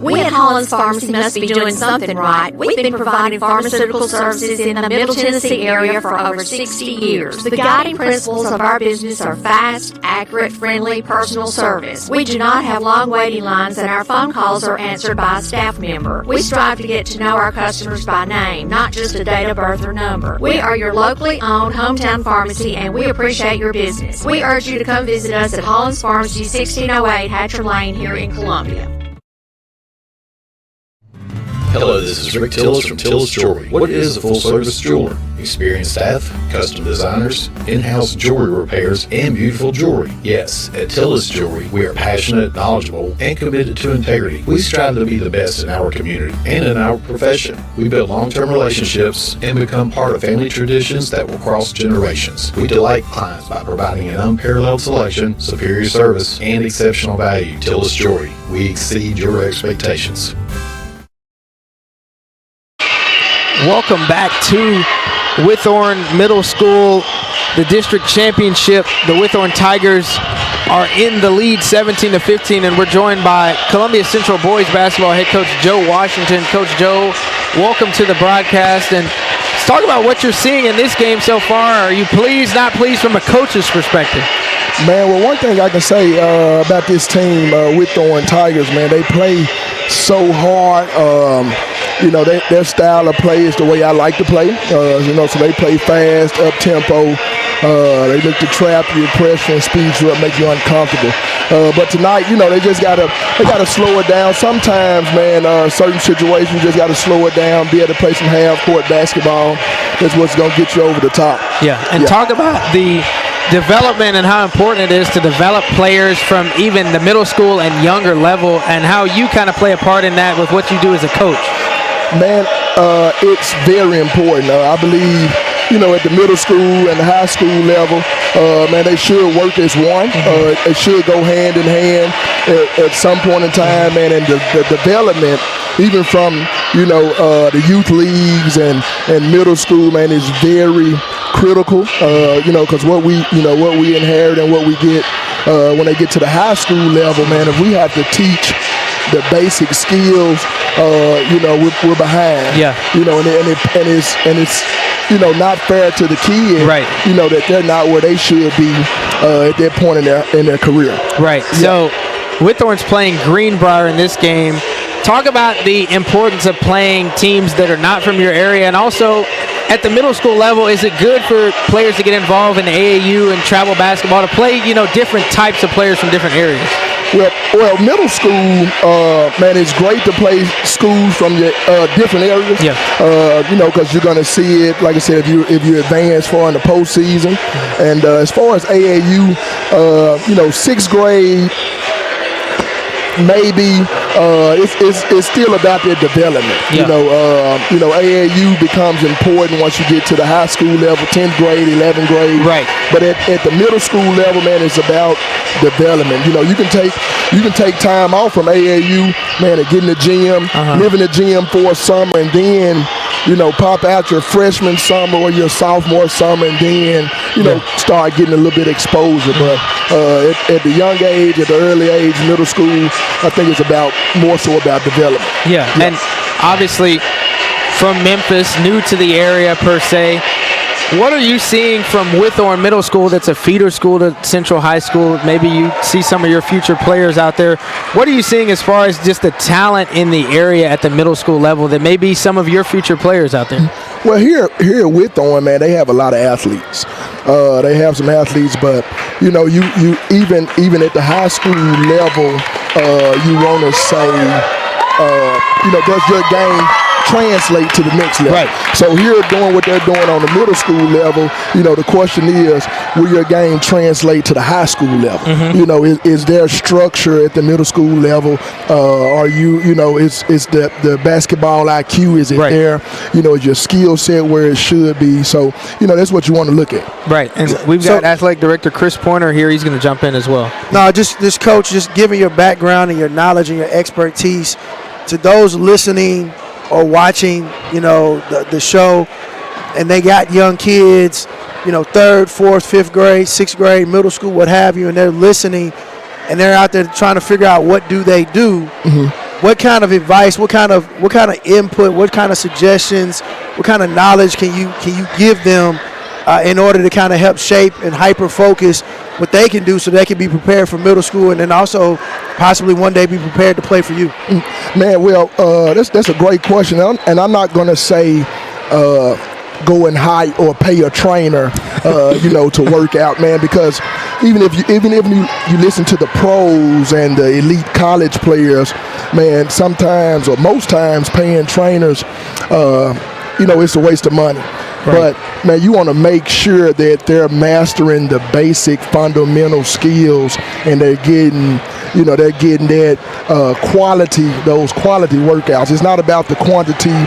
We at Holland's Pharmacy must be doing something right. We've been providing pharmaceutical services in the Middle Tennessee area for over 60 years. The guiding principles of our business are fast, accurate, friendly, personal service. We do not have long waiting lines, and our phone calls are answered by a staff member. We strive to get to know our customers by name, not just a date of birth or number. We are your locally owned hometown pharmacy, and we appreciate your business. We urge you to come visit us at Holland's Pharmacy, 1608 Hatcher Lane here in Columbia. Hello, this is Rick Tillis from Tillis Jewelry. What is a full-service jeweler? Experienced staff, custom designers, in-house jewelry repairs, and beautiful jewelry. Yes, at Tillis Jewelry, we are passionate, knowledgeable, and committed to integrity. We strive to be the best in our community and in our profession. We build long-term relationships and become part of family traditions that will cross generations. We delight clients by providing an unparalleled selection, superior service, and exceptional value. Tillis Jewelry, we exceed your expectations. Welcome back to Whitthorne Middle School, the district championship. The Whitthorne Tigers are in the lead 17-15, and we're joined by Columbia Central boys basketball head coach Joe Washington. Coach Joe, welcome to the broadcast, and let's talk about what you're seeing in this game so far. Are you pleased, not pleased from a coach's perspective? Man, well, one thing I can say about this team, Whitthorne Tigers, man, they play so hard. You know, their style of play is the way I like to play. You know, so they play fast, up-tempo. They look to trap you, pressure, and speed you up, make you uncomfortable. But tonight, you know, they gotta slow it down. Sometimes, man, certain situations, you just gotta slow it down, be able to play some half-court basketball. That's what's gonna get you over the top. Yeah, and talk about the development and how important it is to develop players from even the middle school and younger level, and how you kind of play a part in that with what you do as a coach. Man, it's very important. I believe, you know, at the middle school and the high school level, man, they should work as one. It should go hand in hand at some point in time, man, and the development, even from, you know, the youth leagues and middle school, man, is very critical, you know, because what we inherit and what we get when they get to the high school level, man, if we have to teach the basic skills, you know, we're behind. Yeah. You know, and it's you know, not fair to the kids. Right. You know, that they're not where they should be at that point in their career. Right. Yeah. So Whitthorne's playing Greenbrier in this game. Talk about the importance of playing teams that are not from your area, and also at the middle school level, is it good for players to get involved in the AAU and travel basketball to play, you know, different types of players from different areas? Well, middle school, man, it's great to play schools from your different areas. Yeah. You know, because you're gonna see it, like I said, if you advance far in the postseason. And as far as AAU, you know, 6th grade, maybe it's still about their development. Yeah. You know, AAU becomes important once you get to the high school level, 10th grade, 11th grade. Right. But at the middle school level, man, it's about development. You know, you can take time off from AAU, man, and get in the gym, live in the gym for a summer, and then, you know, pop out your freshman summer or your sophomore summer, and then, you know, start getting a little bit of exposure. But at the young age, at the early age, middle school, I think it's more so about development. Yeah, and obviously from Memphis, new to the area per se, what are you seeing from Whitthorne Middle School that's a feeder school to Central High School? Maybe you see some of your future players out there. What are you seeing as far as just the talent in the area at the middle school level that may be some of your future players out there? Well, here at Whitthorne, man, they have a lot of athletes. They have some athletes, but, you know, you even at the high school level, you want to say, you know, does your game translate to the next level. Right. So here, doing what they're doing on the middle school level, the question is, will your game translate to the high school level? Is there structure at the middle school level? Are you, is the basketball IQ, is it there? Is your skill set where it should be? So, that's what you want to look at. Right. And we've got athletic director Chris Pointer here. He's going to jump in as well. No, just this coach, just giving your background and your knowledge and your expertise to those listening or watching, the show, and they got young kids, 3rd, 4th, 5th grade, 6th grade, middle school, what have you, and they're listening, and they're out there trying to figure out what do they do. What kind of advice, what kind of input, what kind of suggestions, what kind of knowledge can you give them in order to kind of help shape and hyper focus what they can do so they can be prepared for middle school and then also possibly one day be prepared to play for you? Man, well, that's a great question, and I'm not going to say go and hire or pay a trainer, to work out, man, because even if you listen to the pros and the elite college players, man, sometimes or most times paying trainers, it's a waste of money. Right. But, man, you want to make sure that they're mastering the basic fundamental skills and they're getting that those quality workouts. It's not about the quantity,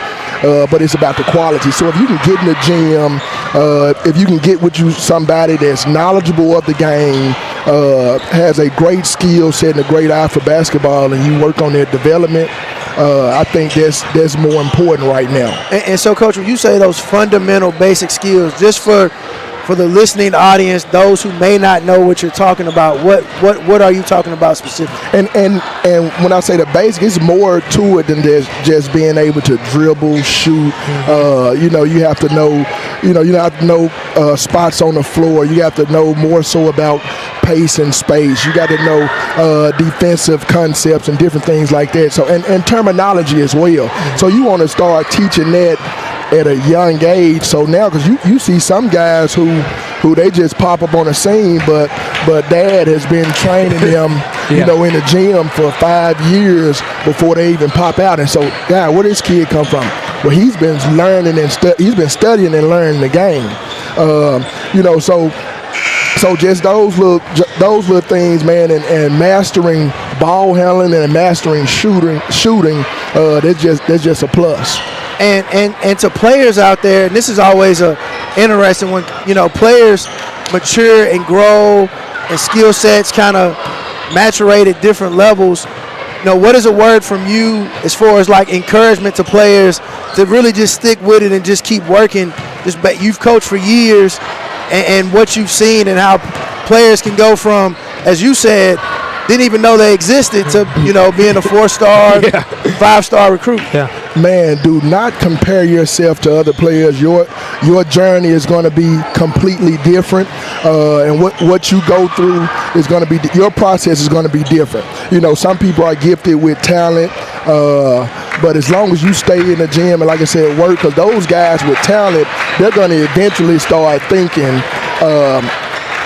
but it's about the quality. So if you can get in the gym, if you can get with you somebody that's knowledgeable of the game, has a great skill set and a great eye for basketball, and you work on their development, I think that's more important right now. And so, Coach, when you say those fundamental basic skills, just for the listening audience, those who may not know what you're talking about, what are you talking about specifically? And when I say the basic, it's more to it than just being able to dribble, shoot. You have to know, spots on the floor. You have to know more so about pace and space. You got to know defensive concepts and different things like that. So and terminology as well. So you want to start teaching that at a young age. So now, because you see some guys who they just pop up on the scene, but dad has been training them, in the gym for 5 years before they even pop out. And so, God, where this kid come from? Well, he's been learning and he's been studying and learning the game. So just those little things, man, and mastering ball handling and mastering shooting, that's just a plus. And to players out there, and this is always interesting when players mature and grow and skill sets kind of maturate at different levels. What is a word from you as far as like encouragement to players to really just stick with it and just keep working? You've coached for years, and what you've seen and how players can go from, as you said, didn't even know they existed to being a 4-star, 5-star recruit. Man, do not compare yourself to other players. Your journey is going to be completely different, and what you go through is going to be, your process is going to be different. Some people are gifted with talent, but as long as you stay in the gym and, like I said, work, because those guys with talent, they're going to eventually start thinking,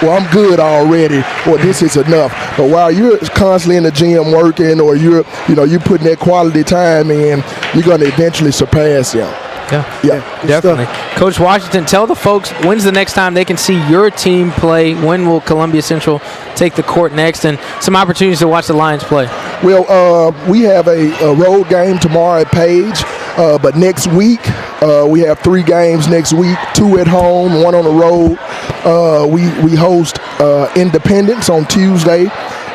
well, I'm good already, or this is enough. But while you're constantly in the gym working, or you're putting that quality time in, you're going to eventually surpass them. Yeah, definitely. Coach Washington, tell the folks, when's the next time they can see your team play? When will Columbia Central take the court next, and some opportunities to watch the Lions play? Well, we have a road game tomorrow at Page, but next week we have 3 games next week, 2 at home, 1 on the road. We host Independence on Tuesday,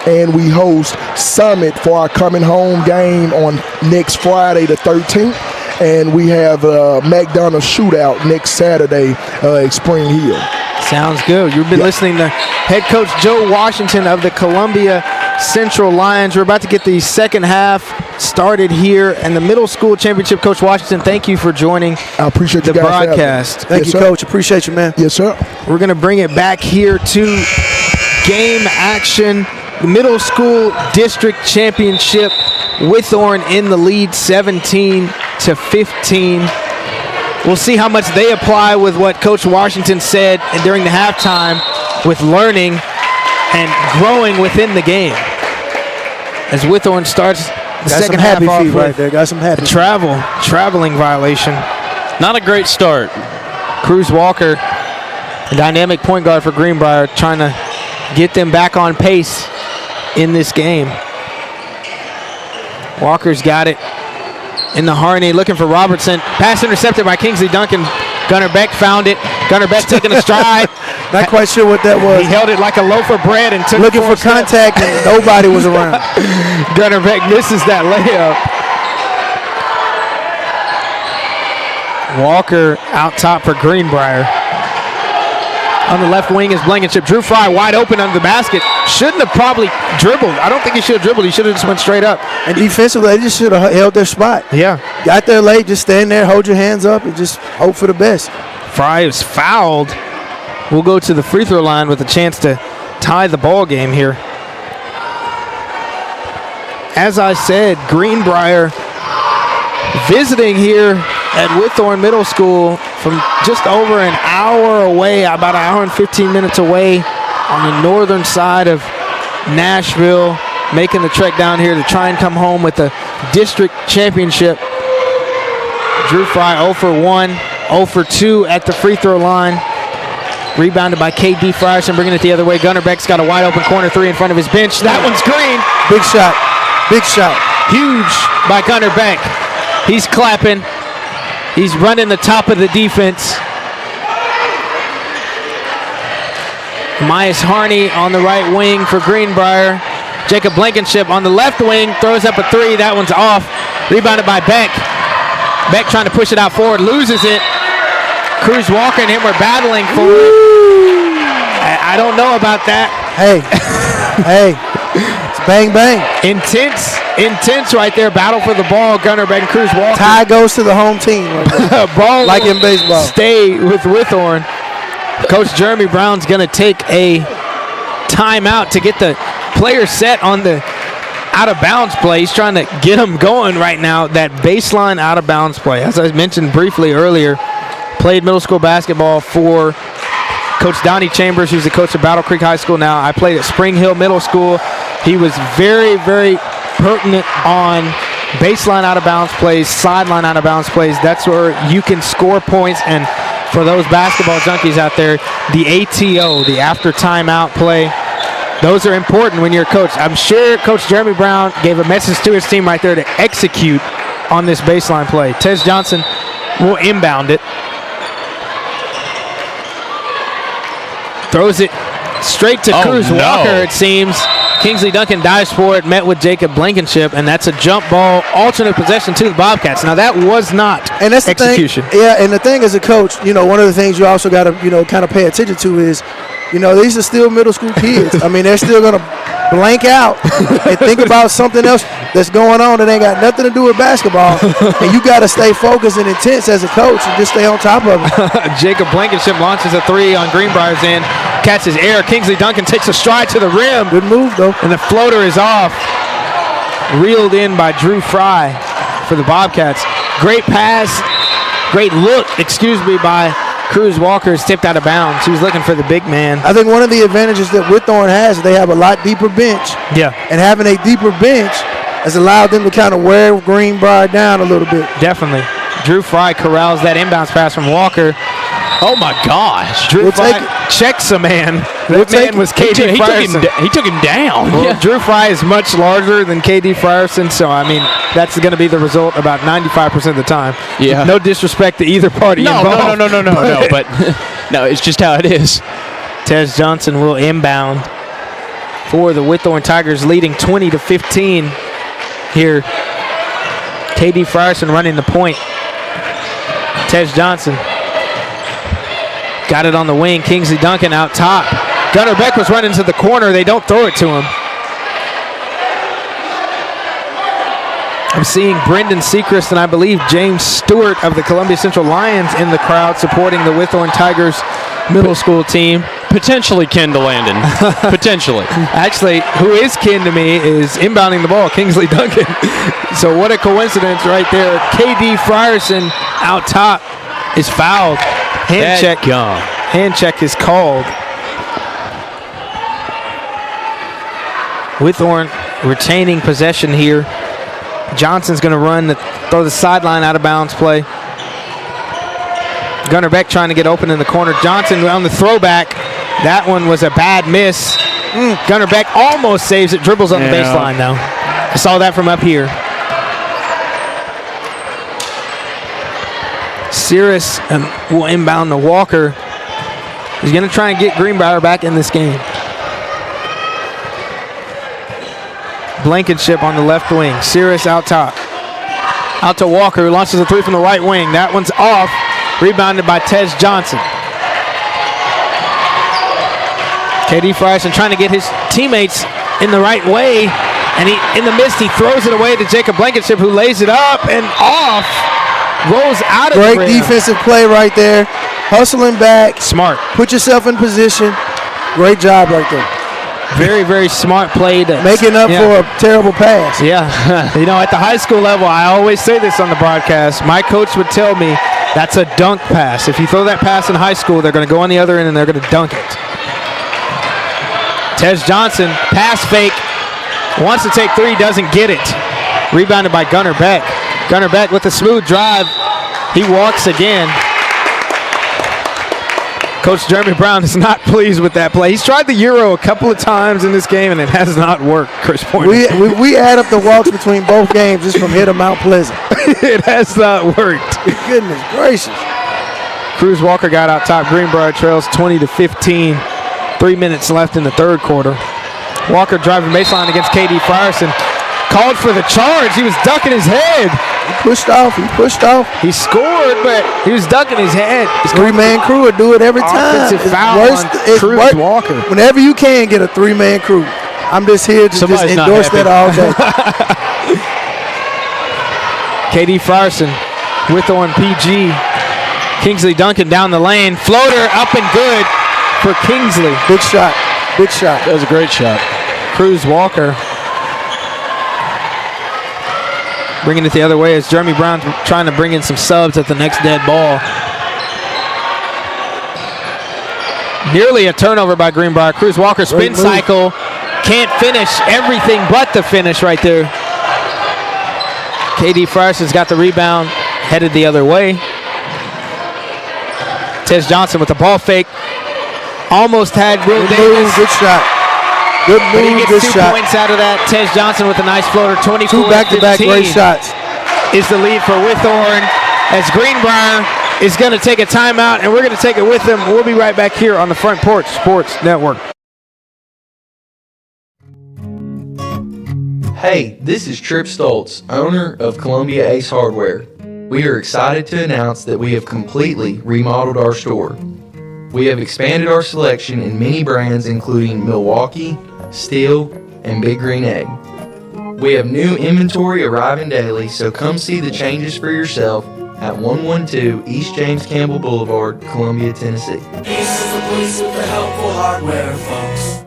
and we host Summit for our coming home game on next Friday the 13th. And we have McDonald's shootout next Saturday at Spring Hill. Sounds good. You've been listening to head coach Joe Washington of the Columbia Central Lions. We're about to get the second half started here and the middle school championship. Coach Washington, thank you for joining I appreciate the broadcast. Thank you, Coach. Appreciate you, man. Yes, sir. We're going to bring it back here to game action. The middle school district championship. Whitthorne in the lead, 17-15. We'll see how much they apply with what Coach Washington said during the halftime with learning and growing within the game. As Whitthorne starts Got some happy feet right there. Got some happy feet. Traveling violation. Not a great start. Cruz Walker, a dynamic point guard for Greenbrier, trying to get them back on pace in this game. Walker's got it in the Harney, looking for Robertson. Pass intercepted by Kingsley Duncan. Gunnar Beck found it. Gunnar Beck taking a stride. Not quite sure what that was. He held it like a loaf of bread and took looking for contact, and nobody was around. Gunnar Beck misses that layup. Walker out top for Greenbrier. On the left wing is Blankenship. Drew Fry wide open under the basket. Shouldn't have probably dribbled. I don't think he should have dribbled. He should have just went straight up. And defensively, they just should have held their spot. Yeah. Got there late, just stand there, hold your hands up, and just hope for the best. Fry is fouled. We'll go to the free throw line with a chance to tie the ball game here. As I said, Greenbrier visiting here at Whitthorne Middle School from just over an hour away, about an hour and 15 minutes away on the northern side of Nashville, making the trek down here to try and come home with the district championship. Drew Fry 0 for 1, 0 for 2 at the free throw line. Rebounded by K.D. Frierson, bringing it the other way. Gunnar Beck's got a wide open corner three in front of his bench. That one's green. Big shot. Big shot. Huge by Gunnar Beck. He's clapping. He's running the top of the defense. Myas Harney on the right wing for Greenbrier. Jacob Blankenship on the left wing throws up a three. That one's off. Rebounded by Beck. Beck trying to push it out forward, loses it. Cruz Walker and him were battling for it. I don't know about that. Hey, it's bang bang. Intense right there. Battle for the ball. Gunnar Beck and Cruz Walker. Tie goes to the home team. Right ball like in baseball. Stay with Whitthorne. Coach Jeremy Brown's going to take a timeout to get the players set on the out-of-bounds play. He's trying to get them going right now, that baseline out-of-bounds play. As I mentioned briefly earlier, played middle school basketball for Coach Donnie Chambers, who's the coach of Battle Creek High School now. I played at Spring Hill Middle School. He was very, very pertinent on baseline out-of-bounds plays, sideline out-of-bounds plays. That's where you can score points. And for those basketball junkies out there, the ATO, the after timeout play, those are important when you're a coach. I'm sure Coach Jeremy Brown gave a message to his team right there to execute on this baseline play. Tez Johnson will inbound it. Throws it straight to Cruz Walker, it seems. Kingsley Duncan dives for it, met with Jacob Blankenship, and that's a jump ball, alternate possession to the Bobcats. Now, that was not execution. Yeah, and the thing as a coach, one of the things you also got to, kind of pay attention to is, these are still middle school kids. I mean, they're still going to blank out and think about something else that's going on that ain't got nothing to do with basketball. And you got to stay focused and intense as a coach and just stay on top of it. Jacob Blankenship launches a three on Greenbrier's end, catches air. Kingsley Duncan takes a stride to the rim. Good move, though. And the floater is off. Reeled in by Drew Fry for the Bobcats. Great pass, great look, by Cruz Walker is tipped out of bounds. He was looking for the big man. I think one of the advantages that Whitthorne has is they have a lot deeper bench. Yeah. And having a deeper bench has allowed them to kind of wear Greenbrier down a little bit. Definitely. Drew Fry corrals that inbounds pass from Walker. Oh, my gosh. Drew Fry checks a man. That man was K.D. Frierson. He took him down. Well, yeah. Drew Fry is much larger than K.D. Frierson, so, that's going to be the result about 95% of the time. Yeah. No disrespect to either party involved. No, but no, it's just how it is. Tez Johnson will inbound for the Whitthorne Tigers, leading 20-15 here. K.D. Frierson running the point. Tez Johnson got it on the wing. Kingsley Duncan out top. Gunnar Beck was running to the corner. They don't throw it to him. I'm seeing Brendan Sechrist and I believe James Stewart of the Columbia Central Lions in the crowd supporting the Whitthorne Tigers middle school team. Potentially kin to Landon. Potentially. Actually, who is kin to me is inbounding the ball, Kingsley Duncan. So what a coincidence right there. K.D. Frierson out top is fouled. Hand check is called. Whitthorne retaining possession here Johnson's going to throw the sideline out of bounds play. Gunnar Beck trying to get open in the corner. Johnson on the throwback. That one was a bad miss. Gunnar Beck almost saves it. Dribbles on the baseline now. I saw that from up here. Cirrus will inbound to Walker. He's going to try and get Greenbrier back in this game. Blankenship on the left wing. Cirrus out top. Out to Walker, who launches a three from the right wing. That one's off. Rebounded by Tej Johnson. KD Frierson trying to get his teammates in the right way. And in the mist, he throws it away to Jacob Blankenship, who lays it up and off. Rolls out of the rim. Great defensive play right there. Hustling back. Smart. Put yourself in position. Great job right there. Very, very smart play. Making up for a terrible pass. Yeah. At the high school level, I always say this on the broadcast. My coach would tell me that's a dunk pass. If you throw that pass in high school, they're going to go on the other end and they're going to dunk it. Tej Johnson, pass fake. Wants to take three, doesn't get it. Rebounded by Gunnar Beck. Gunnar Beck with a smooth drive. He walks again. Coach Jeremy Brown is not pleased with that play. He's tried the Euro a couple of times in this game, and it has not worked, Chris Pointer. We add up the walks between both games just from here to Mount Pleasant. It has not worked. Goodness gracious. Cruz Walker got out top. Greenbrier trails 20-15. 3 minutes left in the third quarter. Walker driving baseline against KD Frierson. Called for the charge. He was ducking his head. He pushed off. He scored, but he was ducking his head. Three-man crew would do it every time. Offensive foul on Cruz Walker. Whenever you can get a three-man crew. I'm just here to Somebody's just endorse that all day. KD Frierson, Whitthorne PG. Kingsley Duncan down the lane. Floater up and good for Kingsley. Big shot. That was a great shot. Cruz Walker bringing it the other way as Jeremy Brown trying to bring in some subs at the next dead ball. Nearly a turnover by Greenbrier. Cruz Walker spin cycle. Can't finish. Everything but the finish right there. KD Frierson's got the rebound. Headed the other way. Tej Johnson with the ball fake. Almost had Will Davis. Good shot. Good move, he gets 2 points out of that. Tej Johnson with a nice floater. 24-15 2 back-to-back great shots. Is the lead for Whitthorne as Greenbrier is going to take a timeout, and we're going to take it with them. We'll be right back here on the Front Porch Sports Network. Hey, this is Trip Stoltz, owner of Columbia Ace Hardware. We are excited to announce that we have completely remodeled our store. We have expanded our selection in many brands including Milwaukee, Steel, and Big Green Egg. We have new inventory arriving daily, so come see the changes for yourself at 112 East James Campbell Boulevard, Columbia, Tennessee. Ace is the place with the helpful hardware, folks.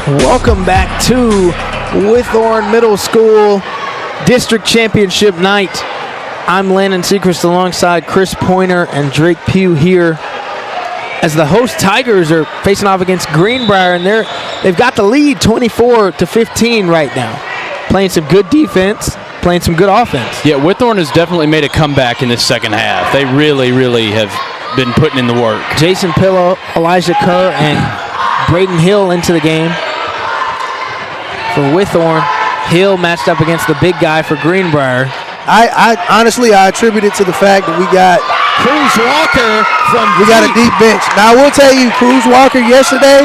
Welcome back to Whitthorne Middle School District Championship Night. I'm Landon Seacrest alongside Chris Pointer and Drake Pugh here as the host Tigers are facing off against Greenbrier, and they've got the lead 24-15 right now. Playing some good defense, playing some good offense. Yeah, Whitthorne has definitely made a comeback in this second half. They really, really have been putting in the work. Jason Pillow, Elijah Kerr, and Braden Hill into the game. For Whitthorne, Hill matched up against the big guy for Greenbrier. I honestly attribute it to the fact that we got Cruz Walker we got a deep bench. Now I will tell you, Cruz Walker yesterday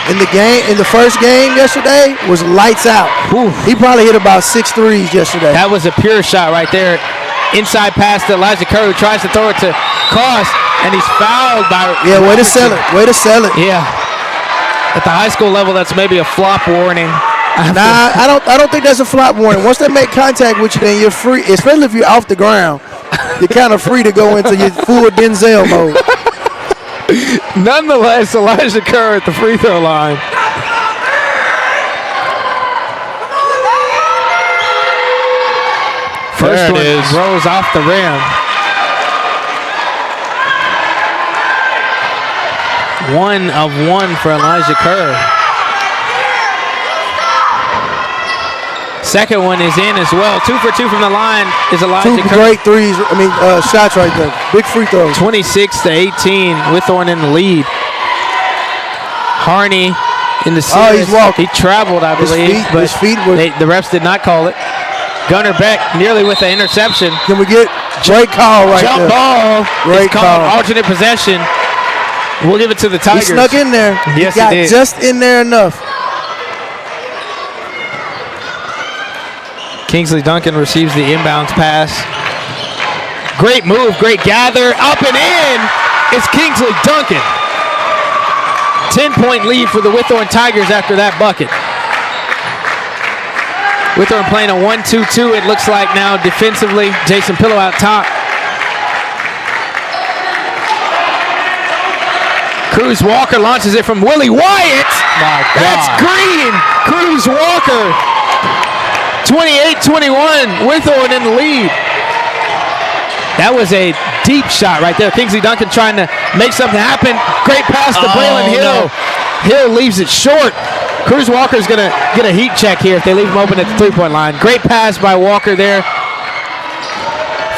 in the first game yesterday was lights out. Ooh. He probably hit about 6 threes yesterday. That was a pure shot right there. Inside pass to Elijah Kerr, who tries to throw it to Cross, and he's fouled by. Yeah, way to sell it. Way to sell it. Yeah. At the high school level, that's maybe a flop warning. Nah, I don't think that's a flop warning. Once they make contact with you, then you're free, especially if you're off the ground. You're kind of free to go into your full Denzel mode. Nonetheless, Elijah Kerr at the free throw line. First one rolls off the rim. 1 of 1 for Elijah Kerr. Second one is in as well. 2 for 2 from the line is Elijah Kerr. 2 great threes. Shots right there. Big free throws. 26-18. Whitthorne in the lead. Harney in the series. Oh, he's walking. He traveled, I believe, but the refs did not call it. Gunnar Beck nearly with the interception. Can we get great call right Jump there? ball. Great It's called call. alternate possession. We'll give it to the Tigers. He snuck in there. Yes, he got did. just in there enough. Kingsley Duncan receives the inbounds pass. Great move, great gather. Up and in. It's Kingsley Duncan. 10-point lead for the Whitthorne Tigers after that bucket. Whitthorne playing a 1-2-2, it looks like now defensively. Jason Pillow out top. Cruz Walker launches it from Willie Wyatt. My God. That's green. Cruz Walker. 28-21. Whitthorne in the lead. That was a deep shot right there. Kingsley Duncan trying to make something happen. Great pass to Braylon Hill. No. Hill leaves it short. Cruz Walker's going to get a heat check here if they leave him open at the three-point line. Great pass by Walker there.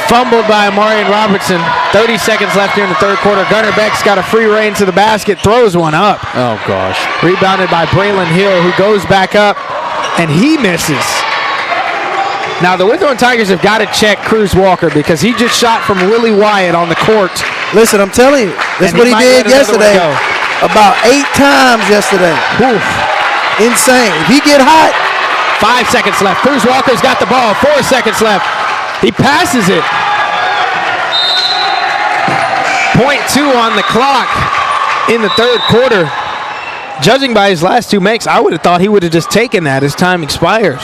Fumbled by Amarian Robertson. 30 seconds left here in the third quarter. Gunnar Beck's got a free reign to the basket. Throws one up. Oh, gosh. Rebounded by Braylon Hill, who goes back up, and he misses. Now, the Whitthorne Tigers have got to check Cruz Walker because he just shot from Willie Wyatt on the court. Listen, I'm telling you, that's what he did yesterday. About 8 times yesterday. Oof. Insane. If he get hot. 5 seconds left. Cruz Walker's got the ball. 4 seconds left. He passes it. 0.2 on the clock in the third quarter. Judging by his last 2 makes, I would have thought he would have just taken that as time expires.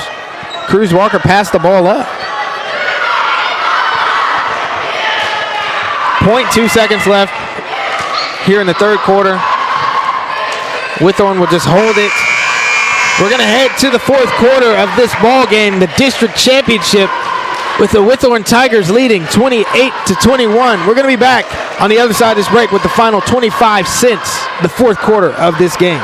Cruz Walker passed the ball up. 0.2 seconds left here in the third quarter. Whitthorne will just hold it. We're going to head to the fourth quarter of this ball game, the district championship, with the Whitthorne Tigers leading 28-21. We're going to be back on the other side of this break with the final 25 cents, the fourth quarter of this game.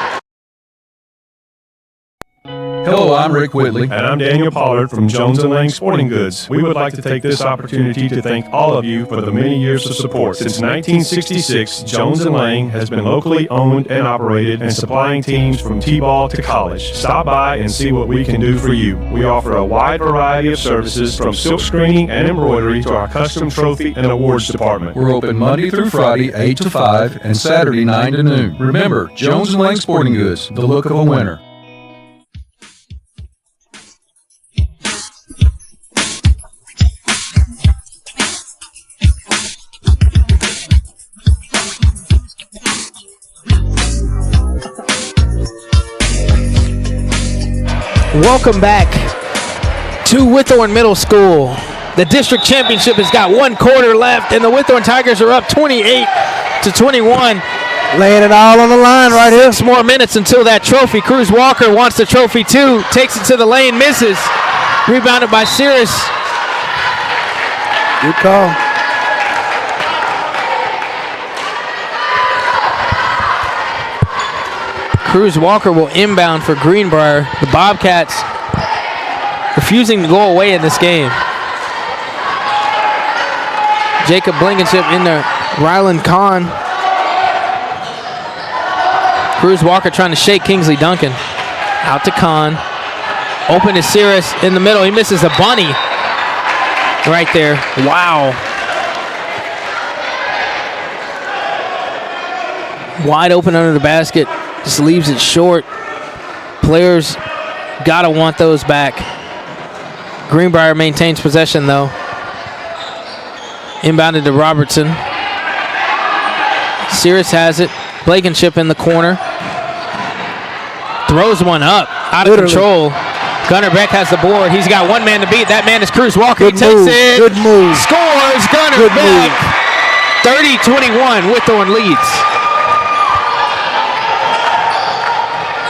Hello, I'm Rick Whitley. And I'm Daniel Pollard from Jones & Lang Sporting Goods. We would like to take this opportunity to thank all of you for the many years of support. Since 1966, Jones & Lang has been locally owned and operated and supplying teams from T-ball to college. Stop by and see what we can do for you. We offer a wide variety of services from silk screening and embroidery to our custom trophy and awards department. We're open Monday through Friday, 8 to 5, and Saturday, 9 to noon. Remember, Jones & Lang Sporting Goods, the look of a winner. Welcome back to Whitthorne Middle School. The district championship has got 1 quarter left, and the Whitthorne Tigers are up 28-21. Laying it all on the line right here. 6 more minutes until that trophy. Cruz Walker wants the trophy too. Takes it to the lane, misses. Rebounded by Cirrus. Good call. Cruz Walker will inbound for Greenbrier. The Bobcats refusing to go away in this game. Jacob Blankenship in there. Ryland Kahn. Cruz Walker trying to shake Kingsley Duncan. Out to Kahn. Open to Cirrus in the middle. He misses a bunny right there. Wow. Wide open under the basket. Just leaves it short. Players got to want those back. Greenbrier maintains possession, though. Inbounded to Robertson. Cirrus has it. Blankenship in the corner. Throws one up. Out of control. Gunnar Beck has the board. He's got one man to beat. That man is Cruz Walker. He takes it. Good move. Scores. Gunnar Beck. 30-21. Whitthorne leads.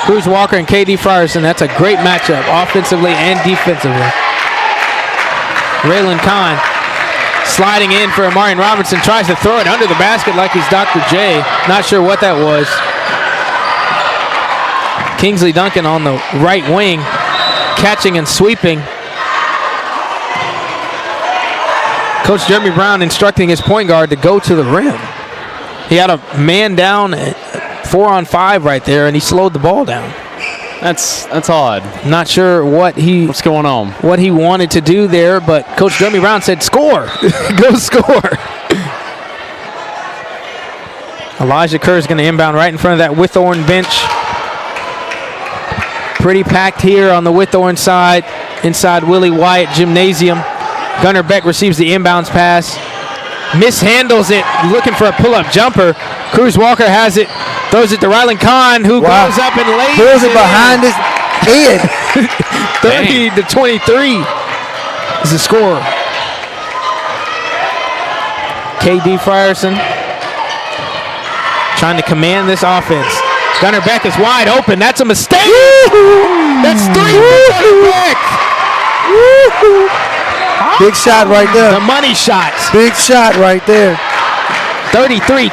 Cruz Walker and KD Frierson, that's a great matchup, offensively and defensively. Raylan Kahn Sliding in for Amarian Robertson. Tries to throw it under the basket like he's Dr. J. Not sure what that was. Kingsley Duncan on the right wing. Catching and sweeping. Coach Jeremy Brown instructing his point guard to go to the rim. He had a man down 4-on-5 right there, and he slowed the ball down. That's odd. Not sure what's going on. What he wanted to do there, but Coach Jeremy Brown said, "Score, go score." Elijah Kerr is going to inbound right in front of that Whitthorne bench. Pretty packed here on the Whitthorne side, inside Willie Wyatt Gymnasium. Gunnar Beck receives the inbounds pass. Mishandles it, looking for a pull-up jumper. Cruz Walker has it, throws it to Rylan Kahn, who goes up and lays Pulls it behind his head. 30-23 is the score. KD Frierson trying to command this offense. Gunnar Beck is wide open. That's a mistake. That's 3 for Gunnar Beck. Big shot right there. The money shots. Big shot right there. 33-23.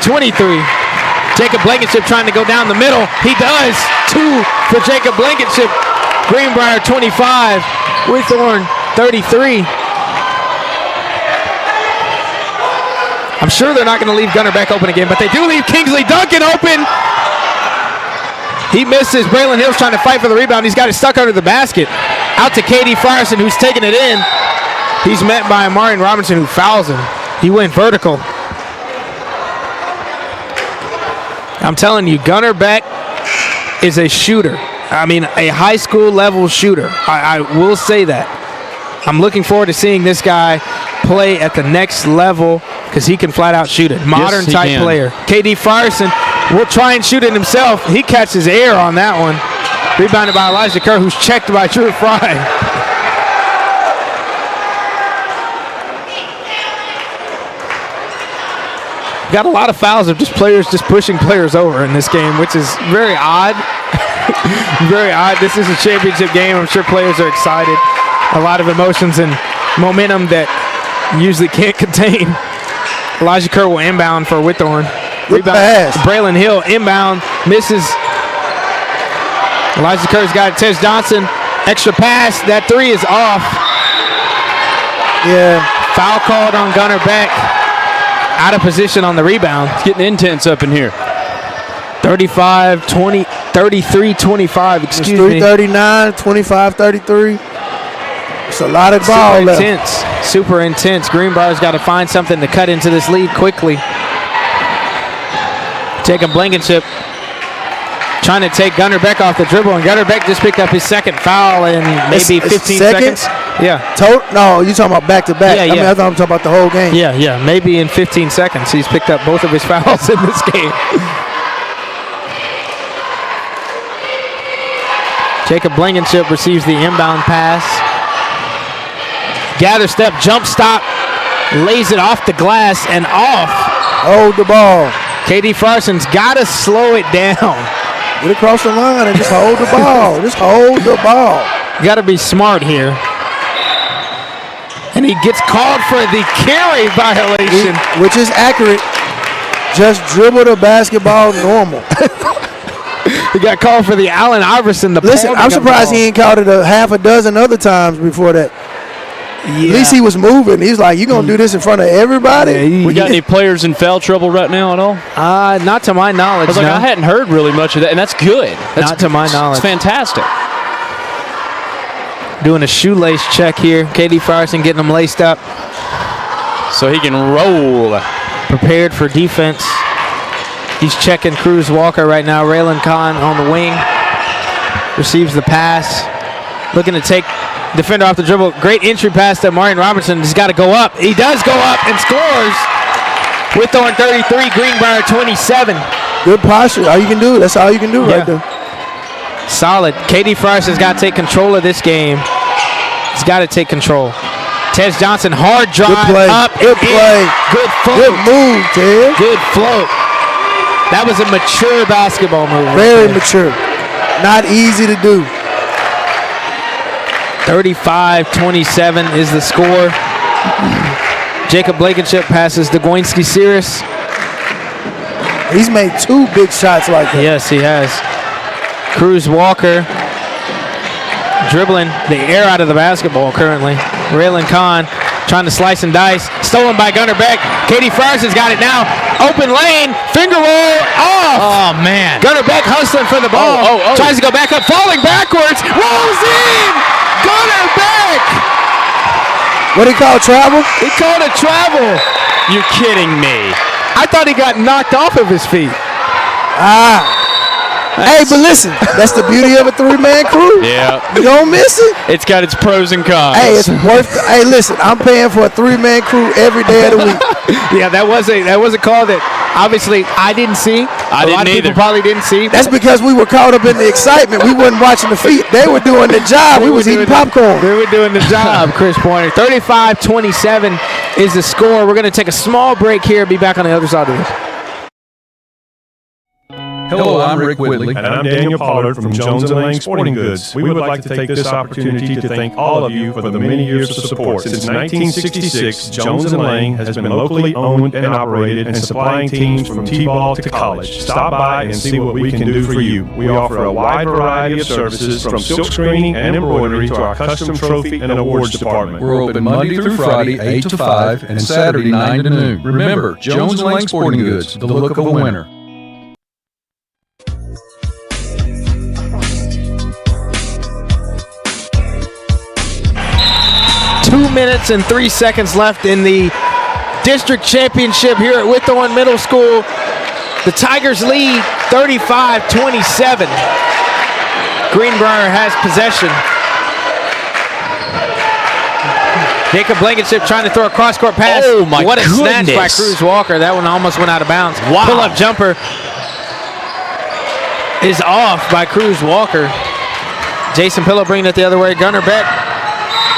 Jacob Blankenship trying to go down the middle. He does. 2 for Jacob Blankenship. Greenbrier 25. Whitthorne 33. I'm sure they're not going to leave Gunnar Beck open again, but they do leave Kingsley Duncan open. He misses. Braylon Hill's trying to fight for the rebound. He's got it stuck under the basket. Out to KD Frierson, who's taking it in. He's met by Amarian Robinson, who fouls him. He went vertical. I'm telling you, Gunnar Beck is a shooter. I mean, a high school level shooter. I will say that. I'm looking forward to seeing this guy play at the next level because he can flat out shoot it. Modern type player. KD Frierson will try and shoot it himself. He catches air on that one. Rebounded by Elijah Kerr, who's checked by Drew Fry. Got a lot of fouls of just players just pushing players over in this game, which is very odd. Very odd. This is a championship game. I'm sure players are excited. A lot of emotions and momentum that usually can't contain. Elijah Kerr will inbound for Whitthorne. Rebound. Braylon Hill inbound. Misses. Elijah Kerr's got it. Tez Johnson. Extra pass. That 3 is off. Yeah. Foul called on Gunnar Beck. Out of position on the rebound. It's getting intense up in here. 33-25, excuse me. 3:39, 25-33. It's a lot of ball left. Super intense. Greenbrier's got to find something to cut into this lead quickly. Jacob Blankenship trying to take Gunnar Beck off the dribble, and Gunnar Beck just picked up his second foul in maybe 15 seconds. Yeah. No, you're talking about back-to-back. I mean, I thought I'm talking about the whole game. Yeah. Maybe in 15 seconds he's picked up both of his fouls in this game. Jacob Blankenship receives the inbound pass. Gather step, jump stop, lays it off the glass and off. Hold the ball. KD Frierson's got to slow it down. Get across the line and just hold the ball. Just hold the ball. You got to be smart here. And he gets called for the carry violation. Which is accurate. Just dribble the basketball normal. He got called for the Allen Iverson. Listen, I'm surprised he ain't called it a half a dozen other times before that. Yeah. At least he was moving. He's like, you going to do this in front of everybody? We got any players in foul trouble right now at all? Not to my knowledge. I hadn't heard really much of that, and that's good. Not to my knowledge. It's fantastic. Doing a shoelace check here. KD Frierson getting him laced up. So he can roll. Prepared for defense. He's checking Cruz Walker right now. Raylan Kahn on the wing. Receives the pass. Looking to take defender off the dribble. Great entry pass to Amarian Robinson. He's got to go up. He does go up and scores. Whitthorne 33, Greenbrier 27. Good posture. All you can do. That's all you can do right there. Solid. KD Frierson's got to take control of this game. He's got to take control. Tez Johnson, hard drive. Good play. Up. Good play. Good float. Good move, Ted. Good float. That was a mature basketball move. Very mature. Not easy to do. 35-27 is the score. Jacob Blankenship passes to Goinski-Sirius. He's made 2 big shots like that. Yes, he has. Cruz Walker dribbling the air out of the basketball currently. Raylan Kahn trying to slice and dice. Stolen by Gunnar Beck. Katie Fryerson's got it now. Open lane. Finger roll off. Oh, man. Gunnar Beck hustling for the ball. Tries to go back up. Falling backwards. Rolls in. Gunnar Beck. What did he call travel? He called it travel. You're kidding me. I thought he got knocked off of his feet. Hey, but listen, that's the beauty of a 3-man crew. Yeah. You don't miss it. It's got its pros and cons. Hey, it's worth. Hey, listen, I'm paying for a 3-man crew every day of the week. Yeah, that was a call that obviously I didn't see. A lot of people probably didn't see. That's because we were caught up in the excitement. We wasn't watching the feet. They were doing the job. We was eating popcorn. They were doing the job, Chris Pointer. 35-27 is the score. We're going to take a small break here. Be back on the other side of this. Hello, I'm Rick Whitley. And I'm Daniel Pollard from Jones & Lang Sporting Goods. We would like to take this opportunity to thank all of you for the many years of support. Since 1966, Jones & Lang has been locally owned and operated and supplying teams from T-ball to college. Stop by and see what we can do for you. We offer a wide variety of services from silk screening and embroidery to our custom trophy and awards department. We're open Monday through Friday, 8 to 5, and Saturday, 9 to noon. Remember, Jones & Lang Sporting Goods, the look of a winner. 2 minutes and 3 seconds left in the district championship here at Whitthorne Middle School. The Tigers lead 35-27. Greenbrier has possession. Jacob Blankenship trying to throw a cross-court pass. Oh, my What a snatch by goodness. Cruz Walker. That one almost went out of bounds. Wow. Pull-up jumper is off by Cruz Walker. Jason Pillow bringing it the other way. Gunnar Beck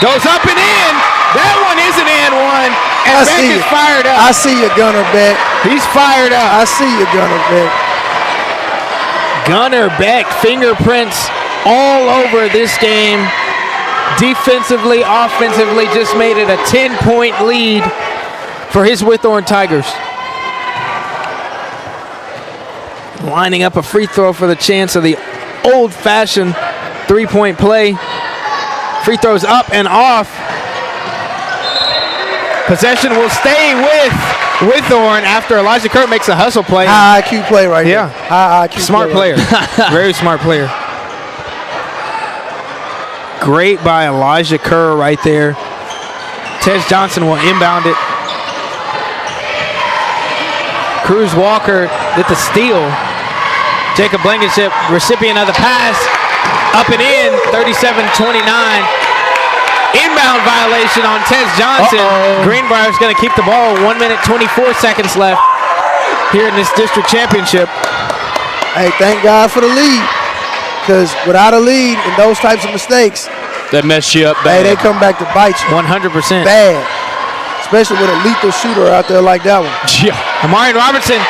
goes up and in. That one is an and one. And Beck is fired up. I see you, Gunnar Beck. He's fired up. I see you, Gunnar Beck. Gunnar Beck, fingerprints all over this game. Defensively, offensively, just made it a 10-point lead for his Whitthorne Tigers. Lining up a free throw for the chance of the old-fashioned three-point play. Free throws up and off. Possession will stay with Whitthorne after Elijah Kerr makes a hustle play. High IQ play right there. High IQ Smart player. Very smart player. Great by Elijah Kerr right there. Tez Johnson will inbound it. Cruz Walker with the steal. Jacob Blankenship, recipient of the pass. Up and in, 37-29. Inbound violation on Tez Johnson. Greenbrier's going to keep the ball. 1 minute, 24 seconds left here in this district championship. Hey, thank God for the lead. Because without a lead and those types of mistakes, that mess you up hey, bad. they come back to bite you. 100%. Bad. Especially with a lethal shooter out there like that one. Yeah. Amarian Robertson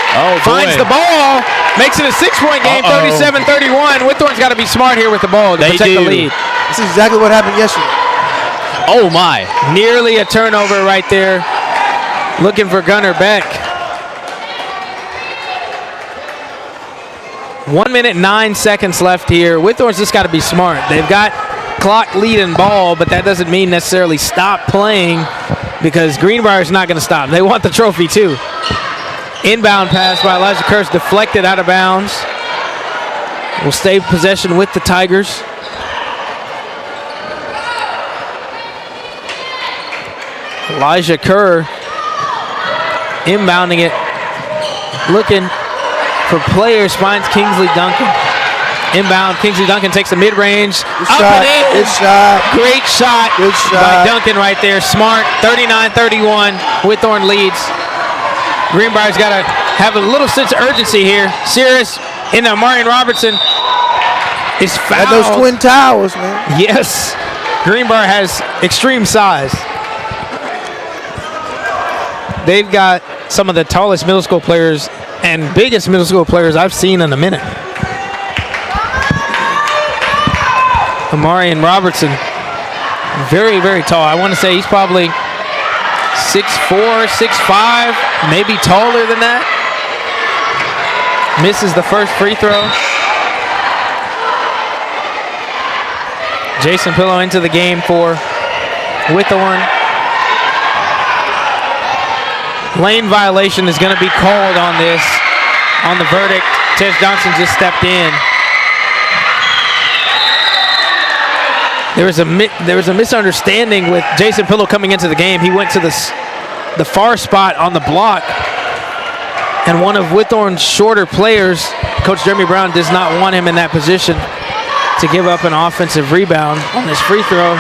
finds the ball, makes it a 6-point game, 37-31. Whitthorne's got to be smart here with the ball to protect the lead. This is exactly what happened yesterday. Oh, my. Nearly a turnover right there. Looking for Gunnar Beck. 1 minute, 9 seconds left here. Whitthorne's just got to be smart. They've got clock lead and ball, but that doesn't mean necessarily stop playing because Greenbrier's not going to stop. They want the trophy too. Inbound pass by Elijah Kurtz deflected out of bounds. Will stay possession with the Tigers. Elijah Kerr inbounding it, looking for players, finds Kingsley Duncan. Inbound, Kingsley Duncan takes the mid-range. Up and in. Good shot. Great shot. Good shot. By Duncan right there. Smart. 39-31. Whitthorne leads. Greenbrier's got to have a little sense of urgency here. Sirius into Amarian Robertson is fouled. At those twin towers, man. Yes. Greenbrier has extreme size. They've got some of the tallest middle school players and biggest middle school players I've seen in a minute. Amarian Robertson, very, very tall. I want to say he's probably 6'4", 6'5", maybe taller than that. Misses the first free throw. Jason Pillow into the game for Whitthorne. Lane violation is going to be called on this, on the verdict. Tez Johnson just stepped in. There was a misunderstanding with Jason Pillow coming into the game. He went to the far spot on the block, and one of Whitthorne's shorter players, Coach Jeremy Brown, does not want him in that position to give up an offensive rebound on this free throw.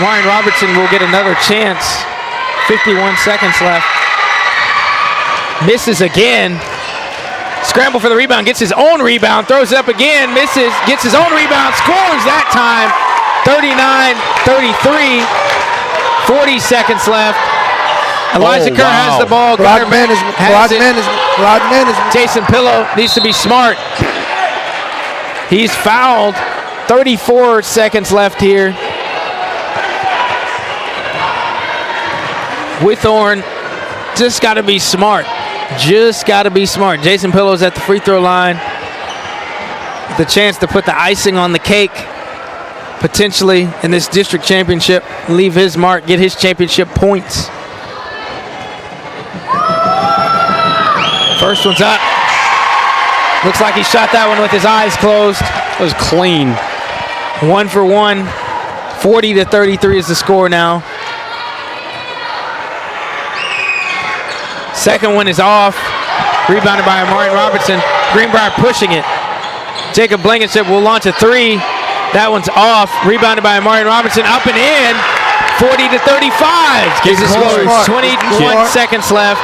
Ryan Robertson will get another chance. 51 seconds left. Misses again. Scramble for the rebound, gets his own rebound, throws it up again, misses, gets his own rebound, scores that time. 39-33, 40 seconds left. Elijah Kerr has the ball. Block management. Jason Pillow needs to be smart. He's fouled. 34 seconds left here. Whitthorne just got to be smart. Just got to be smart. Jason Pillow's at the free throw line. The chance to put the icing on the cake, potentially, in this district championship. Leave his mark, get his championship points. First one's up. Looks like he shot that one with his eyes closed. That was clean. 1 for 1. 40-33 is the score now. Second one is off. Rebounded by Amari Robertson. Greenbrier pushing it. Jacob Blankenship will launch a three. That one's off. Rebounded by Amari Robertson. Up and in. 40-35. Gives the score. 21 seconds left.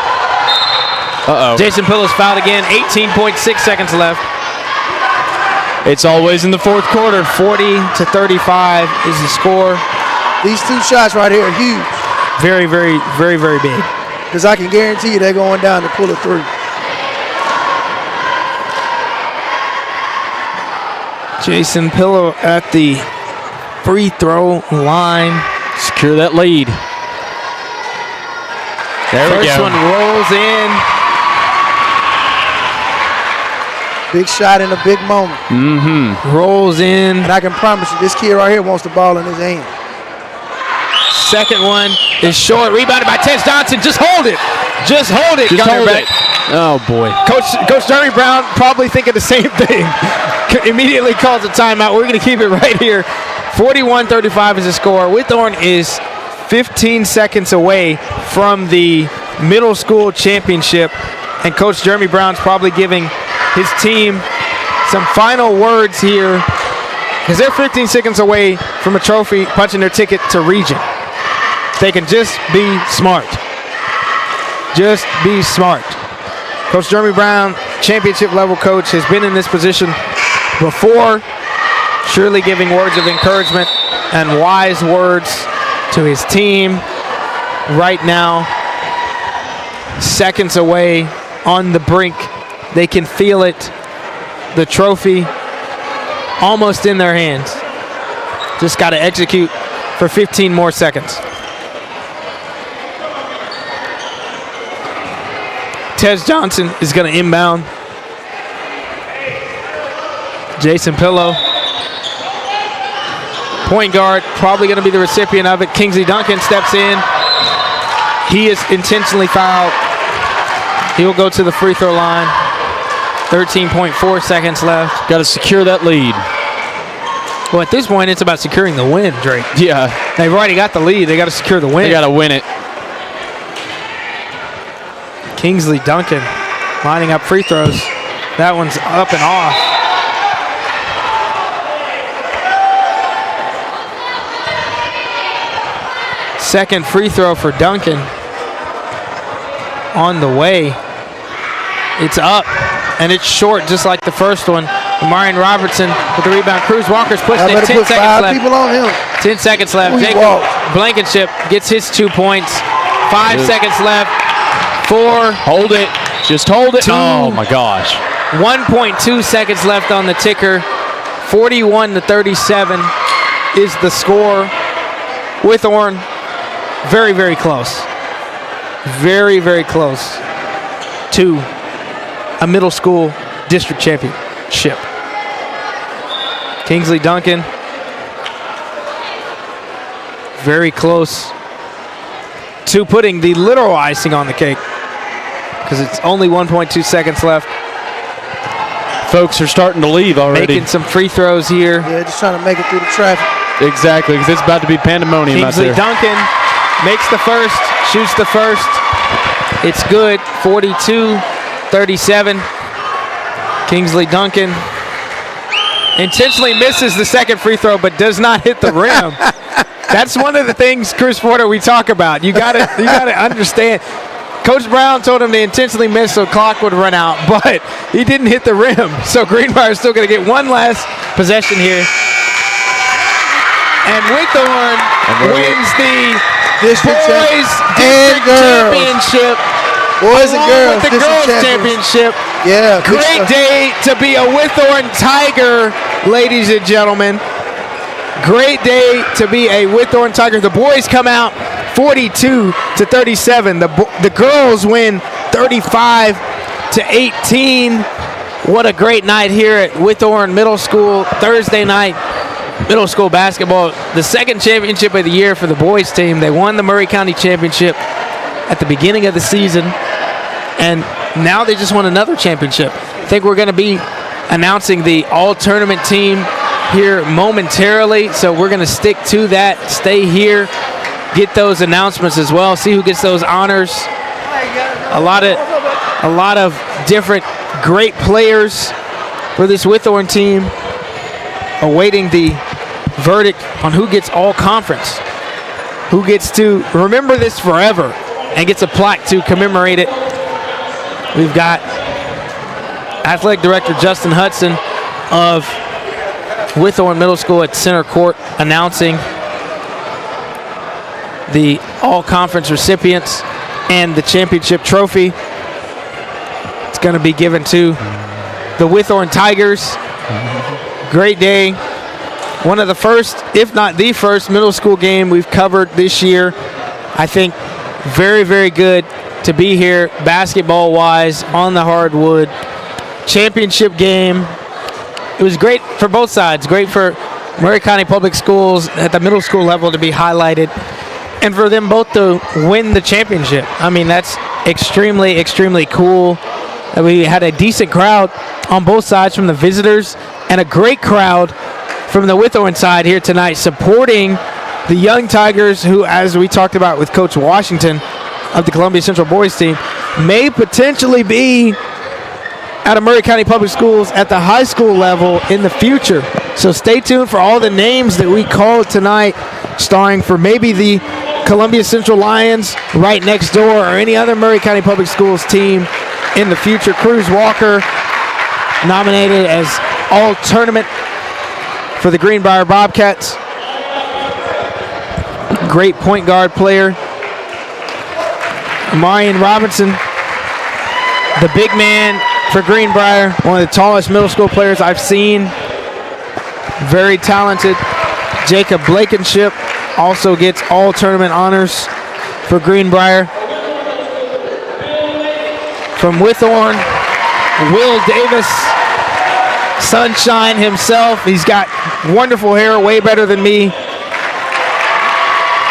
Jason Pillow's fouled again. 18.6 seconds left. It's always in the fourth quarter. 40-35 is the score. These two shots right here are huge. Very, very, very, very big. Because I can guarantee you they're going down to pull a three. Jason Pillow at the free throw line. Secure that lead. There we go. First one rolls in. Big shot in a big moment. Rolls in. And I can promise you, this kid right here wants the ball in his hand. Second one is short. Rebounded by Tez Johnson. Just hold it. Just hold it. Just hold it. Oh, boy. Coach Jeremy Brown probably thinking the same thing. Immediately calls a timeout. We're going to keep it right here. 41-35 is the score. Whitthorne is 15 seconds away from the middle school championship. And Coach Jeremy Brown's probably giving his team some final words here, because they're 15 seconds away from a trophy, punching their ticket to region. They can just be smart. Just be smart. Coach Jeremy Brown, championship level coach, has been in this position before, surely giving words of encouragement and wise words to his team. Right now, seconds away on the brink. They can feel it. The trophy almost in their hands. Just got to execute for 15 more seconds. Tez Johnson is going to inbound. Jason Pillow, point guard, probably going to be the recipient of it. Kingsley Duncan steps in. He is intentionally fouled. He will go to the free throw line. 13.4 seconds left. Got to secure that lead. Well, at this point, it's about securing the win, Drake. Yeah. They've already got the lead. They got to secure the win. They got to win it. Kingsley Duncan lining up free throws. That one's up and off. Second free throw for Duncan on the way. It's up, and it's short, just like the first one. Marion Robertson with the rebound. Cruz Walker's pushed it. 10 seconds left. People on him. 10 seconds left. Jacob Blankenship gets his 2 points. 5 seconds left. 4. Hold it. Just hold it. 2. Oh, my gosh. 1.2 seconds left on the ticker. 41-37 is the score. Whitthorne very, very close. Very, very close to a middle school district championship. Kingsley Duncan, very close to putting the literal icing on the cake because it's only 1.2 seconds left. Folks are starting to leave already. Making some free throws here. Yeah, just trying to make it through the traffic. Exactly, because it's about to be pandemonium out Kingsley there. Duncan makes the first, shoots the first. It's good, 42-37. Kingsley Duncan intentionally misses the second free throw, but does not hit the rim. That's one of the things, Chris Porter, we talk about. You gotta understand. Coach Brown told him to intentionally miss so clock would run out, but he didn't hit the rim. So Greenbrier is still going to get one last possession here. And Whitthorne wins the District boys and girls championship. Boys and girls, with the district girls championship. Yeah. Great day to be a Whitthorne Tiger, ladies and gentlemen. Great day to be a Whitthorne Tiger. The boys come out 42-37. The girls win 35-18. What a great night here at Whitthorne Middle School. Thursday night middle school basketball. The second championship of the year for the boys team. They won the Murray County Championship at the beginning of the season. And now they just won another championship. I think we're going to be announcing the all-tournament team here momentarily. So we're going to stick to that. Stay here. Get those announcements as well. See who gets those honors. A lot of different great players for this Whitthorne team, awaiting the verdict on who gets all conference, who gets to remember this forever and gets a plaque to commemorate it. We've got Athletic Director Justin Hudson of Whitthorne Middle School at center court announcing the all-conference recipients and the championship trophy. It's going to be given to the Whitthorne Tigers. Great day. One of the first, if not the first, middle school game we've covered this year. I think very, very good to be here basketball-wise on the hardwood. Championship game. It was great for both sides. Great for Murray County Public Schools at the middle school level to be highlighted, and for them both to win the championship. I mean, that's extremely, extremely cool. We had a decent crowd on both sides from the visitors and a great crowd from the Whitthorne side here tonight supporting the young Tigers who, as we talked about with Coach Washington of the Columbia Central boys team, may potentially be out of Murray County Public Schools at the high school level in the future. So stay tuned for all the names that we called tonight, starring for maybe the Columbia Central Lions right next door or any other Murray County Public Schools team in the future. Cruz Walker nominated as all-tournament for the Greenbrier Bobcats. Great point guard player. Marion Robinson, the big man for Greenbrier, one of the tallest middle school players I've seen. Very talented. Jacob Blankenship also gets all tournament honors for Greenbrier. From Whitthorne, Will Davis, Sunshine himself. He's got wonderful hair, way better than me.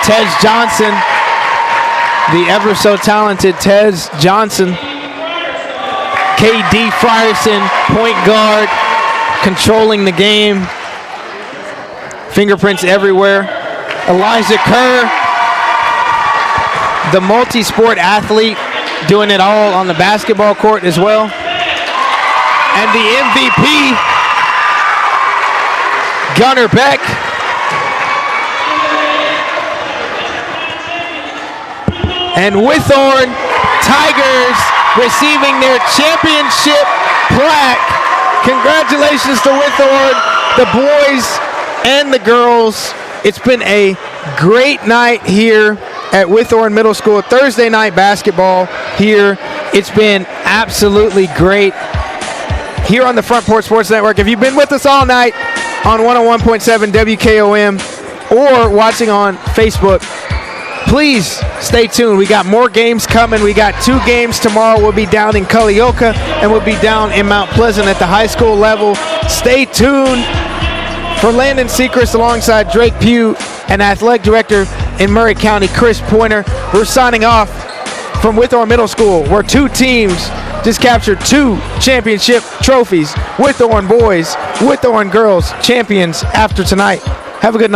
Tez Johnson, the ever so talented Tez Johnson. K.D. Frierson, point guard, controlling the game. Fingerprints everywhere. Elijah Kerr, the multi-sport athlete, doing it all on the basketball court as well. And the MVP, Gunnar Beck. And Whitthorne Tigers receiving their championship plaque. Congratulations to Whitthorne, the boys and the girls. It's been a great night here at Whitthorne Middle School. Thursday night basketball here. It's been absolutely great here on the Front Porch Sports Network. If you've been with us all night on 101.7 WKOM or watching on Facebook, please stay tuned. We got more games coming. We got 2 games tomorrow. We'll be down in Culleoka, and we'll be down in Mount Pleasant at the high school level. Stay tuned. For Landon Sechrist alongside Drake Pugh and Athletic Director in Murray County, Chris Pointer, we're signing off from Whitthorne Middle School, where 2 teams just captured 2 championship trophies. Whitthorne boys, Whitthorne girls, champions after tonight. Have a good night.